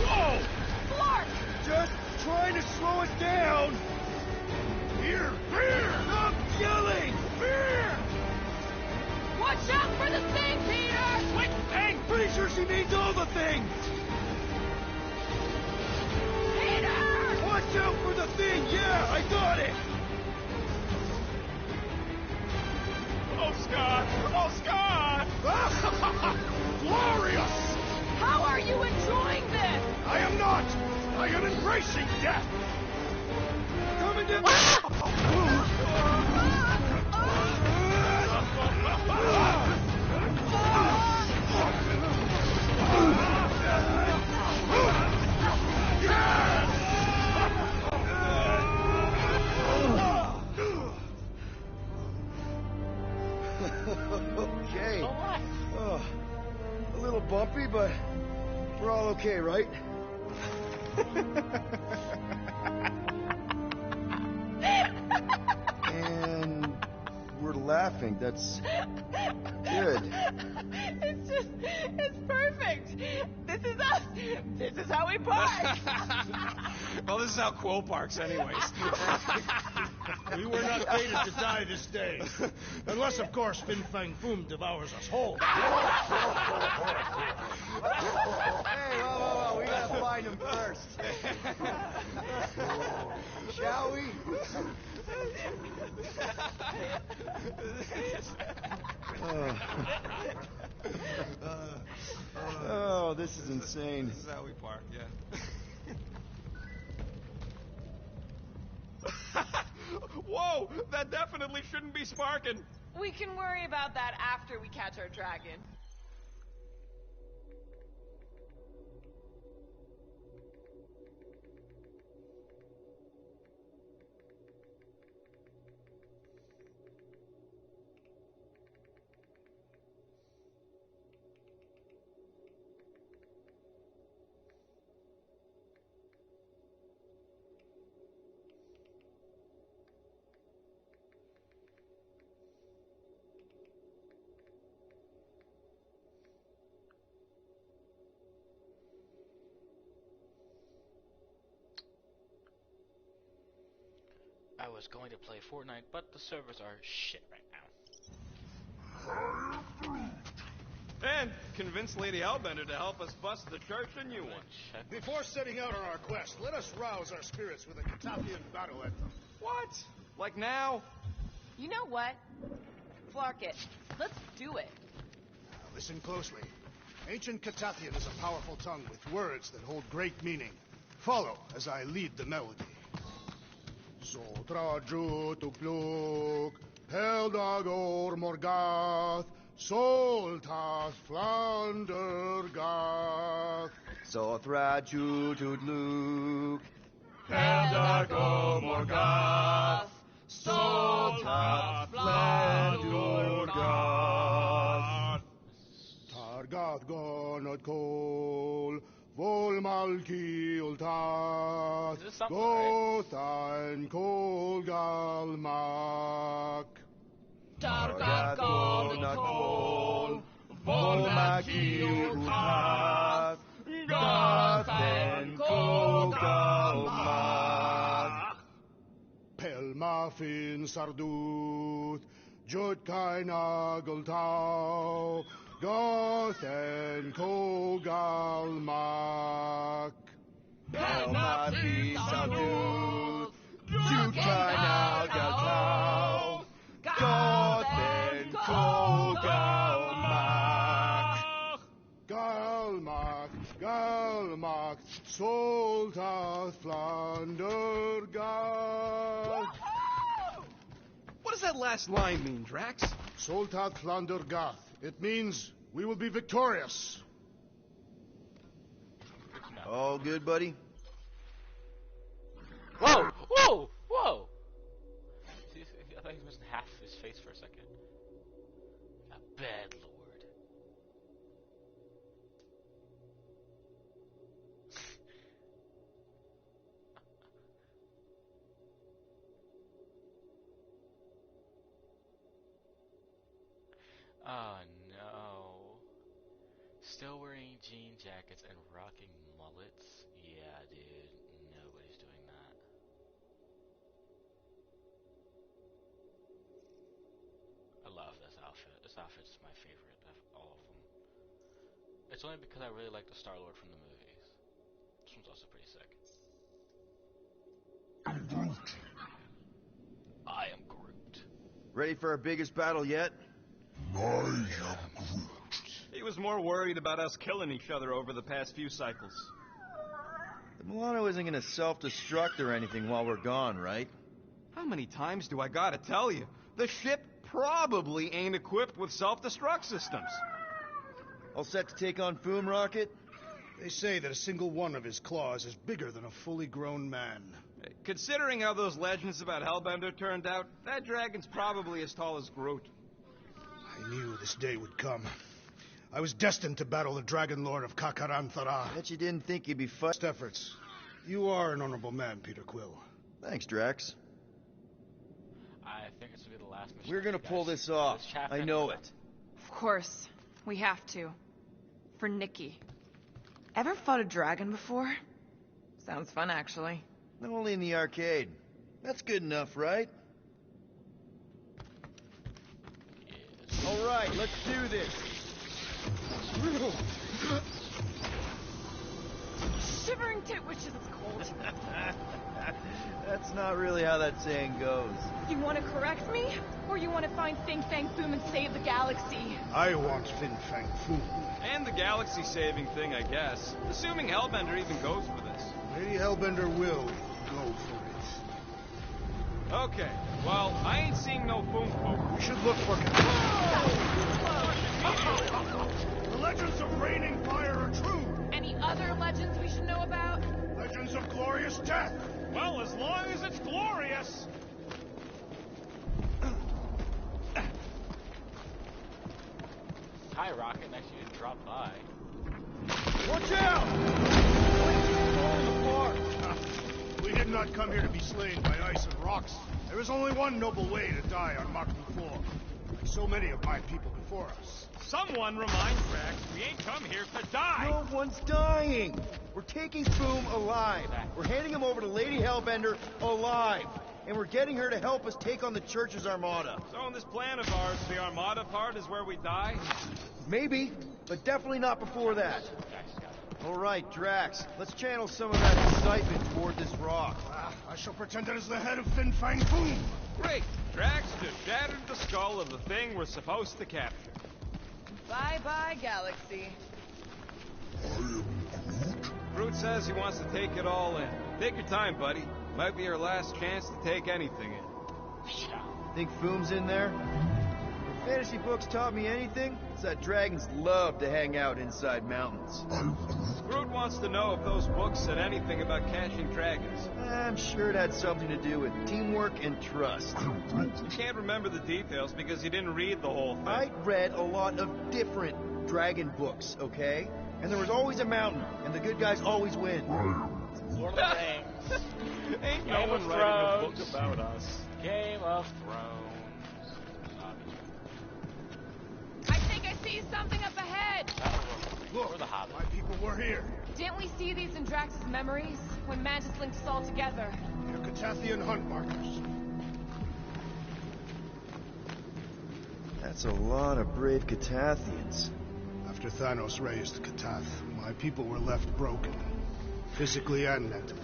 Whoa! Flark! Just trying to slow us down! Fear! Fear! Stop yelling! Fear! Watch out for the thing, Peter! Which thing? Pretty sure she means all the things! Peter! Watch out for the thing! Yeah, I got it! Oh, Scott! Oh, Scott! Glorious! How are you enjoying this? I am not! I am embracing death! Coming down! Okay. Oh, a little bumpy, but we're all okay, right? And we're laughing. That's good. It's perfect. This is us. This is how we park. Well, this is how Quill parks anyways. We were not fated to die this day. Unless, of course, Fin Fang Foom devours us whole. Hey, whoa, we gotta find him first. Shall we? Oh, this is insane. This is how we park, yeah. Whoa! That definitely shouldn't be sparking. We can worry about that after we catch our dragon. I was going to play Fortnite, but the servers are shit right now. And convince Lady Hellbender to help us bust the church a new one. Before setting out on our quest, let us rouse our spirits with a Katafian battle anthem. What? Like now? You know what? Flark it. Let's do it. Now listen closely. Ancient Katafian is a powerful tongue with words that hold great meaning. Follow as I lead the melody. Sotra Jutupluk, Heldagor Morgath, Soltas Flander Gath. Sothra Jutudluk, Heldagor Morgath, Soltas Flander Gath. Targath Gonod Kol, Vol Malki Ultar. Gothan Kolgalmak. Dargakol Nakol. Volmaki Utat. Gothan Kolgalmak. Pelmafin Sardut. Jutkai Nageltau. Gothan Kolgalmak. Pelmati Sardut. Jutkai Nageltau. Gothan Kolgalmak. Galmak, Galmak, Soltath Flandergath. What does that last line mean, Drax? Soltath Flandergath. It means we will be victorious. All good, buddy? Whoa! Whoa! Whoa! See, I thought he was missing half his face for a second. A bad lord. Oh no. Still wearing jean jackets and rocking mullets? Yeah, dude. Nobody's doing that. I love this outfit. This outfit's my favorite of all of them. It's only because I really like the Star-Lord from the movies. This one's also pretty sick. I am Groot. Ready for our biggest battle yet? He was more worried about us killing each other over the past few cycles. The Milano isn't going to self-destruct or anything while we're gone, right? How many times do I gotta tell you? The ship probably ain't equipped with self-destruct systems. All set to take on Foom Rocket? They say that a single one of his claws is bigger than a fully grown man. Considering how those legends about Hellbender turned out, that dragon's probably as tall as Groot. I knew this day would come. I was destined to battle the Dragon Lord of Kakaranthara. Bet you didn't think you'd be Best efforts. You are an honorable man, Peter Quill. Thanks, Drax. I think this will be the last mission. We're gonna pull this off. I know it. Of course. We have to. For Nikki. Ever fought a dragon before? Sounds fun, actually. Not only in the arcade. That's good enough, right? All right, let's do this. Shivering tit wishes it's cold. That's not really how that saying goes. You want to correct me? Or you want to find Fin Fang Foom and save the galaxy? I want Fin Fang Foom. And the galaxy-saving thing, I guess. Assuming Hellbender even goes for this. Lady Hellbender will go for it. Okay, well, I ain't seeing no Foom folk. We should look for... The legends of raining fire are true. Any other legends we should know about? Legends of glorious death. Well, as long as it's glorious. Hi, Rocket. Nice you to drop by. Watch out! We did not come here to be slain by ice and rocks. There is only one noble way to die on Marken Floor, like so many of my people before us. Someone remind Drax we ain't come here to die. No one's dying. We're taking Foom alive. We're handing him over to Lady Hellbender alive. And we're getting her to help us take on the Church's Armada. So in this plan of ours, the Armada part is where we die? Maybe, but definitely not before that. All right, Drax, let's channel some of that excitement toward this rock. I shall pretend it is the head of Fin Fang Foom. Great. Drax just shattered the skull of the thing we're supposed to capture. Bye-bye, galaxy. Groot says he wants to take it all in. Take your time, buddy. Might be our last chance to take anything in. Think Foom's in there? If fantasy books taught me anything, it's that dragons love to hang out inside mountains. Groot wants to know if those books said anything about catching dragons. I'm sure it had something to do with teamwork and trust. You can't remember the details because you didn't read the whole thing. I read a lot of different dragon books, okay? And there was always a mountain, and the good guys always win. Lord of the Rings. Ain't no one writing a book about us. Game of Thrones. I think I see something up ahead. Look, We're the Hobbit. my people were here. Didn't we see these in Drax's memories when Mantis linked us all together? They're Catathian hunt markers. That's a lot of brave Catathians. After Thanos raised Katath, my people were left broken, physically and mentally.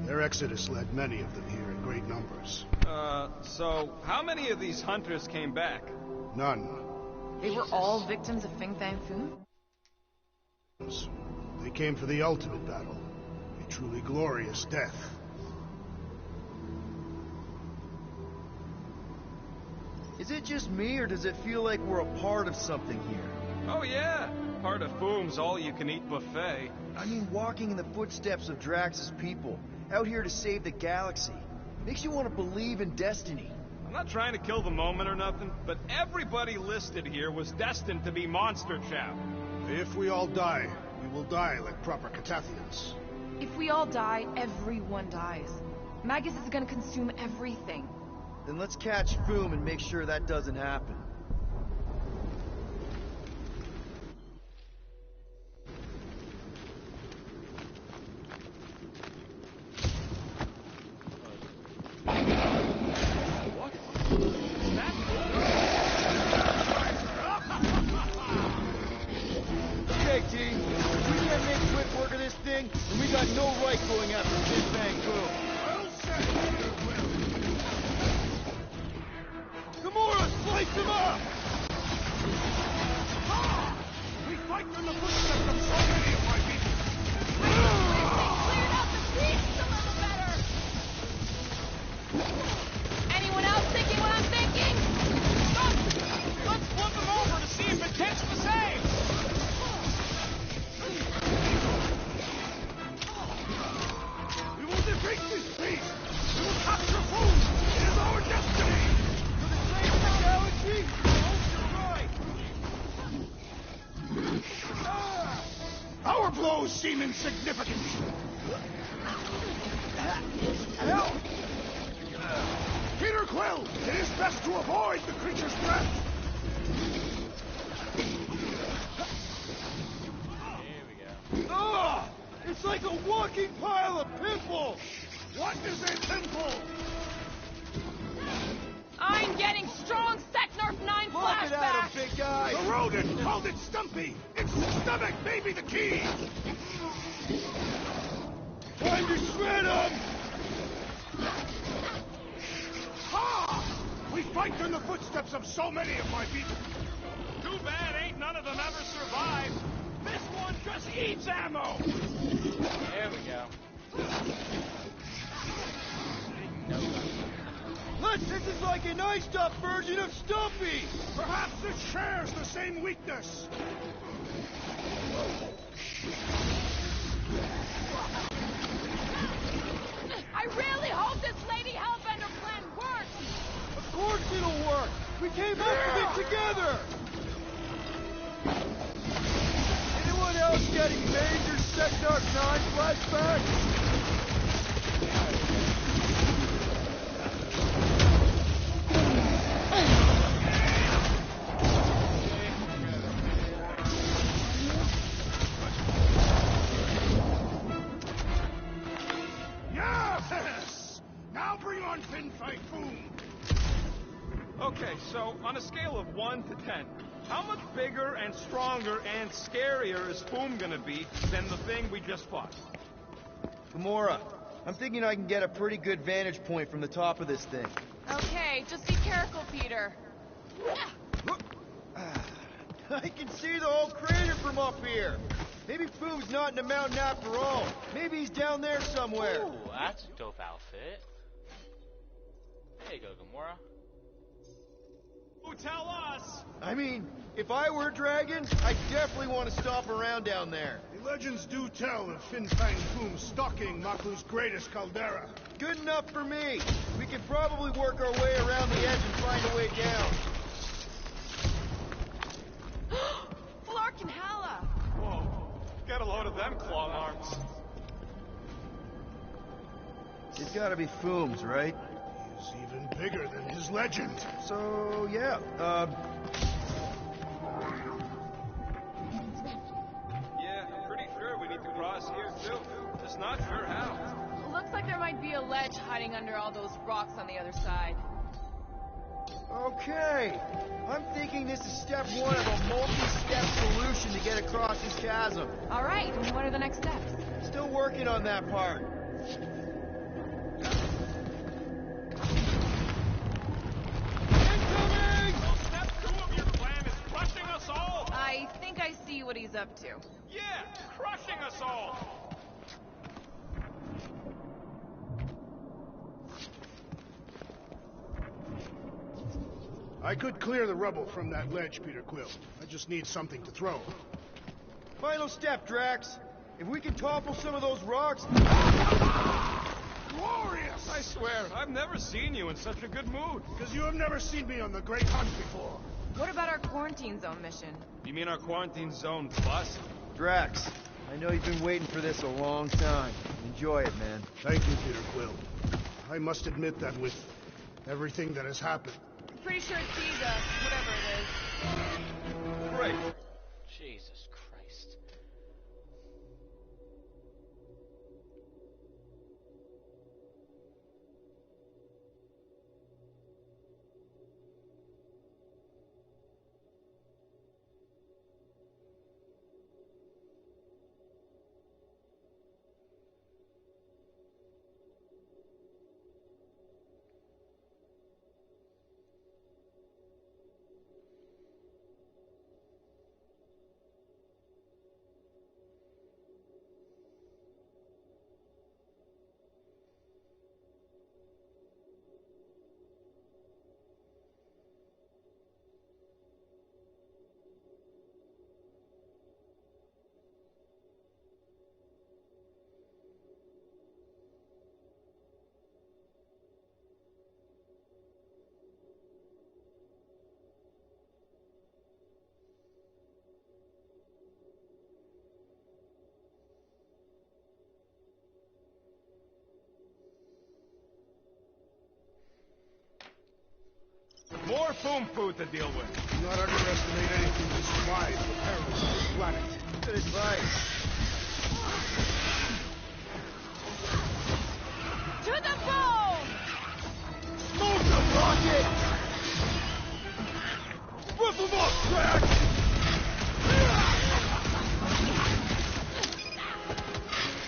Their exodus led many of them here in great numbers. So how many of these hunters came back? None. They were all victims of Fin Fang Foom? They came for the ultimate battle, a truly glorious death. Is it just me, or does it feel like we're a part of something here? Oh yeah, part of Foom's all-you-can-eat buffet. I mean, walking in the footsteps of Drax's people, out here to save the galaxy. Makes you want to believe in destiny. I'm not trying to kill the moment or nothing, but everybody listed here was destined to be monster chow. If we all die, we will die like proper Catathians. If we all die, everyone dies. Magus is gonna consume everything. Then let's catch Foom and make sure that doesn't happen. Okay, team. We can't make quick work of this thing, and we got no right going after Fin Fang Foom. Gamora, slice him up! We fight in the footsteps of so many of my people. Cleared out the beast a little better. Anyone else thinking what I'm thinking? Let's flip him over to see if it gets the same. We will defeat this beast. We will capture Foom. It is our destiny. For the sake of the galaxy, I hope you're right. Our blows seem insignificant. Help! Peter Quill, it is best to avoid the creature's breath. Here we go. Ugh! It's like a walking pile of pimples! What is a pimple? I'm getting strong Seknarf 9 Look at flashbacks. him, big guy! The rodent called it Stumpy. Its stomach may be the key. Time to shred him! Ha! We fight in the footsteps of so many of my people. Too bad ain't none of them ever survived. This one just eats ammo. There we go. This is like an iced-up version of Stumpy! Perhaps it shares the same weakness. I really hope this Lady Hellbender plan works. Of course it'll work! We came up with it together! Anyone else getting major Seknarf 9 flashbacks? Yes! Now bring on Fin Fang Foom. Okay, so on a scale of 1 to 10, how much bigger and stronger and scarier is Foom gonna be than the thing we just fought? Gamora, I'm thinking I can get a pretty good vantage point from the top of this thing. Okay, just be careful, Peter. I can see the whole crater from up here. Maybe Foom's not in the mountain after all. Maybe he's down there somewhere. Ooh, that's a dope outfit. There you go, Gamora. Who tell us? I mean, if I were a dragon, I'd definitely want to stop around down there. The legends do tell of Fin Fang Foom stalking Maklu's greatest caldera. Good enough for me. We can probably work our way around the edge and find a way down. Flark and Hala. Whoa, get a load of them claw arms. It's gotta be Fooms, right? He's even bigger than his legend. So, yeah, Yeah, I'm pretty sure we need to cross here, too. Just not sure how. Looks like there might be a ledge hiding under all those rocks on the other side. okay. I'm thinking this is step one of a multi-step solution to get across this chasm. All right, and what are the next steps? Still working on that part. Step 2 of your plan is crushing us all! I think I see what he's up to. Yeah, crushing us all! I could clear the rubble from that ledge, Peter Quill. I just need something to throw. Final step, Drax. If we can topple some of those rocks... Glorious! I swear, I've never seen you in such a good mood. Because you have never seen me on the Great Hunt before. What about our quarantine zone mission? You mean our quarantine zone bust? Drax, I know you've been waiting for this a long time. Enjoy it, man. Thank you, Peter Quill. I must admit that with everything that has happened, Pretty sure it's Jesus, whatever it is. Great. Jesus Christ. More Foom food to deal with. do not underestimate anything to survive the perils of this planet. Good advice. To the bone! Smoke them, Rocket! Rip them up, Drax!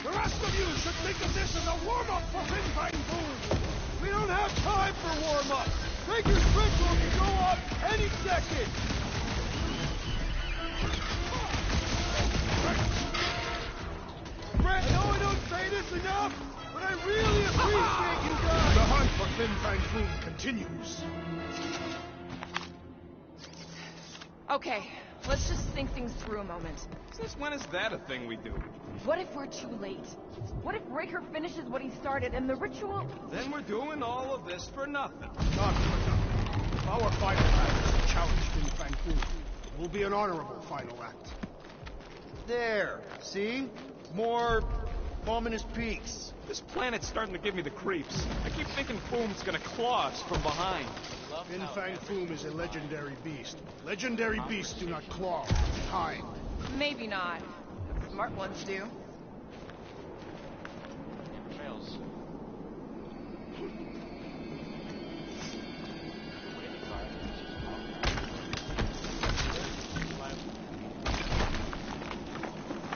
The rest of you should think of this as a warm-up for Fin Fang Foom. We don't have time for warm-up. Baker's ritual can go off any second. Brett, I know I don't say this enough, but I really appreciate you guys. The hunt for Fin Fang Foom continues. Okay, let's just think things through a moment. Since when is that a thing we do? What if we're too late? What if Raker finishes what he started and the ritual... Then we're doing all of this for nothing. Not for nothing. Our final act is to challenge Fin Fang Foom. It will be an honorable final act. There, see? More ominous peaks. This planet's starting to give me the creeps. I keep thinking Foom's gonna claw us from behind. Fin Fang Foom is a legendary beast. Legendary beasts do not claw time. Maybe not. The smart ones do. Trails.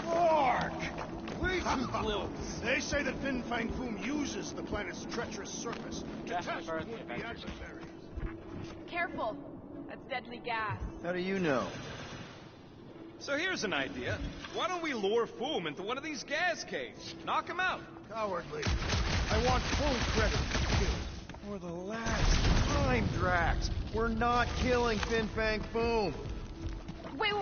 Mark! Way too close. They say that Fin Fang Foom uses the planet's treacherous surface to That's test the birth would-be of adventures. adversaries. Careful. That's deadly gas. How do you know? So here's an idea. Why don't we lure Foom into one of these gas caves? Knock him out. Cowardly. I want full credit. For the last time, Drax, we're not killing Fin Fang Foom. Wait.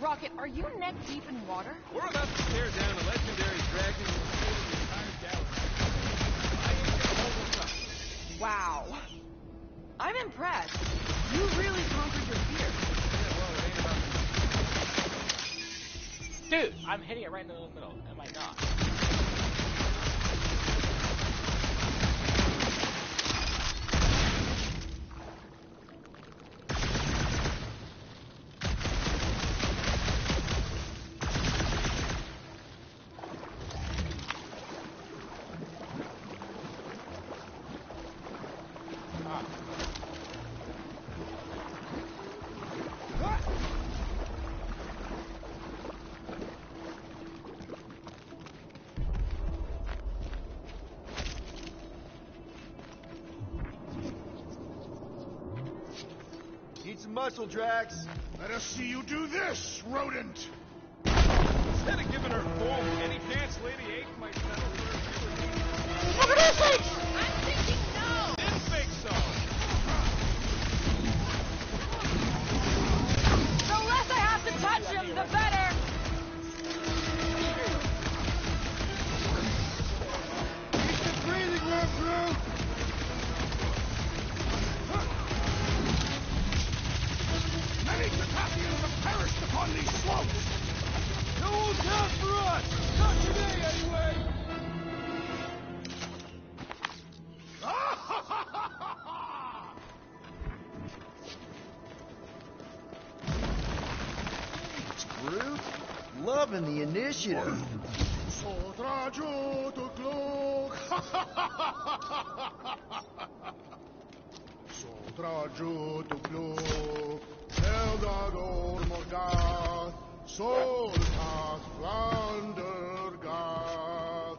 Rocket, are you neck deep in water? We're about to tear down a legendary dragon and save the entire galaxy. I ain't gonna hold us up. Wow. I'm impressed. You really conquered your fear. Yeah, well, it ain't about Dude, I'm hitting it right in the middle. Am I not? some muscle, Drax. Let us see you do this, rodent! Instead of giving her foam, any chance Lady H might settle for her fewer Look at this thing! I'm thinking no! Didn't think so! The less I have to touch him, the better! Keep the breathing room through! Many Katapians have perished upon these slopes! No one's out for us! Not today, anyway! Groot, loving the initiative. Eldador Morgoth, Solpath Flandergath.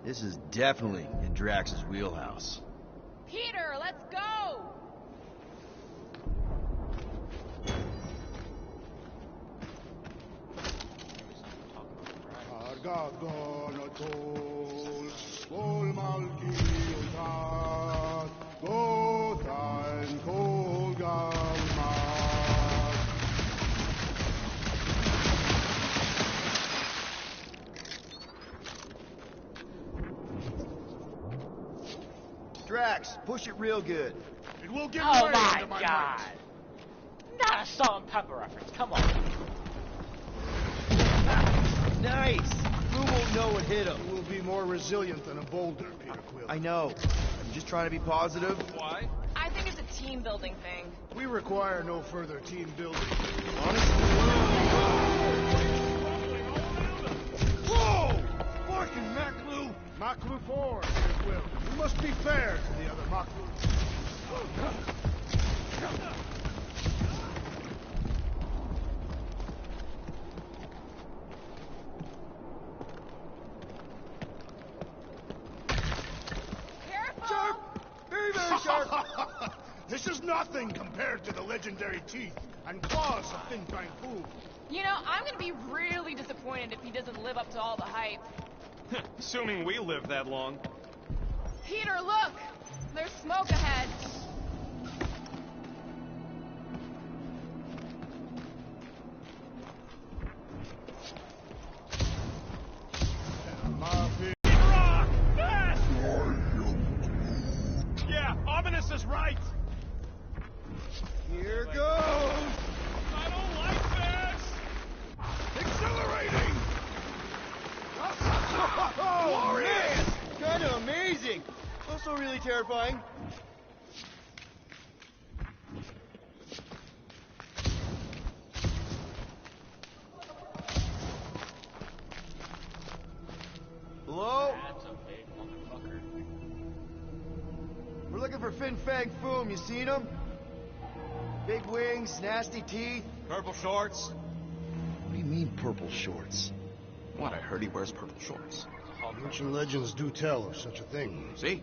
This is definitely in Drax's wheelhouse. Peter, let's go! Argagonatol, Volmalkiutat, Gothain Kolgalmat. Drax, push it real good. It will get Oh way my under my god! might. Not a salt and pepper reference, come on. Nice! Who won't know what hit him? You will be more resilient than a boulder, Peter Quill. I know. I'm just trying to be positive. Why? I think it's a team building thing. We require no further team building. Whoa! Fucking Maklu! Maklu 4, Peter Quill. We must be fair to the other Maklus. Sharp! Very, very sharp! This is nothing compared to the legendary teeth and claws of Fin Fang Foom. You know, I'm gonna be really disappointed if he doesn't live up to all the hype. Assuming we live that long. Peter, look! There's smoke ahead. Rock! Fast! Yeah, Ominous is right! Here goes! I don't like this! Accelerating! Glorious! Kind of amazing! Also really terrifying. Hello? That's a big motherfucker. We're looking for Fin Fang Foom. You seen him? Big wings, nasty teeth. Purple shorts? What do you mean, purple shorts? What, I heard he wears purple shorts. Ancient legends do tell of such a thing. See?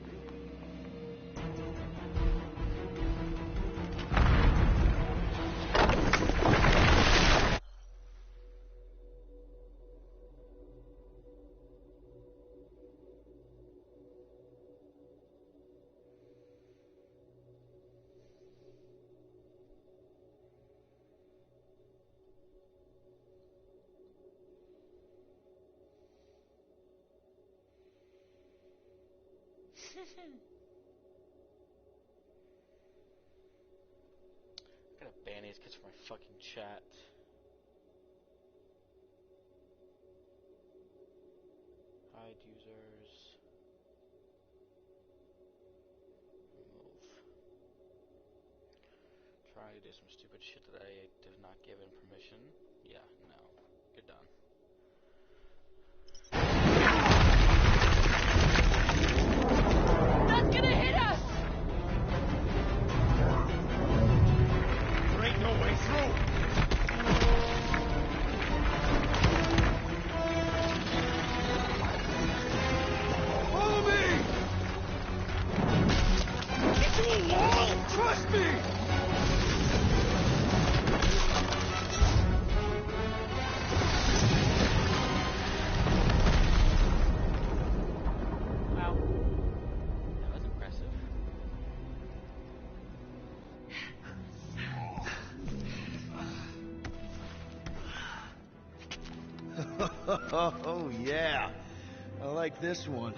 I gotta ban these kids from my fucking chat. Hide users. Remove. Try to do some stupid shit that I did not give him permission. Yeah, no. You're done. That's gonna hit us! There ain't no way through! Follow me! Get to a wall! Oh, yeah. I like this one.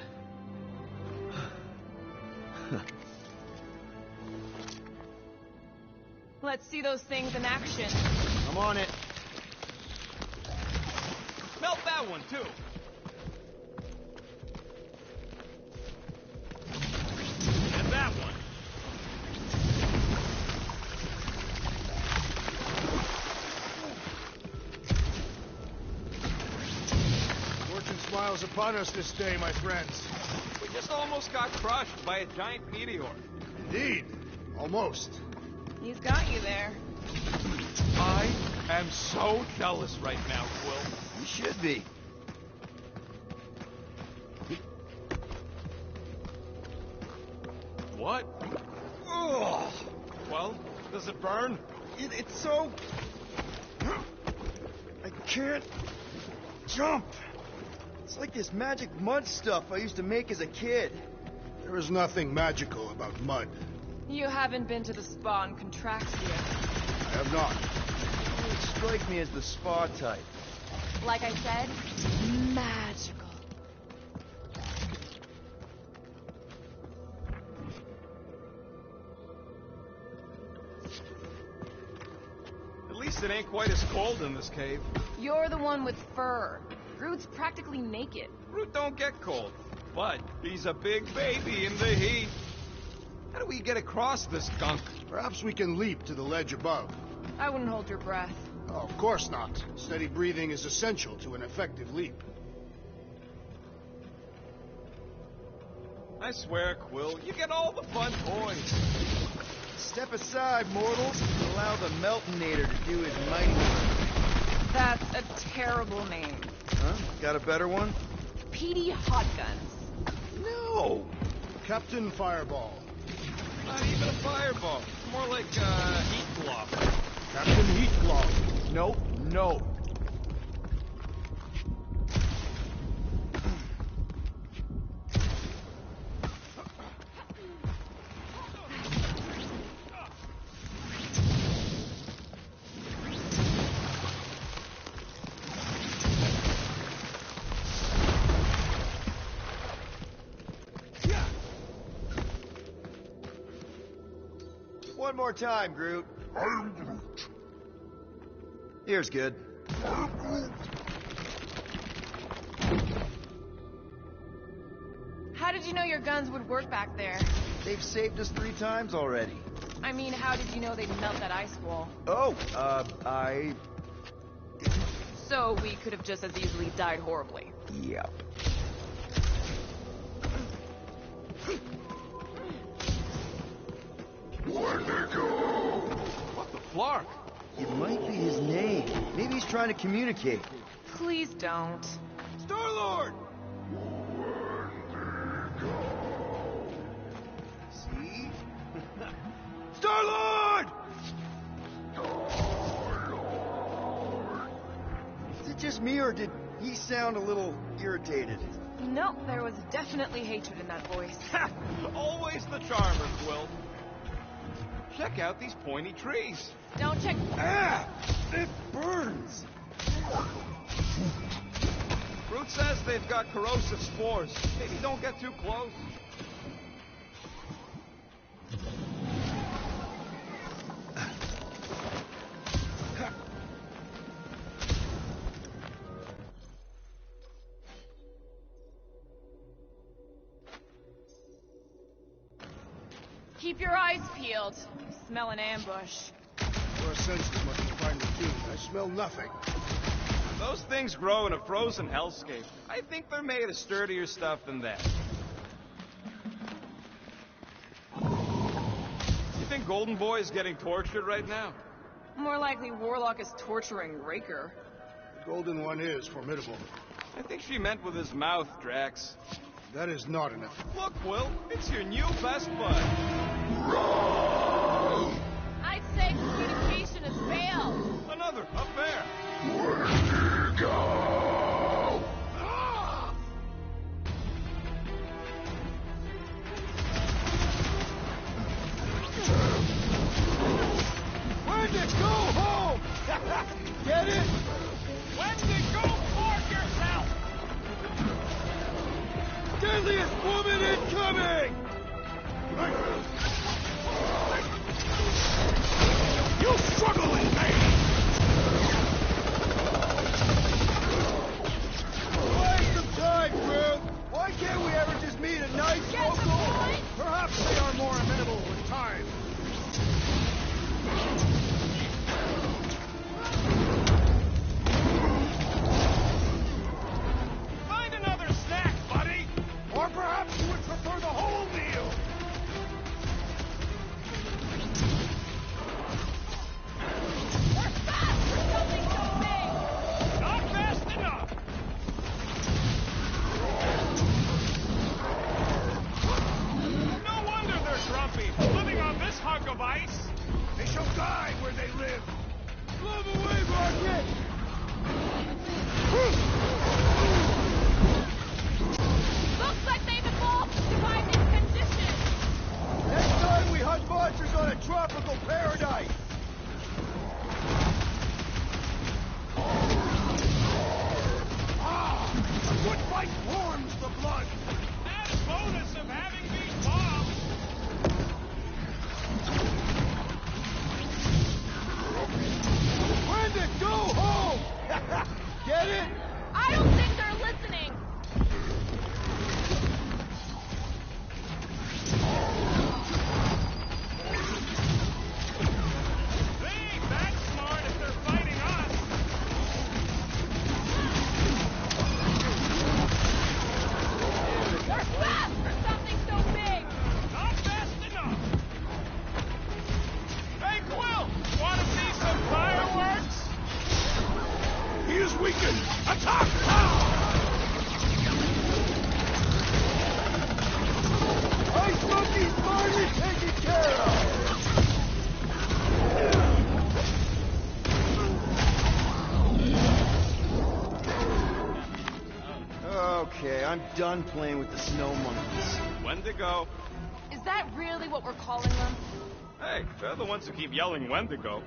Let's see those things in action. I'm on it. Melt that one, too. And that one. Fortune smiles upon us this day, my friends. We just almost got crushed by a giant meteor. Indeed. Almost. He's got you there. I am so jealous right now, Quill. You should be. What? Ugh. Well, does it burn? It's so... I can't jump. It's like this magic mud stuff I used to make as a kid. There is nothing magical about mud. You haven't been to the spa in Contraxia. I have not. You would strike me as the spa type. Like I said, magical. At least it ain't quite as cold in this cave. You're the one with fur. Groot's practically naked. Groot don't get cold, but he's a big baby in the heat. How do we get across this gunk? Perhaps we can leap to the ledge above. I wouldn't hold your breath. Oh, of course not. Steady breathing is essential to an effective leap. I swear, Quill, you get all the fun toys. Step aside, mortals, and allow the Meltonator to do his mighty work. That's a terrible name. Huh? Got a better one? Petey Hot Guns. No! Captain Fireball. Not even a fireball. More like heat glove. Captain Heat Glove. Nope, no. One more time, Groot. I am Groot. Here's good. I am Groot. How did you know your guns would work back there? They've saved us 3 times already. I mean, how did you know they'd melt that ice wall? Oh, I... So we could have just as easily died horribly. Yep. Wendigo! What the flark? It might be his name. Maybe he's trying to communicate. Please don't. Star-Lord! See? Star-Lord! Is it just me, or did he sound a little irritated? Nope, there was definitely hatred in that voice. Always the charmer, Quill. Check out these pointy trees. Don't check. Ah! It burns! Groot says they've got corrosive spores. Maybe don't get too close. Keep your eyes peeled. Smell an ambush. Your senses must be finely tuned. I smell nothing. Those things grow in a frozen hellscape. I think they're made of sturdier stuff than that. You think Golden Boy is getting tortured right now? More likely Warlock is torturing Raker. The Golden One is formidable. I think she meant with his mouth, Drax. That is not enough. Look, Will, it's your new best bud. I'd say communication has failed. Another, up there. Wendigo! Ah! Wendigo, go home! Get it? Wendigo, park yourself! Manliest woman incoming! You struggle in vain! Waste of time, crew! Why can't we ever just meet a nice local? Perhaps they are more amenable with time. Find another snack, buddy! Or perhaps you would prefer the whole meal! We're fast for something so big! Not fast enough! No wonder they're grumpy, living on this hunk of ice! They shall die where they live! Blow them away, Rocket! Looks like they've evolved to survive these conditions. Next time we hunt monsters on a tropical paradise! Ah! A good fight warms the blood! Added bonus of having these bombs! Brenda, go home! Get it? I don't think they're listening. They ain't that smart if they're fighting us! We're fast for something so big. Not fast enough! Hey, Quill! Want to see some fireworks? He is weakened! Attack now! Ice Monkey's finally taken care of! Okay, I'm done playing with the snow monkeys. Wendigo. Is that really what we're calling them? Hey, they're the ones who keep yelling Wendigo.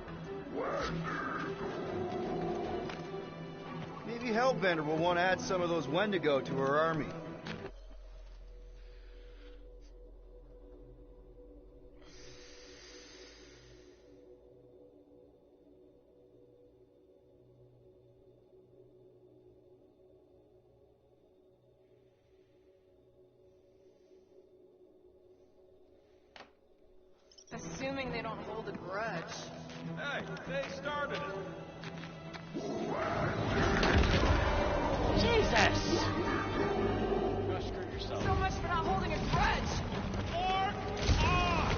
Maybe Hellbender will want to add some of those Wendigo to her army. Assuming they don't hold a grudge. Hey, they started it. Jesus! Go screw yourself. So much for not holding a grudge. Or on!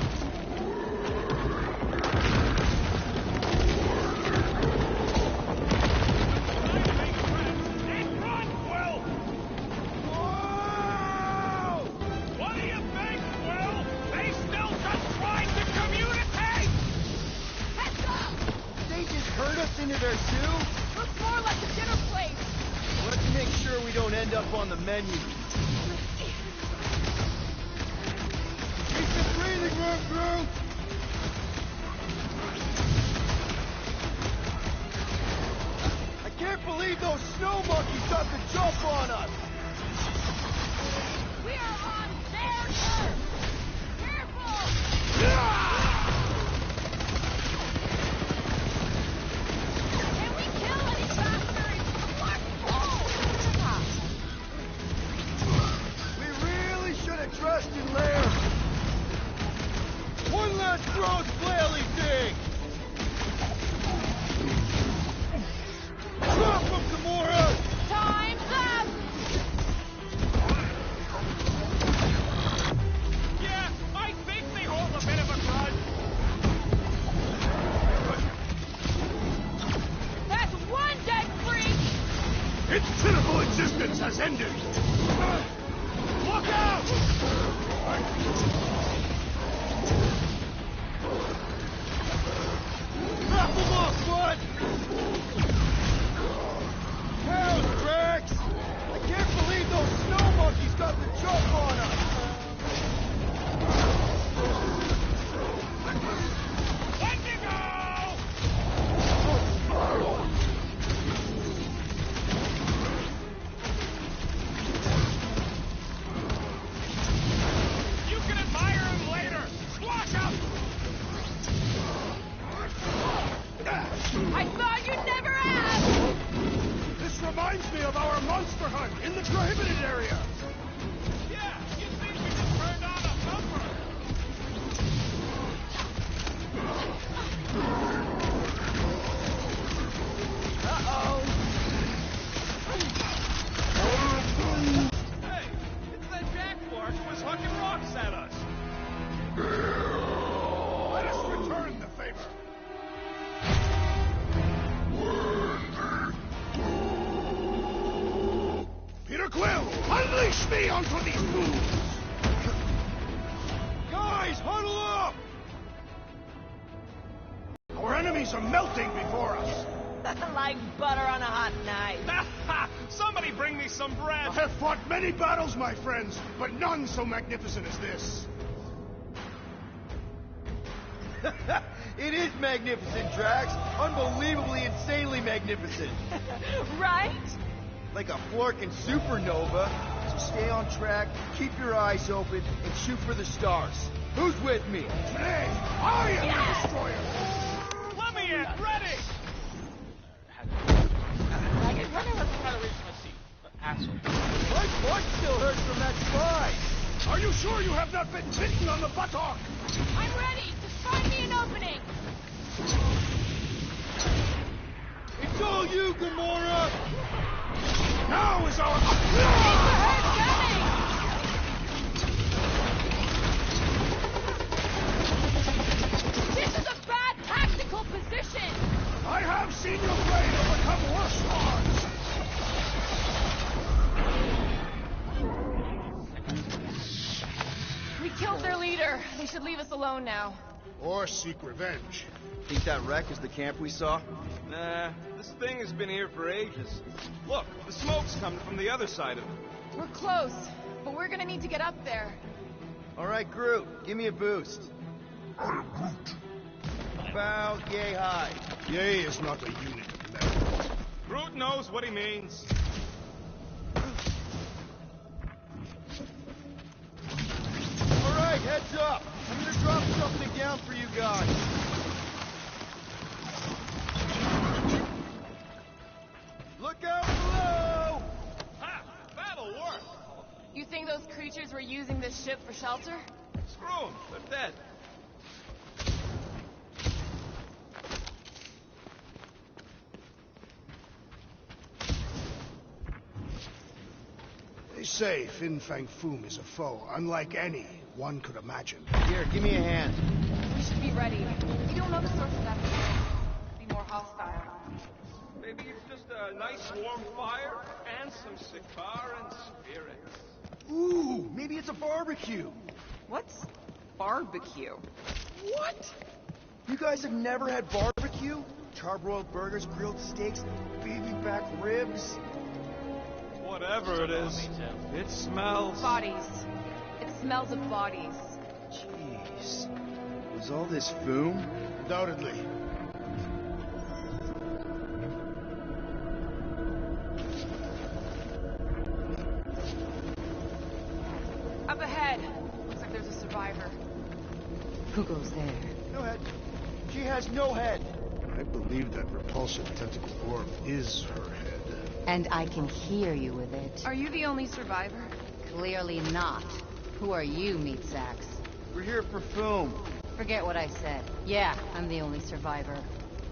And run, Quill! Whoa! What do you think, Quill? They still just tried to communicate! Heads up! They just herd us into their zoo? Looks more like a dinner place. Let's make sure we don't end up on the menu. Keep the breathing room, crew! I can't believe those snow monkeys got the jump on us! We are on their turf. Careful! Can we kill any bastards? We really should have trusted Lair! One last gross flaily thing! Drop him, Gamora! Time's up! Yeah, I think they hold a bit of a grudge. That's one dead freak! Its pitiful existence has ended! Look out! Wrap them off, bud! Cows, Drax! I can't believe those snow monkeys got the jump on us! Wendigo! reminds me of our monster hunt in the prohibited area. Yeah, you think we just turned on a bumper? Uh-oh. Hey, it's that Jack Clark who was hucking rocks at us. Let us return the favor. Peter Quill, unleash me onto these fools! Guys, huddle up! Our enemies are melting before us. Like butter on a hot knife. Somebody bring me some bread. I have fought many battles, my friends, but none so magnificent as this. It is magnificent, Drax. Unbelievably, insanely magnificent. Right? Like a florkin' supernova. So stay on track, keep your eyes open, and shoot for the stars. Who's with me? Today, I am the destroyer. Let me in, ready. I can run out how to reach my seat. Asshole. My butt still hurts from that slide. Are you sure you have not been bitten on the buttock? I'm ready. Just find me an opening. It's all you, Gamora. Now is our... This is a bad tactical position. I have seen your blade overcome worse odds. We killed their leader. They should leave us alone now. Or seek revenge. Think that wreck is the camp we saw? Nah, this thing has been here for ages. Look, the smoke's coming from the other side of it. We're close, but we're gonna need to get up there. All right, Groot, give me a boost. About yay high. Yay is not a unit of measurement. Groot knows what he means. All right, heads up. I'm gonna drop something down for you guys. Look out below! Ha! That'll work. You think those creatures were using this ship for shelter? Screw them. They're dead. They say Fin Fang Foom is a foe unlike any one could imagine. Here, give me a hand. We should be ready. We don't know the source of that power. Be more hostile. Maybe it's just a nice warm fire and some cigar and spirits. Ooh, maybe it's a barbecue. What's barbecue? What? You guys have never had barbecue? Charbroiled burgers, grilled steaks, baby back ribs? Whatever it is, it smells. Bodies. It smells of bodies. Jeez. Is all this foom? Undoubtedly. Up ahead. Looks like there's a survivor. Who goes there? No head. She has no head. I believe that repulsive tentacle orb is her head. And I can hear you with it. Are you the only survivor? Clearly not. Who are you, meat sacks? We're here for Foom. Forget what I said. Yeah, I'm the only survivor.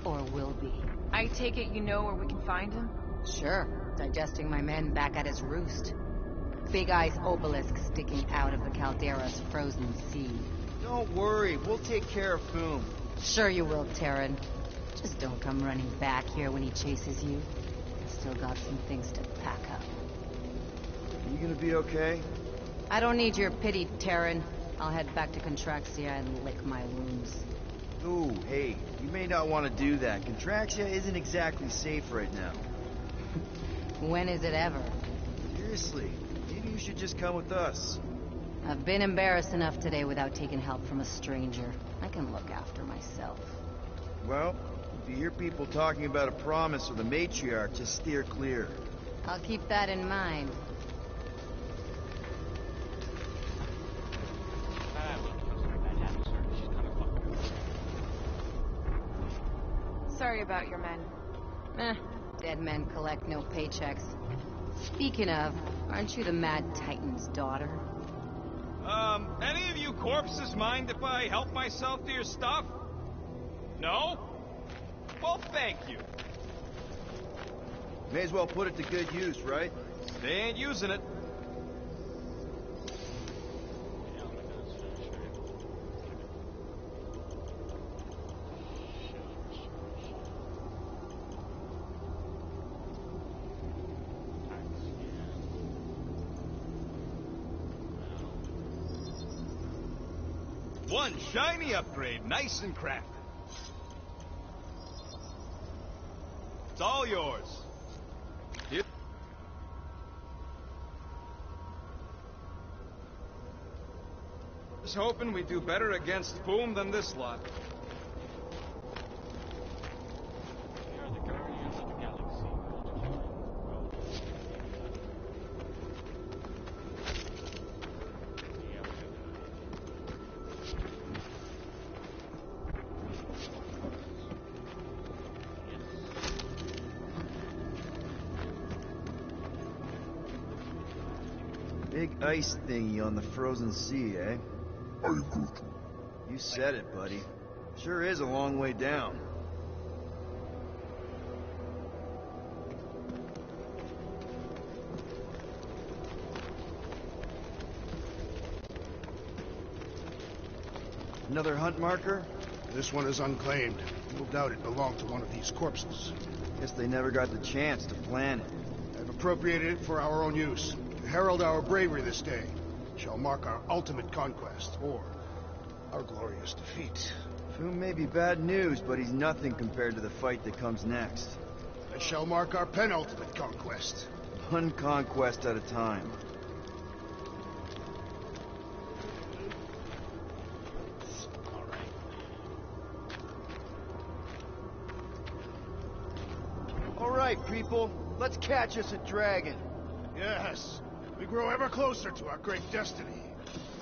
Or will be. I take it you know where we can find him? Sure. Digesting my men back at his roost. Big Eye's obelisk sticking out of the Caldera's frozen sea. Don't worry, we'll take care of Foom. Sure you will, Terran. Just don't come running back here when he chases you. Still got some things to pack up. Are you gonna be okay? I don't need your pity, Terran. I'll head back to Contraxia and lick my wounds. Ooh, hey, you may not want to do that. Contraxia isn't exactly safe right now. When is it ever? Seriously, maybe you should just come with us. I've been embarrassed enough today without taking help from a stranger. I can look after myself. Well, if you hear people talking about a promise or the matriarch, just steer clear. I'll keep that in mind. Sorry about your men. Dead men collect no paychecks. Speaking of, aren't you the Mad Titan's daughter? Any of you corpses mind if I help myself to your stuff? No? Well, thank you. May as well put it to good use, right? They ain't using it. One shiny upgrade, nice and crafted. It's all yours. Here. Just hoping we do better against Boom than this lot. Big ice thingy on the frozen sea, eh? I agree. You said it, buddy. Sure is a long way down. Another hunt marker? This one is unclaimed. No doubt it belonged to one of these corpses. Guess they never got the chance to plant it. I've appropriated it for our own use. To herald our bravery this day. Shall mark our ultimate conquest, or our glorious defeat. Foom may be bad news, but he's nothing compared to the fight that comes next. It shall mark our penultimate conquest. One conquest at a time. All right, people. Let's catch us a dragon. Yes. We grow ever closer to our great destiny.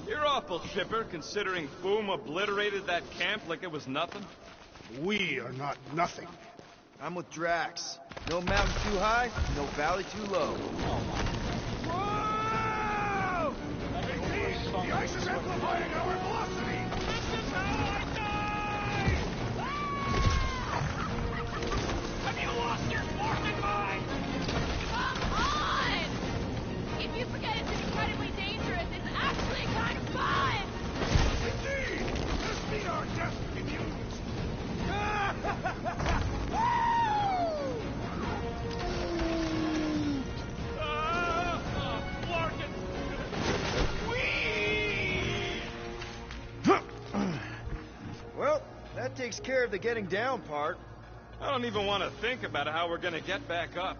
You're awful chipper, considering Boom obliterated that camp like it was nothing. We are not nothing. I'm with Drax. No mountain too high, no valley too low. Whoa! The ice is amplifying our velocity! This is how I die! Have you lost your forcing mind? Come on! If you forget it's incredibly dangerous, it's actually kind of fun! Indeed! This be our destiny news! Well, that takes care of the getting down part. I don't even want to think about how we're gonna get back up.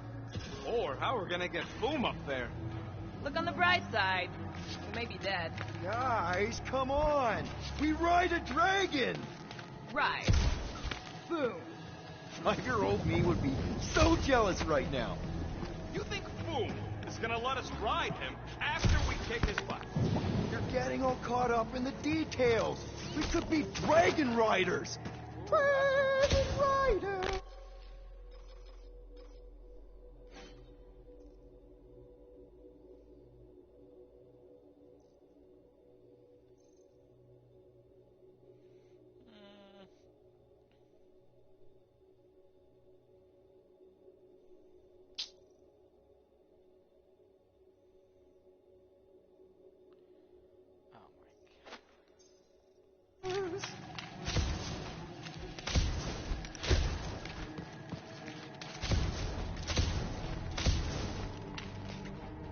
Or how we're gonna get Boom up there. Look on the bright side. We may be dead. Guys, come on! We ride a dragon! Right. Boom. 5-year-old me would be so jealous right now. You think Boom is gonna let us ride him after we kick his butt? You're getting all caught up in the details. We could be dragon riders. Dragon rider.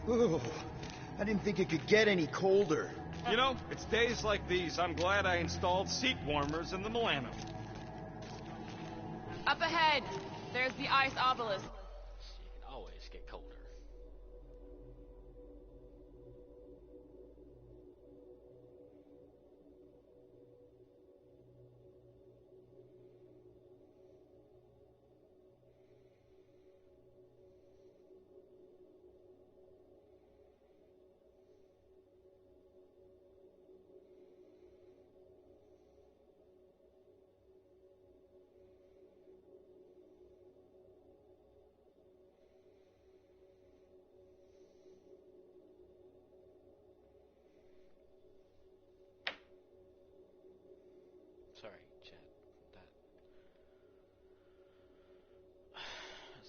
Oh, I didn't think it could get any colder. You know, it's days like these I'm glad I installed seat warmers in the Milano. Up ahead. There's the ice obelisk. You can always get colder.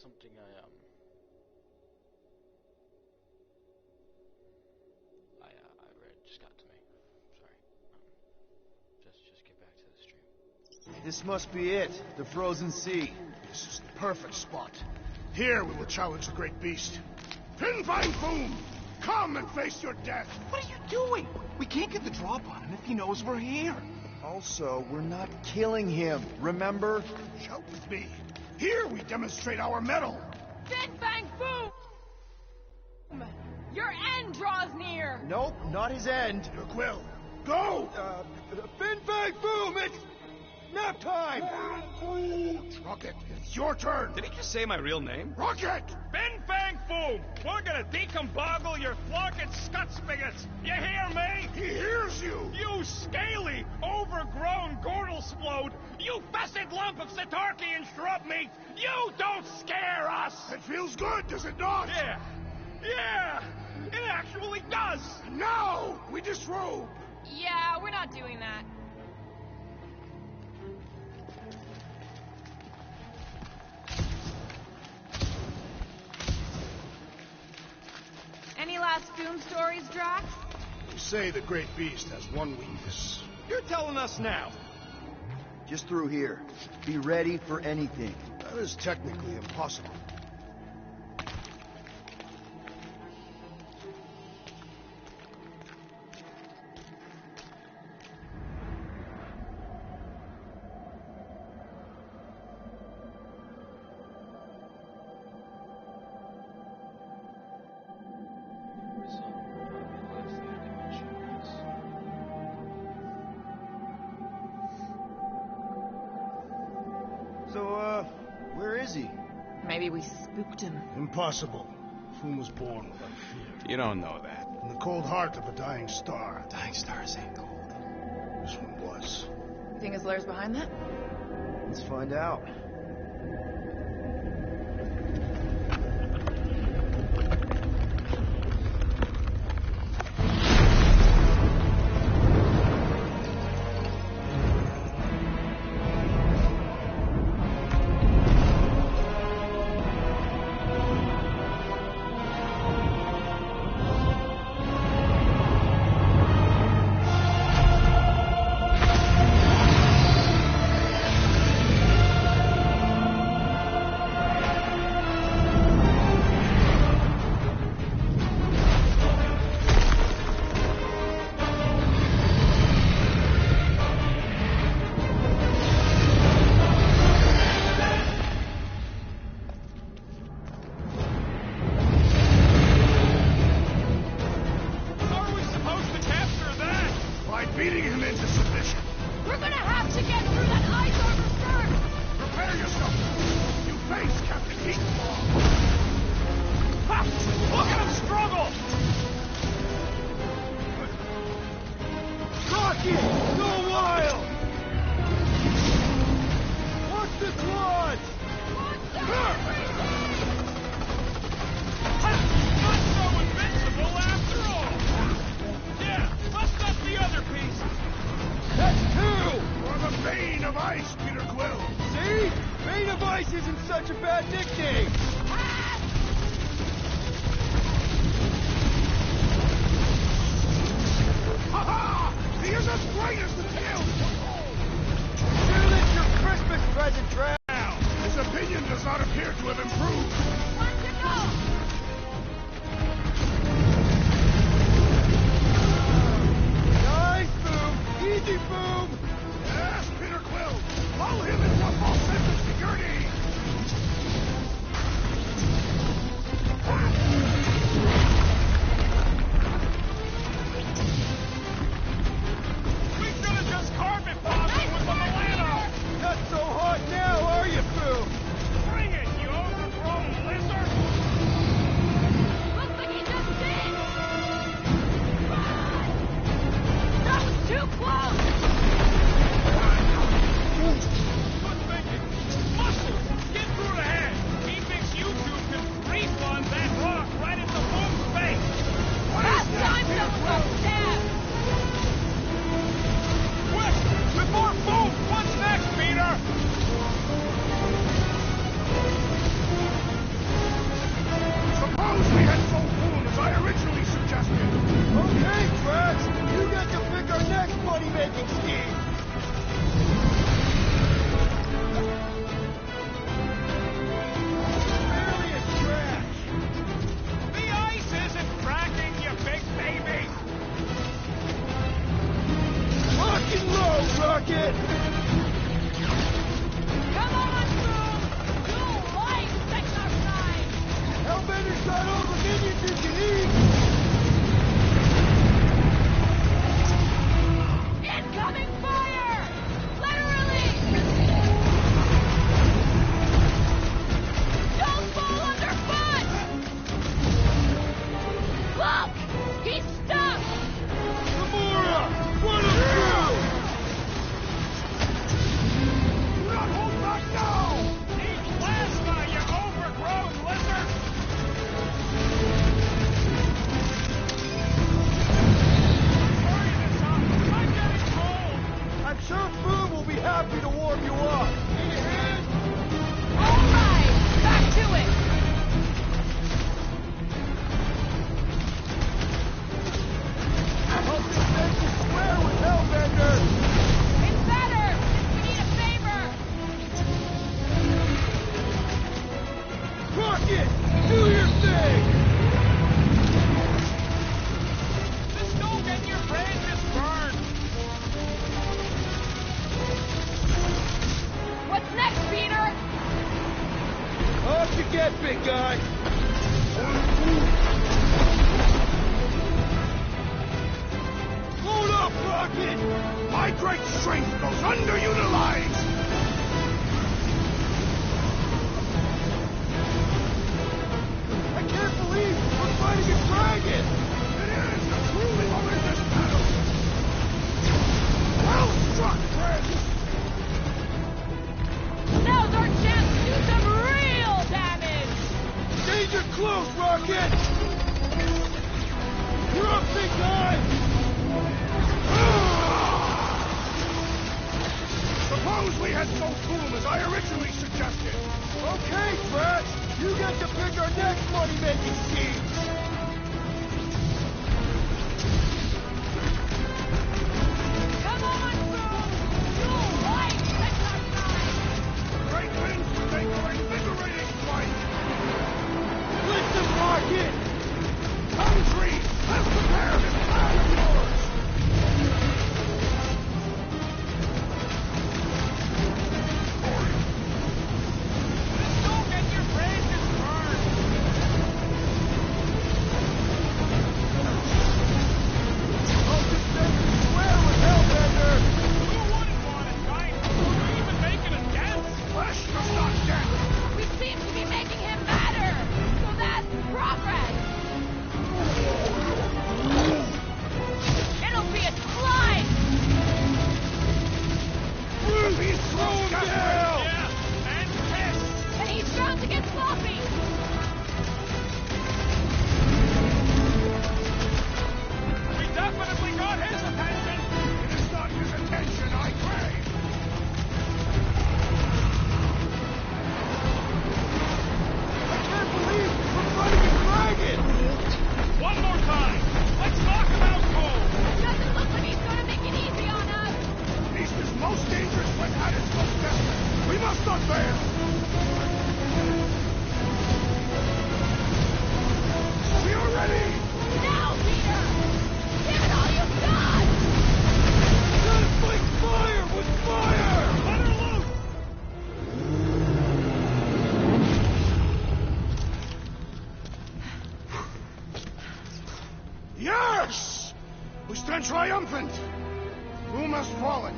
something I read just got to me. Sorry. Just get back to the stream. This must be it, the frozen sea. This is the perfect spot. Here we will challenge the great beast. Fin Fang Foom! Come and face your death! What are you doing? We can't get the drop on him if he knows we're here. Also, we're not killing him, remember? Shout with me. Here we demonstrate our mettle. Fin Fang Foom! Your end draws near! Nope, not his end. Your Quill, go! Fin Fang Foom, it's nap time! Rocket, it's your turn. Did he just say my real name? Rocket! Fin Fang Foom! We're gonna decomboggle your flocket scut spigots! You hear me? He hears you! You scaly, overgrown Gordlesplode! You fessed lump of Satarkian shrub meat! You don't scare us! It feels good, does it not? Yeah! Yeah! It actually does! And now, we disrobe! Yeah, we're not doing that. Any last Foom stories, Drax? They say the great beast has one weakness. You're telling us now. Just through here. Be ready for anything. That is technically impossible. So, where is he? Maybe we spooked him. Impossible. Foom was born without fear. You don't know that. In the cold heart of a dying star. Dying stars ain't cold. This one was. You think his lair's behind that? Let's find out. Rocket! Come on, Boom! You like Sector 9! Hellbender's got all the minions you can eat! Incoming fire! Literally! Don't fall underfoot! Look! He's stuck! Gamora! Run him through! Do not hold back now! Need plasma, you overgrown lizard! Hurry this up! I'm getting cold! I'm sure Boom will be happy to warm you up. Need a hand? All right! Back to it! Hope this makes you square with Hellbender! It's better! We need a favor! Rocket! Do your thing! Just don't get your brain just burned! What's next, Peter? Off you get, big guy! Hold up, Rocket! My great strength goes underutilized! I can't believe we're fighting a dragon! It is a truly horrendous battle! Well struck, friends! Now's our chance to do some real damage! Danger close, Rocket! You're up, big guy! Suppose we head so cool as I originally suggested. Okay, Trash. You get to pick our next money-making schemes. Come on, Boom! You like Sector 9! Great winds would make for invigorating fight. Listen, Rocket! Country, let's prepare this plan of yours. Just don't get your brain just burned! Hope this makes you square with Hellbender. Who wouldn't want a giant We're even making a dent? Flesh does not dent. We seem to be making him matter! So that's progress! It'll be a slide! He's thrown down. Yeah, and pissed! And he's bound to get sloppy! We definitely got his attention! It is not his attention I crave. I can't believe we're fighting a dragon. One more time! Let's talk about Boom! Doesn't look like he's gonna make it easy on us! Beast is most dangerous when at its most desperate. We must not fail. We are ready. Now, Peter! Give it all you've got! Gotta fight fire with fire. Let her loose! Yes! We stand triumphant. Boom has fallen.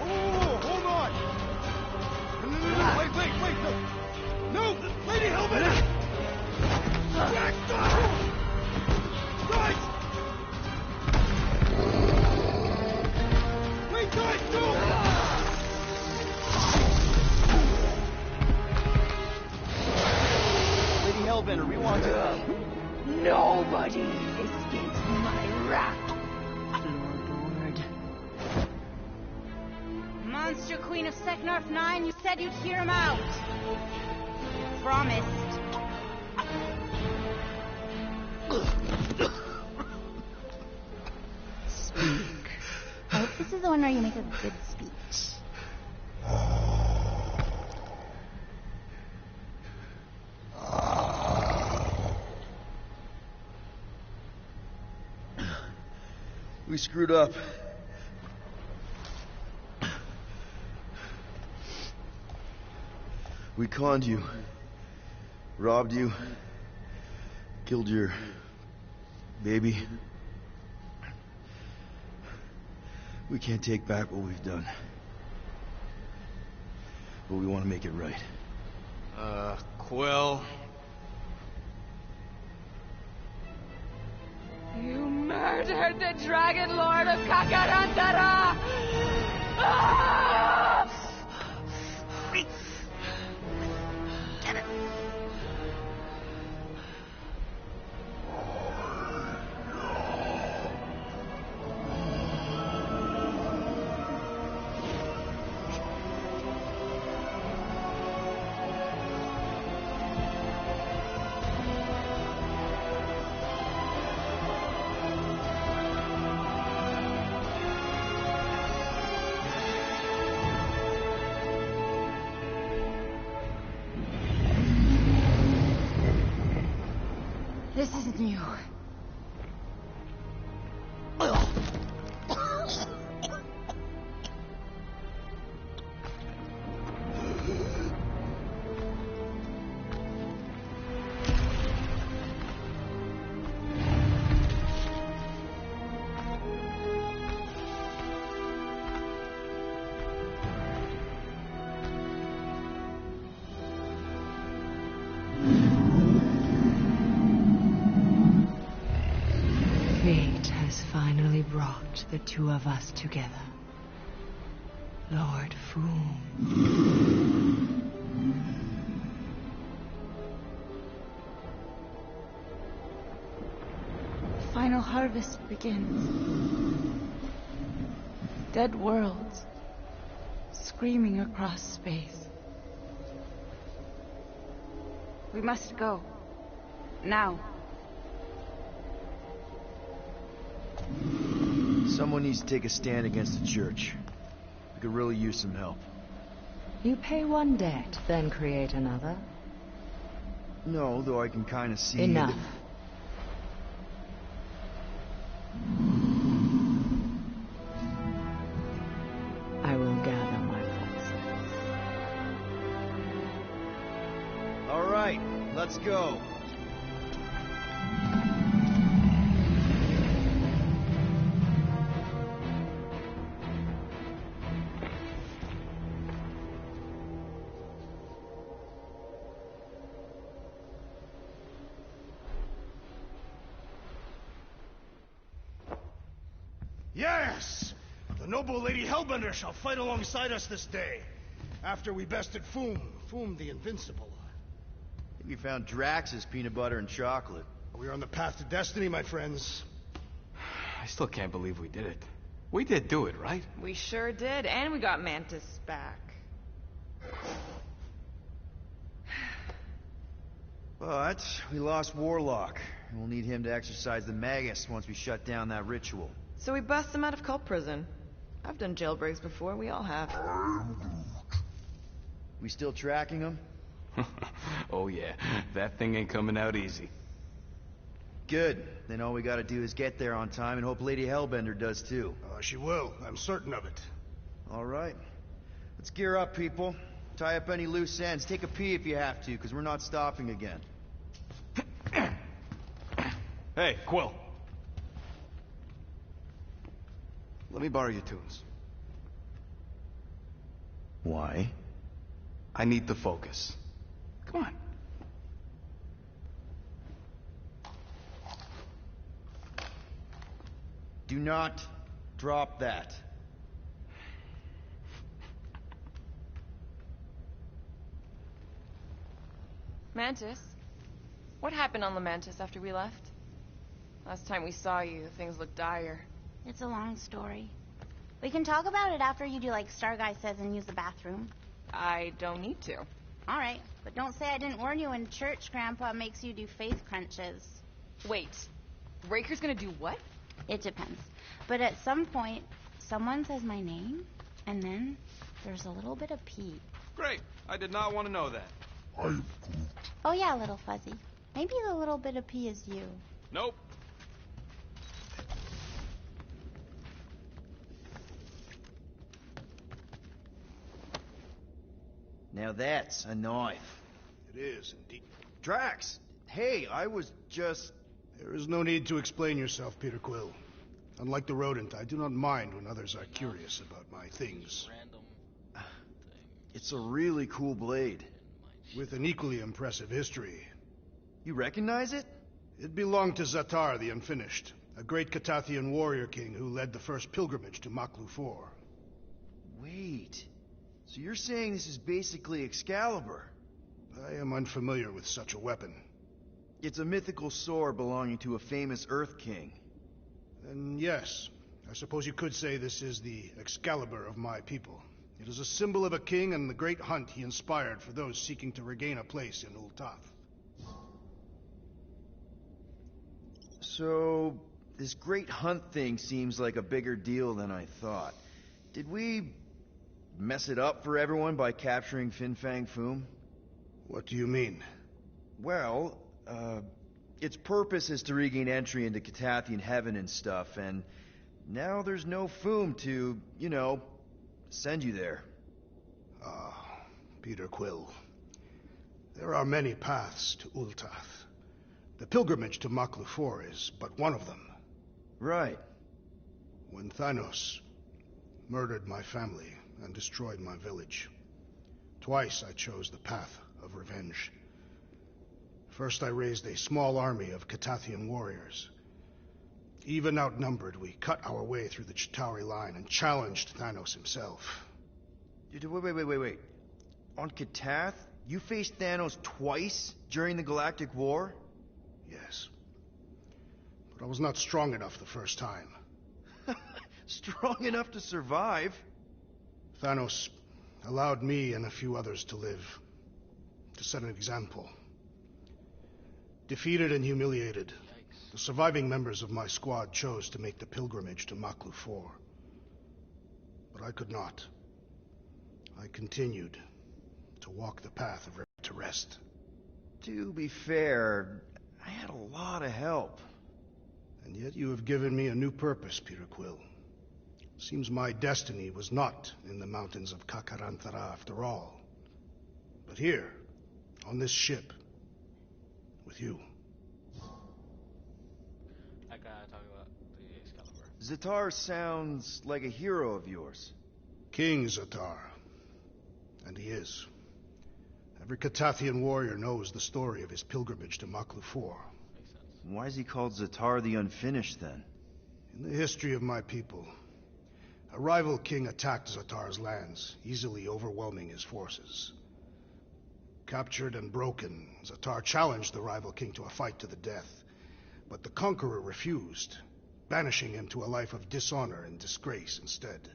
Oh, hold on! No, wait, no! Lady Hellbender! Back down! Guys! Wait, guys, no! Lady Hellbender, we want to... Nobody escapes my wrath, Floorboard. Monster Queen of Seknarf 9, you said you'd hear him out. Promised. Speak. I hope this is the one where you make a good speech. We screwed up. We conned you, robbed you, killed your baby. We can't take back what we've done. But we want to make it right. Quill. You murdered the Dragon Lord of Kakarandara! Ah! This isn't you. Fate has finally brought the two of us together. Lord Foom. The final harvest begins. Dead worlds screaming across space. We must go. Now. Someone needs to take a stand against the church. We could really use some help. You pay one debt, then create another. No, though I can kind of see... Enough. I will gather my forces. All right, let's go. Yes! The noble Lady Hellbender shall fight alongside us this day. After we bested Foom the Invincible. I think we found Drax's peanut butter and chocolate. We are on the path to destiny, my friends. I still can't believe we did it. We did do it, right? We sure did, and we got Mantis back. But we lost Warlock, and we'll need him to exercise the Magus once we shut down that ritual. So we bust him out of cult prison. I've done jailbreaks before, we all have. We still tracking him? Oh yeah, that thing ain't coming out easy. Good. Then all we gotta do is get there on time and hope Lady Hellbender does too. She will. I'm certain of it. All right. Let's gear up, people. Tie up any loose ends. Take a pee if you have to, because we're not stopping again. Hey, Quill. Let me borrow your tunes. Why? I need to focus. Come on. Do not drop that. Mantis? What happened on Lamentis after we left? Last time we saw you, things looked dire. It's a long story. We can talk about it after you do like Starguy says and use the bathroom. I don't need to. Alright, but don't say I didn't warn you in church Grandpa makes you do faith crunches. Wait, Raker's gonna do what? It depends. But at some point, someone says my name, and then there's a little bit of pee. Great. I did not want to know that. Oh yeah, little fuzzy. Maybe the little bit of pee is you. Nope. Now that's a knife. It is, indeed. Drax! Hey, I was just... There is no need to explain yourself, Peter Quill. Unlike the rodent, I do not mind when others are curious about my things. It's a really cool blade. With an equally impressive history. You recognize it? It belonged to Zatar the Unfinished, a great Catathian warrior king who led the first pilgrimage to Maklu 4. Wait... So you're saying this is basically Excalibur? I am unfamiliar with such a weapon. It's a mythical sword belonging to a famous Earth King. Then yes, I suppose you could say this is the Excalibur of my people. It is a symbol of a king and the great hunt he inspired for those seeking to regain a place in Ultath. So, this great hunt thing seems like a bigger deal than I thought. Did we mess it up for everyone by capturing Fin Fang Foom? What do you mean? Well, its purpose is to regain entry into Catathian heaven and stuff, and now there's no Foom to, you know, send you there. Peter Quill. There are many paths to Ultath. The pilgrimage to Maklu 4 is but one of them. Right. When Thanos murdered my family and destroyed my village, twice I chose the path of revenge. First I raised a small army of Catathian warriors. Even outnumbered, we cut our way through the Chitauri line and challenged Thanos himself. Wait. On Katath, you faced Thanos twice during the Galactic War? Yes. But I was not strong enough the first time. Strong enough to survive? Thanos allowed me and a few others to live, to set an example. Defeated and humiliated, the surviving members of my squad chose to make the pilgrimage to Maklu 4. But I could not. I continued to walk the path of to rest. To be fair, I had a lot of help. And yet you have given me a new purpose, Peter Quill. Seems my destiny was not in the mountains of Kakarantara after all, but here, on this ship, with you. I gotta talk about the Excalibur. Zatar sounds like a hero of yours. King Zatar. And he is. Every Catathian warrior knows the story of his pilgrimage to Maklu 4. Makes sense. Why is he called Zatar the Unfinished, then? In the history of my people, a rival king attacked Zatar's lands, easily overwhelming his forces. Captured and broken, Zatar challenged the rival king to a fight to the death, but the conqueror refused, banishing him to a life of dishonor and disgrace instead.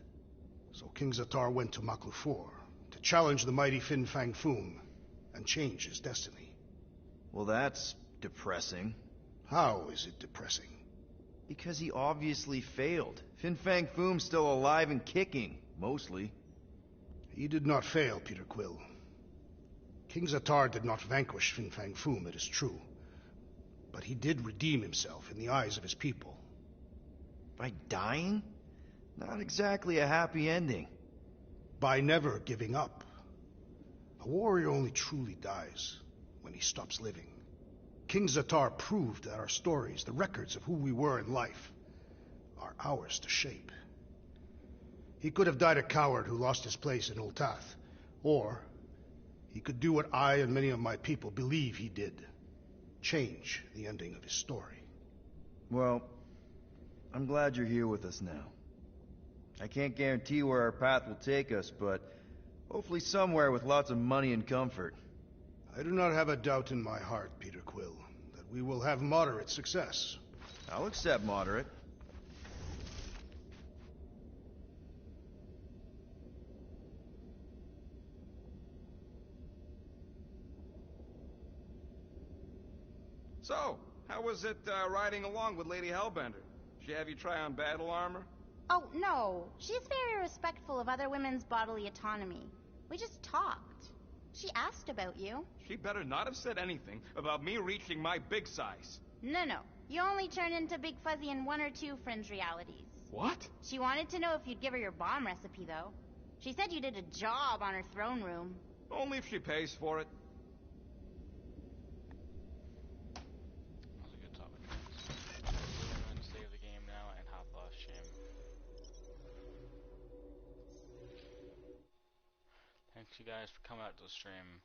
So King Zatar went to Maklu 4 to challenge the mighty Fin Fang Foom and change his destiny. Well, that's depressing. How is it depressing? Because he obviously failed. Fin Fang Foom's still alive and kicking, mostly. He did not fail, Peter Quill. King Zatar did not vanquish Fin Fang Foom, it is true. But he did redeem himself in the eyes of his people. By dying? Not exactly a happy ending. By never giving up. A warrior only truly dies when he stops living. King Zatar proved that our stories, the records of who we were in life, are ours to shape. He could have died a coward who lost his place in Ultath, or he could do what I and many of my people believe he did. Change the ending of his story. Well, I'm glad you're here with us now. I can't guarantee where our path will take us, but hopefully somewhere with lots of money and comfort. I do not have a doubt in my heart, Peter Quill, that we will have moderate success. I'll accept moderate. So, How was it riding along with Lady Hellbender? She have you try on battle armor? Oh, no. She's very respectful of other women's bodily autonomy. We just talked. She asked about you. She better not have said anything about me reaching my big size. No. You only turn into Big Fuzzy in 1 or 2 fringe realities. What? She wanted to know if you'd give her your bomb recipe, though. She said you did a job on her throne room. Only if she pays for it. That was a good topic. I'm going to save the game now and hop off Shim. Thanks you guys for coming out to the stream.